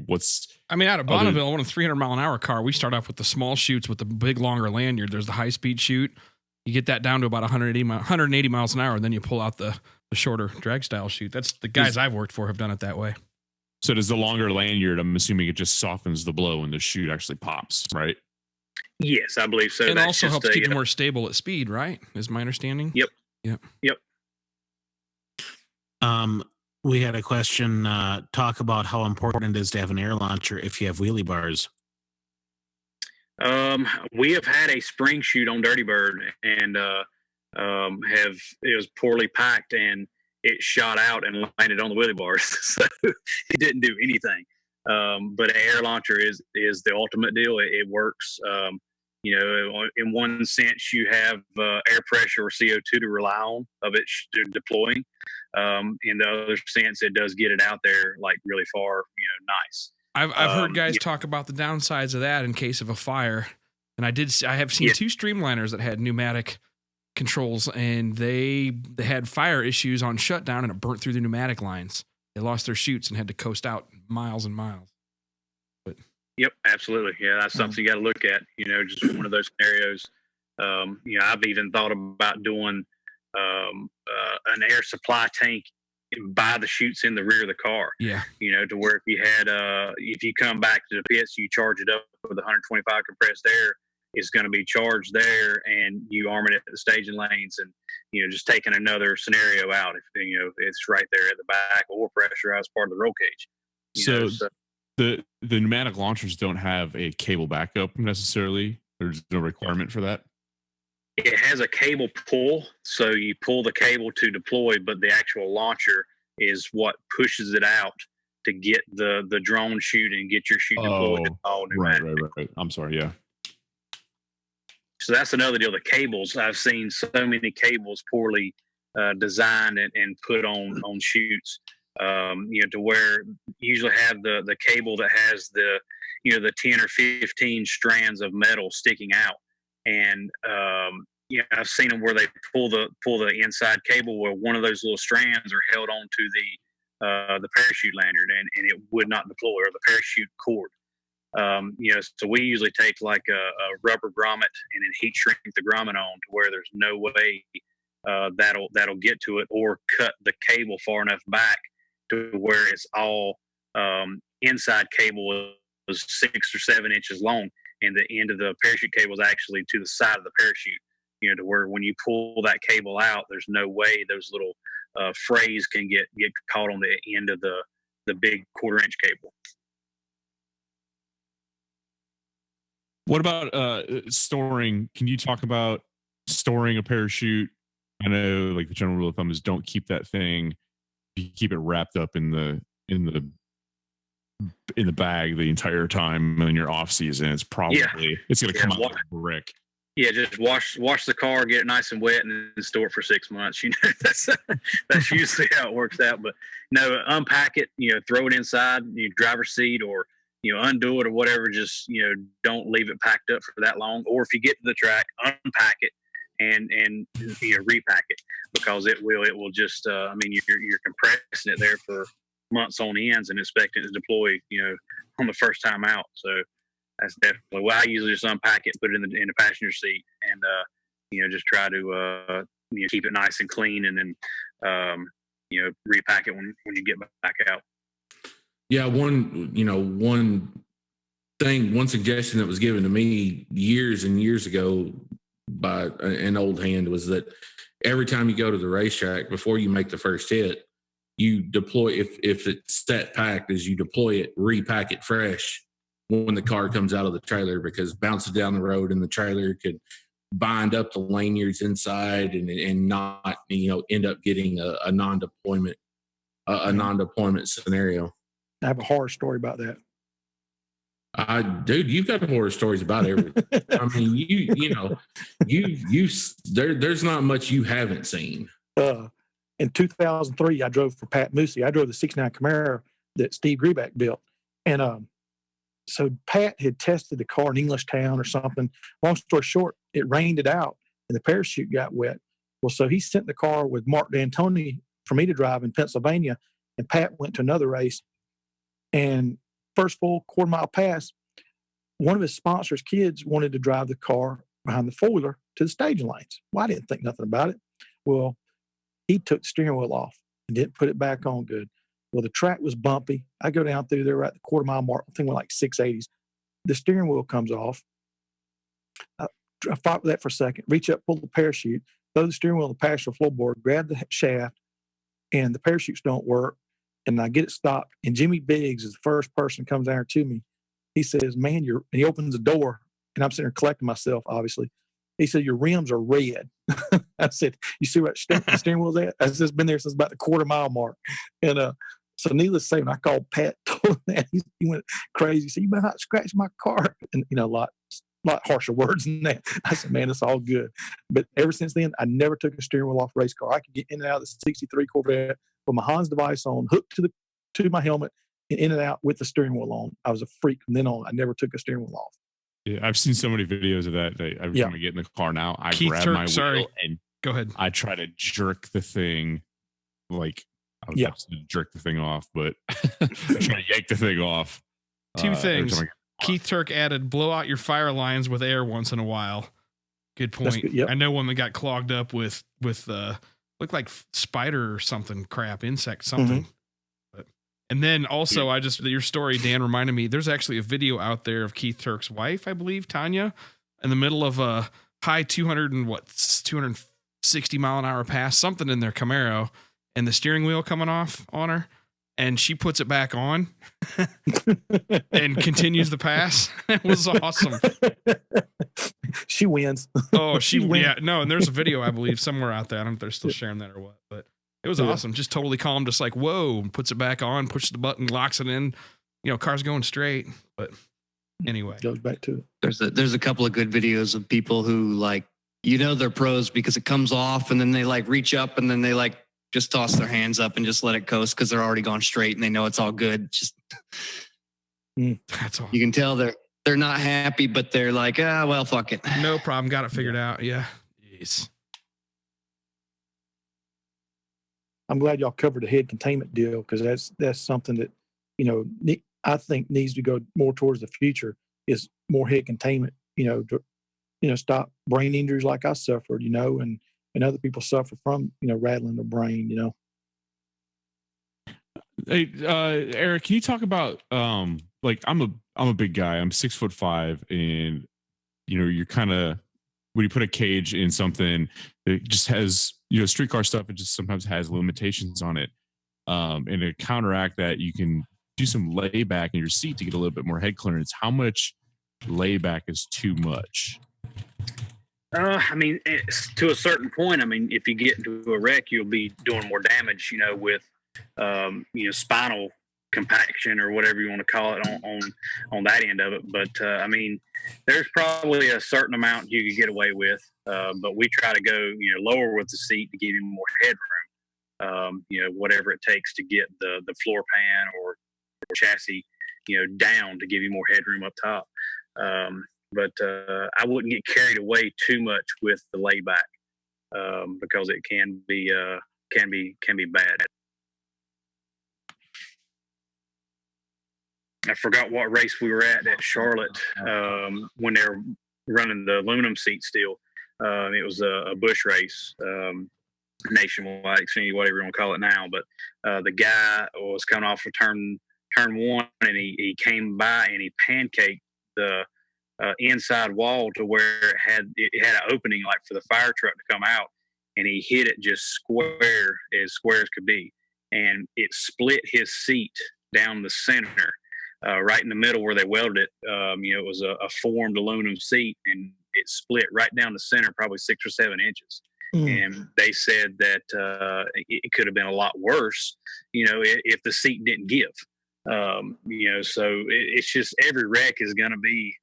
Out of Bonneville, on a 300 mile an hour car, we start off with the small chutes with the big longer lanyard. There's the high speed chute. You get that down to about 180 miles an hour, and then you pull out the shorter drag style chute. That's the guys I've worked for have done it that way. So does the longer lanyard, I'm assuming it just softens the blow and the chute actually pops, right? Yes, I believe so. It That's also just helps keep it more stable at speed, right? Is my understanding. Yep. We had a question, talk about how important it is to have an air launcher if you have wheelie bars. We have had a spring chute on Dirty Bird, and it was poorly packed, and it shot out and landed on the wheelie bars, so it didn't do anything. But an air launcher is the ultimate deal. It works. In one sense, you have air pressure or CO2 to rely on of it deploying. In the other sense, it does get it out there like really far, nice. I've heard guys talk about the downsides of that in case of a fire, and I have seen two streamliners that had pneumatic controls, and they had fire issues on shutdown, and it burnt through the pneumatic lines. They lost their chutes and had to coast out miles and miles. But yep, absolutely, yeah, that's something you got to look at. Just one of those scenarios. I've even thought about doing an air supply tank by the chutes in the rear of the car. Yeah. To where if you come back to the pits, you charge it up with 125 compressed air, it's going to be charged there, and you arm it at the staging lanes, and just taking another scenario out if it's right there at the back or pressurized part of the roll cage. So the pneumatic launchers don't have a cable backup necessarily. There's no requirement for that. It has a cable pull, so you pull the cable to deploy, but the actual launcher is what pushes it out to get the drone chute and get your chute deployed. Right. I'm sorry. Yeah. So that's another deal. The cables, I've seen so many cables poorly designed and put on chutes, to where you usually have the cable that has the 10 or 15 strands of metal sticking out. And I've seen them where they pull the inside cable where one of those little strands are held onto the parachute lanyard, and it would not deploy, or the parachute cord. So we usually take like a rubber grommet and then heat shrink the grommet on to where there's no way that'll get to it, or cut the cable far enough back to where it's all inside cable is 6 or 7 inches long, and the end of the parachute cable is actually to the side of the parachute, to where when you pull that cable out, there's no way those little frays can get caught on the end of the big 1/4 inch cable. What about storing? Can you talk about storing a parachute? I know, like, the general rule of thumb is don't keep that thing. You keep it wrapped up in the bag the entire time in your off season. It's probably it's going to come out like a brick. Yeah, just wash the car, get it nice and wet, and then store it for 6 months. That's usually how it works out. But no, unpack it. Throw it inside your driver's seat, or undo it or whatever. Just don't leave it packed up for that long. Or if you get to the track, unpack it and repack it, because it will just you're compressing it there for months on ends and expecting it to deploy on the first time out. So that's definitely I usually just unpack it, put it in the passenger seat, and just try to keep it nice and clean, and then repack it when you get back out. Yeah, one suggestion that was given to me years and years ago by an old hand was that every time you go to the racetrack, before you make the first hit, you deploy, if it's set packed, as you deploy it, repack it fresh when the car comes out of the trailer, because bouncing down the road in the trailer could bind up the lanyards inside and not end up getting a non-deployment scenario. I have a horror story about that. Dude, you've got horror stories about everything. I mean, there's not much you haven't seen. In 2003, I drove for Pat Moosey. I drove the 69 Camaro that Steve Greback built. And so Pat had tested the car in Englishtown or something. Long story short, it rained it out and the parachute got wet. Well, so he sent the car with Mark D'Antoni for me to drive in Pennsylvania, and Pat went to another race. And first full 1/4 mile pass, one of his sponsors' kids wanted to drive the car behind the foiler to the staging lanes. Well, I didn't think nothing about it. Well, he took the steering wheel off and didn't put it back on good. Well, the track was bumpy. I go down through there at the quarter mile mark. I think we're like 680s. The steering wheel comes off. I fought with that for a second. Reach up, pull the parachute, throw the steering wheel on the passenger floorboard, grab the shaft, and the parachutes don't work. And I get it stopped. And Jimmy Biggs is the first person that comes down to me. He says, "Man, and he opens the door, and I'm sitting there collecting myself, obviously. He said, "Your rims are red." I said, "You see what the steering wheel's at?" I said, "It's been there since about the quarter mile mark." And so needless to say, when I called Pat, told him that, he went crazy. He said, "You better not scratch my car." And, a lot harsher words than that. I said, "Man, it's all good." But ever since then, I never took a steering wheel off a race car. I could get in and out of the 63 Corvette with my Hans device on, hooked to my helmet, and in and out with the steering wheel on. I was a freak from then on. I never took a steering wheel off. Yeah, I've seen so many videos of that. Every time I get in the car now, I grab my wheel and go ahead. I try to jerk the thing, like I was about to jerk the thing off, but I try to yank the thing off. Two things. Keith Turk added, blow out your fire lines with air once in a while. Good point. Good, yep. I know one that got clogged up with looked like spider or something crap, insect something. Mm-hmm. And then also, your story, Dan, reminded me, there's actually a video out there of Keith Turk's wife, I believe, Tanya, in the middle of a high 260 mile an hour pass, something in their Camaro, and the steering wheel coming off on her. And she puts it back on and continues the pass. It was awesome. She wins. Oh, she wins. Yeah, no, and there's a video, I believe, somewhere out there. I don't know if they're still sharing that or what, but it was awesome. Just totally calm, just like, whoa, puts it back on, pushes the button, locks it in. Car's going straight. But anyway. Goes back to it. There's a couple of good videos of people who they're pros because it comes off and then they reach up and then they just toss their hands up and just let it coast because they're already gone straight and they know it's all good. Just that's all. You can tell they're not happy, but they're like, well, fuck it. No problem. Got it figured out. Yeah. Jeez. I'm glad y'all covered the head containment deal because that's something that I think needs to go more towards the future is more head containment. To stop brain injuries like I suffered. And other people suffer from rattling their brain. Hey, Eric, can you talk about I'm a big guy. I'm 6'5", and you're kind of when you put a cage in something that just has streetcar stuff, it just sometimes has limitations on it. And to counteract that, you can do some layback in your seat to get a little bit more head clearance. How much layback is too much? It's to a certain point. If you get into a wreck, you'll be doing more damage, with, spinal compaction or whatever you want to call it on that end of it. But, there's probably a certain amount you could get away with. But we try to go, lower with the seat to give you more headroom. Whatever it takes to get the floor pan or chassis, down to give you more headroom up top. But I wouldn't get carried away too much with the layback because it can be bad. I forgot what race we were at Charlotte when they were running the aluminum seat steel. It was a bush race, nationwide, Xfinity, whatever you want to call it now. But the guy was coming off of turn one, and he came by and he pancaked the inside wall to where it had an opening like for the fire truck to come out, and he hit it just square as could be, and it split his seat down the center, right in the middle where they welded it. It was a formed aluminum seat, and it split right down the center, probably 6 or 7 inches. And they said that it could have been a lot worse, if the seat didn't give. So it's just every wreck is going to be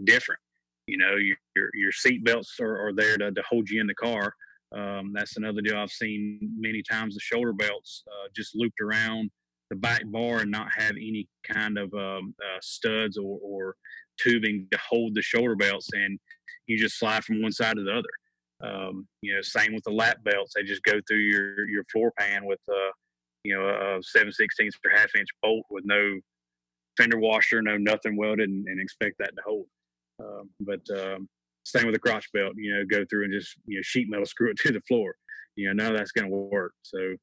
different. Your seat belts are there to hold you in the car. That's another deal I've seen many times. The shoulder belts just looped around the back bar and not have any kind of studs or tubing to hold the shoulder belts, and you just slide from one side to the other. Same with the lap belts. They just go through your floor pan with a 7/16 or half-inch bolt with no fender washer, no nothing welded, and expect that to hold. But Same with the crotch belt, go through and just, sheet metal screw it to the floor. None of that's going to work. So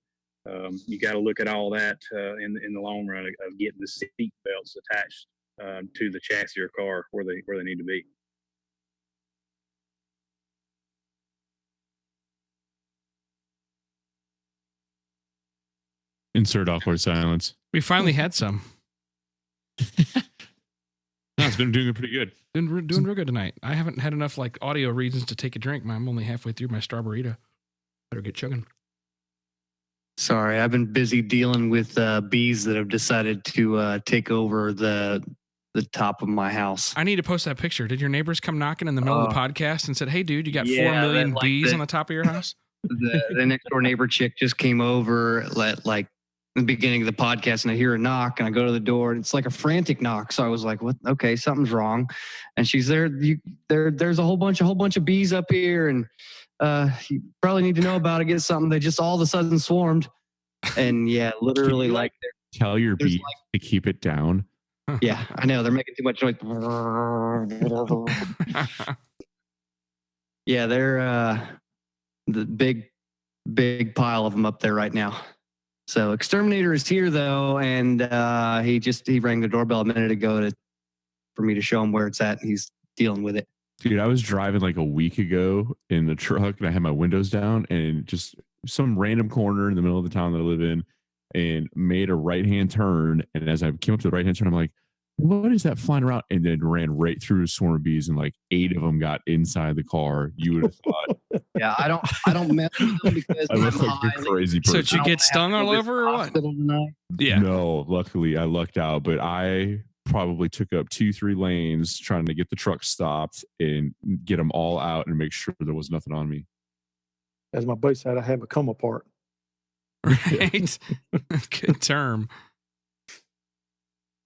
you got to look at all that in the long run of getting the seat belts attached to the chassis or car where they need to be. Insert awkward silence. We finally had some. No, it's been doing pretty good. Doing real good tonight. I haven't had enough audio reasons to take a drink. I'm only halfway through my Starburrito. Better get chugging. Sorry, I've been busy dealing with bees that have decided to take over the top of my house. I need to post that picture. Did your neighbors come knocking in the middle of the podcast and said, "Hey, dude, you got 4 million bees on the top of your house"? The next door neighbor chick just came over in the beginning of the podcast, and I hear a knock, and I go to the door, and it's like a frantic knock. So I was like, "What? Okay, something's wrong." And she's there. There's a whole bunch of bees up here, and you probably need to know about it. Get something. They just all of a sudden swarmed, and literally tell your bees to keep it down. Yeah, I know they're making too much noise. Yeah, they're the big pile of them up there right now. So Exterminator is here though, and he rang the doorbell a minute ago for me to show him where it's at, and he's dealing with it. Dude, I was driving a week ago in the truck, and I had my windows down, and just some random corner in the middle of the town that I live in, and made a right-hand turn. And as I came up to the right-hand turn, I'm like, what is that flying around? And then ran right through a swarm of bees, and 8 of them got inside the car. You would have thought. Yeah, I don't mess with them because I look like a crazy person. So did you get stung all over or what? Yeah. No, luckily I lucked out, but I probably took up 2-3 lanes trying to get the truck stopped and get them all out and make sure there was nothing on me. As my buddy said, I have a come apart. Right. Good term.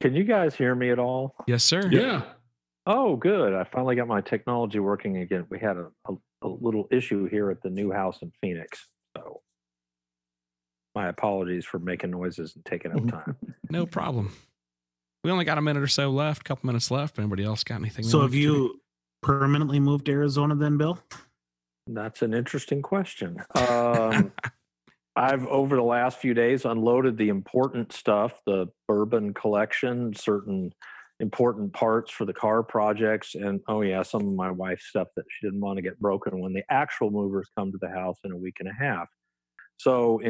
Can you guys hear me at all? Yes, sir. Yeah. Oh, good. I finally got my technology working again. We had a little issue here at the new house in Phoenix. So my apologies for making noises and taking up time. No problem. We only got a minute or so left, couple minutes left. Anybody else got anything? So have you permanently moved to Arizona then, Bill? That's an interesting question. I've, over the last few days, unloaded the important stuff, the bourbon collection, certain important parts for the car projects, and some of my wife's stuff that she didn't want to get broken when the actual movers come to the house in a week and a half. So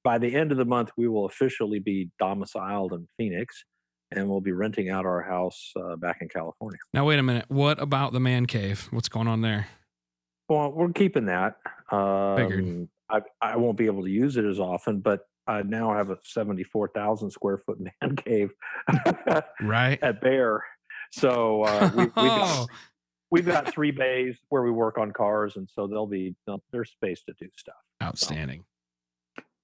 by the end of the month, we will officially be domiciled in Phoenix, and we'll be renting out our house back in California. Now, wait a minute. What about the man cave? What's going on there? Well, we're keeping that. Figured. I won't be able to use it as often, but I now have a 74,000 square foot man cave right at Bear. So we've got 3 bays where we work on cars, and so there's space to do stuff. Outstanding.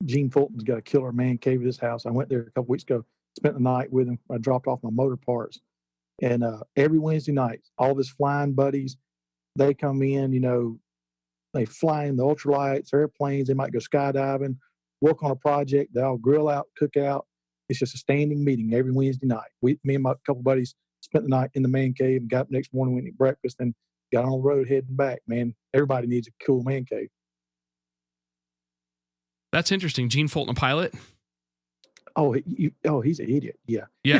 Gene Fulton's got a killer man cave at his house. I went there a couple weeks ago, spent the night with him. I dropped off my motor parts, and every Wednesday night, all of his flying buddies, they come in, they fly in the ultralights, airplanes. They might go skydiving, work on a project. They all grill out, cook out. It's just a standing meeting every Wednesday night. Me and my couple buddies spent the night in the man cave and got up next morning, went to eat breakfast, and got on the road heading back. Man, everybody needs a cool man cave. That's interesting. Gene Fulton, a pilot? Oh, he's an idiot. Yeah. Yeah.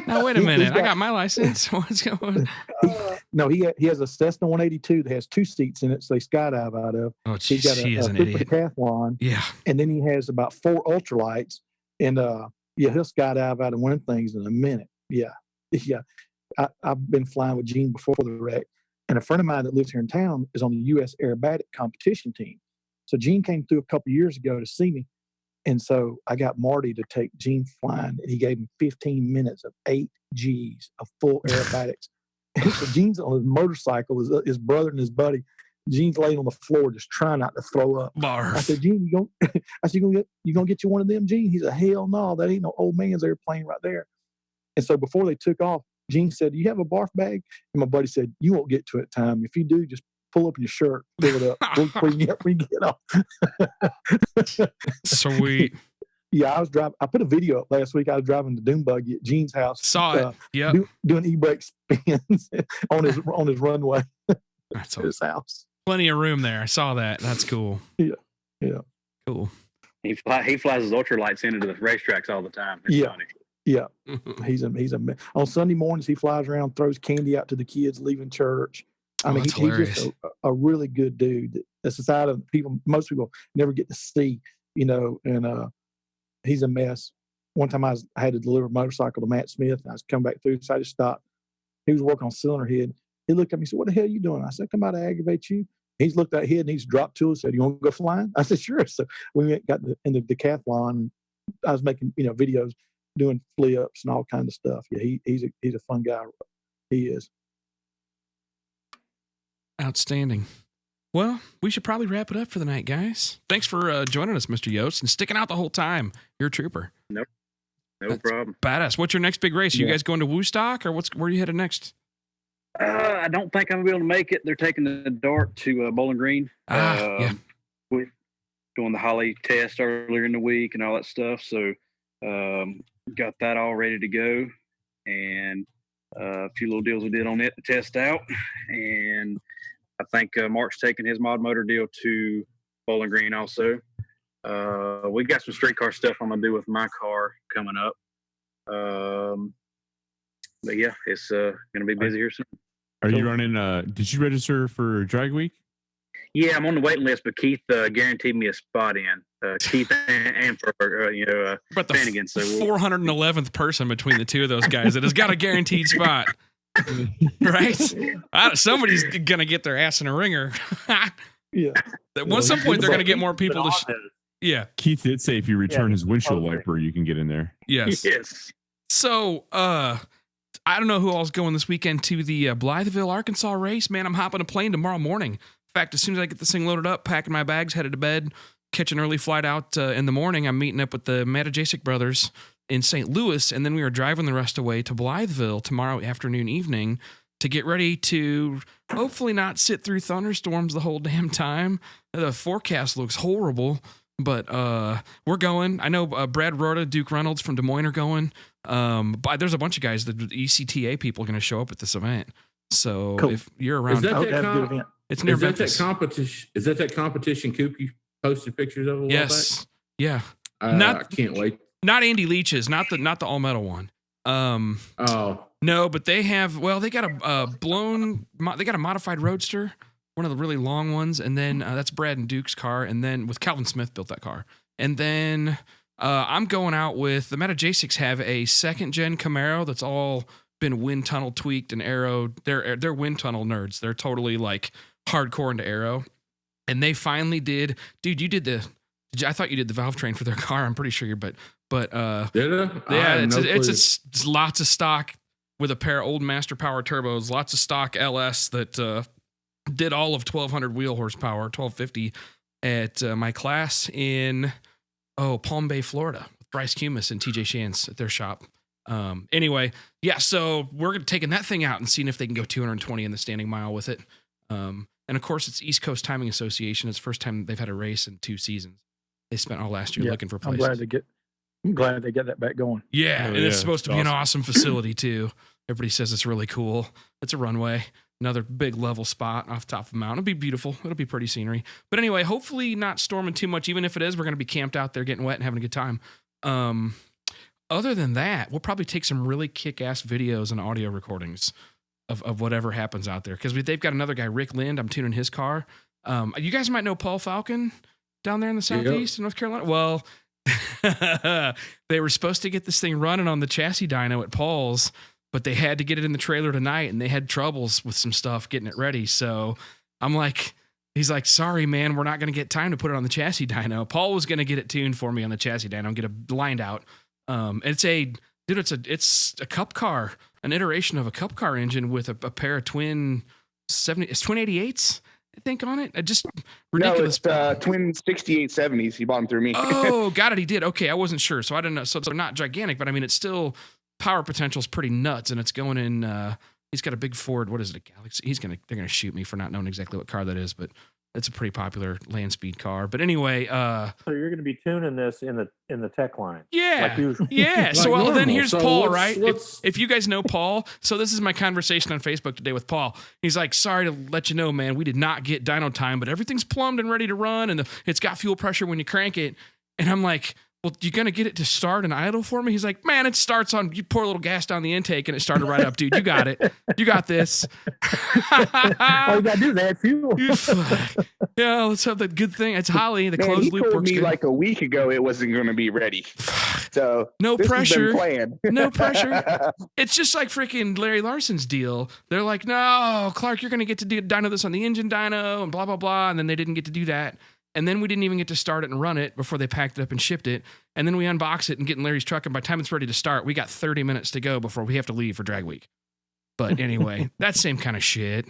Now, wait a minute. I got my license. What's going on? No, he has a Cessna 182 that has 2 seats in it, so they skydive out of. Oh, He's got he is a an idiot. decathlon. Yeah. And then he has about 4 ultralights, and he'll skydive out of one of the things in a minute. Yeah. I've been flying with Gene before the wreck, and a friend of mine that lives here in town is on the U.S. Aerobatic competition team. So Gene came through a couple of years ago to see me. And so I got Marty to take Gene flying, and he gave him 15 minutes of 8 Gs of full aerobatics. And so Gene's on his motorcycle, his brother and his buddy. Gene's laying on the floor just trying not to throw up. Barf. I said, Gene, you gonna get you one of them, Gene? He said, hell no, that ain't no old man's airplane right there. And so before they took off, Gene said, do you have a barf bag? And my buddy said, you won't get to it in time. If you do, just pull up in your shirt, fill it up before you get off. Sweet. Yeah, I was driving. I put a video up last week. I was driving the dune buggy at Gene's house. Saw it. Yeah. Doing e-brake spins on his runway. That's at his house. Plenty of room there. I saw that. That's cool. Yeah. Cool. He flies his ultralights into the racetracks all the time. It's Yeah. funny. Yeah, he's a on Sunday mornings. He flies around, throws candy out to the kids leaving church. I mean, he's just a really good dude. That's the side of people most people never get to see, and he's a mess. One time I had to deliver a motorcycle to Matt Smith, and I was coming back through, so I just stopped. He was working on cylinder head. He looked at me and said, "What the hell are you doing?" I said, "Come out to aggravate you." He's looked at head and he's dropped to us. Said, "You want to go flying?" I said, "Sure." So we got in the decathlon. I was making videos, doing flips and all kinds of stuff. Yeah, he's a fun guy. He is. Outstanding. Well, we should probably wrap it up for the night, guys. Thanks for joining us, Mr. Yost, and sticking out the whole time. You're a trooper. No problem. Badass. What's your next big race? You guys going to Woodstock, or where are you headed next? I don't think I'm gonna be able to make it. They're taking the dart to Bowling Green. Yeah. We're doing the Holly test earlier in the week and all that stuff. So got that all ready to go, and a few little deals we did on it to test out. And I think Mark's taking his mod motor deal to Bowling Green also. We got some street car stuff I'm gonna do with my car coming up. But yeah, it's gonna be busy here soon. Are you running? Did you register for Drag Week? Yeah, I'm on the waiting list, but Keith guaranteed me a spot in. Keith and for but the Finnegan. So 411th person between the two of those guys that has got a guaranteed spot, right? Somebody's gonna get their ass in a ringer. Yeah. At some point, they're gonna get more people to. Yeah. Keith did say if you return his windshield wiper, you can get in there. Yes. Yes. So, I don't know who all's going this weekend to the Blytheville, Arkansas race. Man, I'm hopping a plane tomorrow morning. In fact, as soon as I get this thing loaded up, packing my bags, headed to bed, catch an early flight out in the morning. I'm meeting up with the Matajasic brothers in St. Louis, and then we are driving the rest away to Blytheville tomorrow afternoon, evening, to get ready to hopefully not sit through thunderstorms the whole damn time. The forecast looks horrible, but we're going. I know Brad Rorta, Duke Reynolds from Des Moines are going. But there's a bunch of guys, the ECTA people, are going to show up at this event. So Cool. if you're around, it's near Memphis. Is that competition Coop you posted pictures of? Yes. Yeah. I can't wait. Not Andy Leach's, not the all metal one. No, but they have. Well, they got they got a modified Roadster, one of the really long ones, and then that's Brad and Duke's car, and then with Calvin Smith built that car, and then. I'm going out with the Matajasics have a second gen Camaro that's all been wind tunnel tweaked and aero. They're wind tunnel nerds. They're totally like hardcore into aero. And they finally did. Dude, I thought you did the valve train for their car. I'm pretty sure but did I? Yeah, it's lots of stock with a pair of old Master Power turbos, lots of stock LS that did all of 1200 wheel horsepower, 1250 at my class in Palm Bay, Florida, with Bryce Cumis and TJ Shantz at their shop. Anyway, yeah, so we're taking that thing out and seeing if they can go 220 in the standing mile with it. And of course, it's East Coast Timing Association. It's the first time they've had a race in 2 seasons. They spent all last year looking for places. I'm glad they get that back going. Yeah, and it's supposed to be an awesome facility too. Everybody says it's really cool. It's a runway. Another big level spot off the top of the mountain. It'll be beautiful. It'll be pretty scenery. But anyway, hopefully not storming too much. Even if it is, we're going to be camped out there getting wet and having a good time. Other than that, we'll probably take some really kick-ass videos and audio recordings of whatever happens out there. Because they've got another guy, Rick Lind. I'm tuning his car. You guys might know Paul Falcon down there in the southeast in North Carolina. Well, they were supposed to get this thing running on the chassis dyno at Paul's, but they had to get it in the trailer tonight, and they had troubles with some stuff getting it ready. So he's like, sorry, man, we're not going to get time to put it on the chassis dyno. Paul was going to get it tuned for me on the chassis dyno and get it lined out. It's a cup car, an iteration of a cup car engine with a pair of twin 88s, I think, on it. Just ridiculous. No, it's twin 6870s. He bought them through me. Oh, got it. He did. Okay, I wasn't sure, so I didn't know. So they're not gigantic, but I mean, it's still. Power potential is pretty nuts, and it's going in. He's got a big Ford. What is it? A Galaxy. They're gonna shoot me for not knowing exactly what car that is, but It's a pretty popular land speed car. But anyway, So you're going to be tuning this in the tech line. yeah. Like usual. Yeah. So Like well, then normal. here's So Paul, let's- right? let's- If you guys know Paul, so this is my conversation on Facebook today with Paul. He's like, sorry to let you know, man, we did not get dyno time, but everything's plumbed and ready to run, and it's got fuel pressure when you crank it. And I'm like, well, you gonna get it to start and idle for me? He's like, man, it starts on, you pour a little gas down the intake and it started right up, dude. You got it. You got this. All you gotta do is add fuel. Yeah, let's have that good thing. It's Holly. The Man, closed he loop told works me good. like a week ago it wasn't going to be ready. So No this has been pressure. planned. No pressure. It's just like freaking Larry Larson's deal. They're like, no, Clark, you're going to get to dyno this on the engine dyno and blah, blah, blah. And then they didn't get to do that. And then we didn't even get to start it and run it before they packed it up and shipped it. And then we unbox it and get in Larry's truck. And by the time it's ready to start, we got 30 minutes to go before we have to leave for drag week. But anyway, that same kind of shit.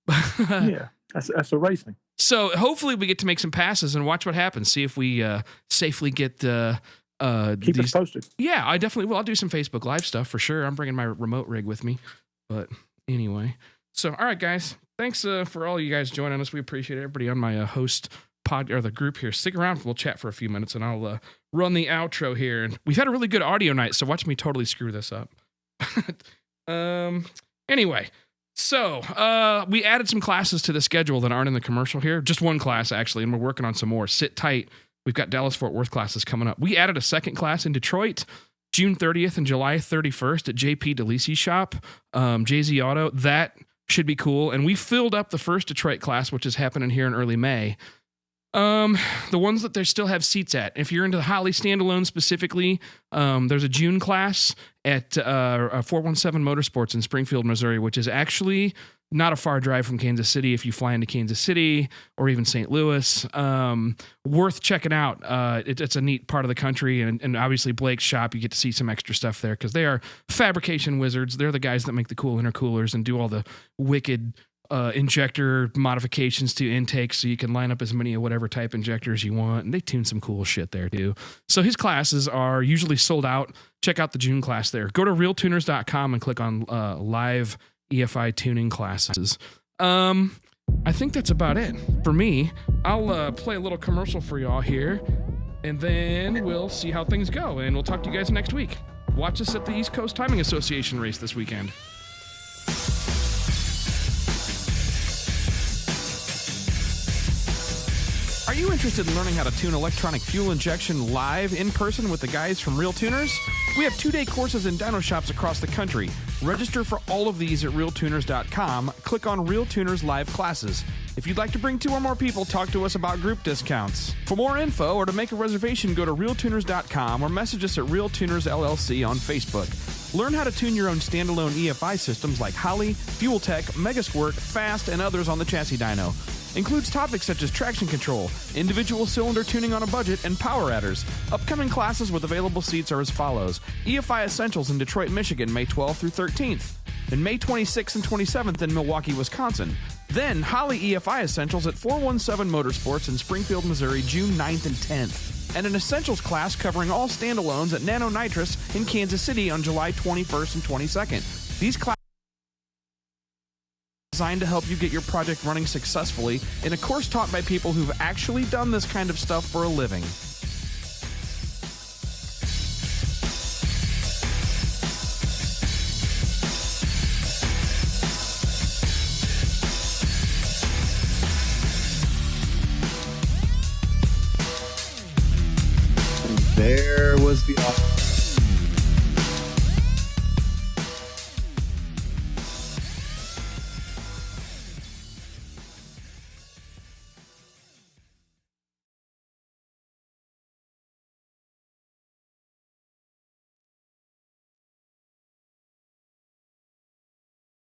Yeah, that's a racing. So hopefully we get to make some passes and watch what happens. See if we safely get Keep us posted. Yeah, I definitely will. I'll do some Facebook Live stuff for sure. I'm bringing my remote rig with me. But anyway, so all right, guys. Thanks for all you guys joining us. We appreciate everybody on my host pod or the group here. Stick around. We'll chat for a few minutes, and I'll run the outro here. And we've had a really good audio night, so watch me totally screw this up. Anyway. So, we added some classes to the schedule that aren't in the commercial here. Just one class, actually, and we're working on some more. Sit tight. We've got Dallas-Fort Worth classes coming up. We added a second class in Detroit, June 30th and July 31st at JP DeLisi's shop, JZ Auto. That should be cool. And we filled up the first Detroit class, which is happening here in early May. The ones that they still have seats at. If you're into the Holly standalone specifically, there's a June class at 417 Motorsports in Springfield, Missouri, which is actually not a far drive from Kansas City if you fly into Kansas City or even St. Louis. Worth checking out. It's a neat part of the country, and obviously Blake's shop, you get to see some extra stuff there because they are fabrication wizards. They're the guys that make the cool intercoolers and do all the wicked injector modifications to intakes so you can line up as many of whatever type injectors you want. And they tune some cool shit there too. So his classes are usually sold out. Check out the June class there. Go to RealTuners.com and click on live EFI tuning classes. I think that's about it for me. I'll play a little commercial for y'all here, and then we'll see how things go. And we'll talk to you guys next week. Watch us at the East Coast Timing Association race this weekend. Are you interested in learning how to tune electronic fuel injection live in person with the guys from RealTuners? We have 2-day courses in dyno shops across the country. Register for all of these at RealTuners.com. Click on RealTuners Live Classes. If you'd like to bring 2 or more people, talk to us about group discounts. For more info or to make a reservation, go to RealTuners.com or message us at RealTuners LLC on Facebook. Learn how to tune your own standalone EFI systems like Holly, FuelTech, Megasquirt, Fast, and others on the chassis dyno. Includes topics such as traction control, individual cylinder tuning on a budget, and power adders. Upcoming classes with available seats are as follows. EFI Essentials in Detroit, Michigan, May 12th through 13th. And May 26th and 27th in Milwaukee, Wisconsin. Then Holly EFI Essentials at 417 Motorsports in Springfield, Missouri, June 9th and 10th. And an Essentials class covering all standalones at Nano Nitrous in Kansas City on July 21st and 22nd. These classes designed to help you get your project running successfully in a course taught by people who've actually done this kind of stuff for a living. There was the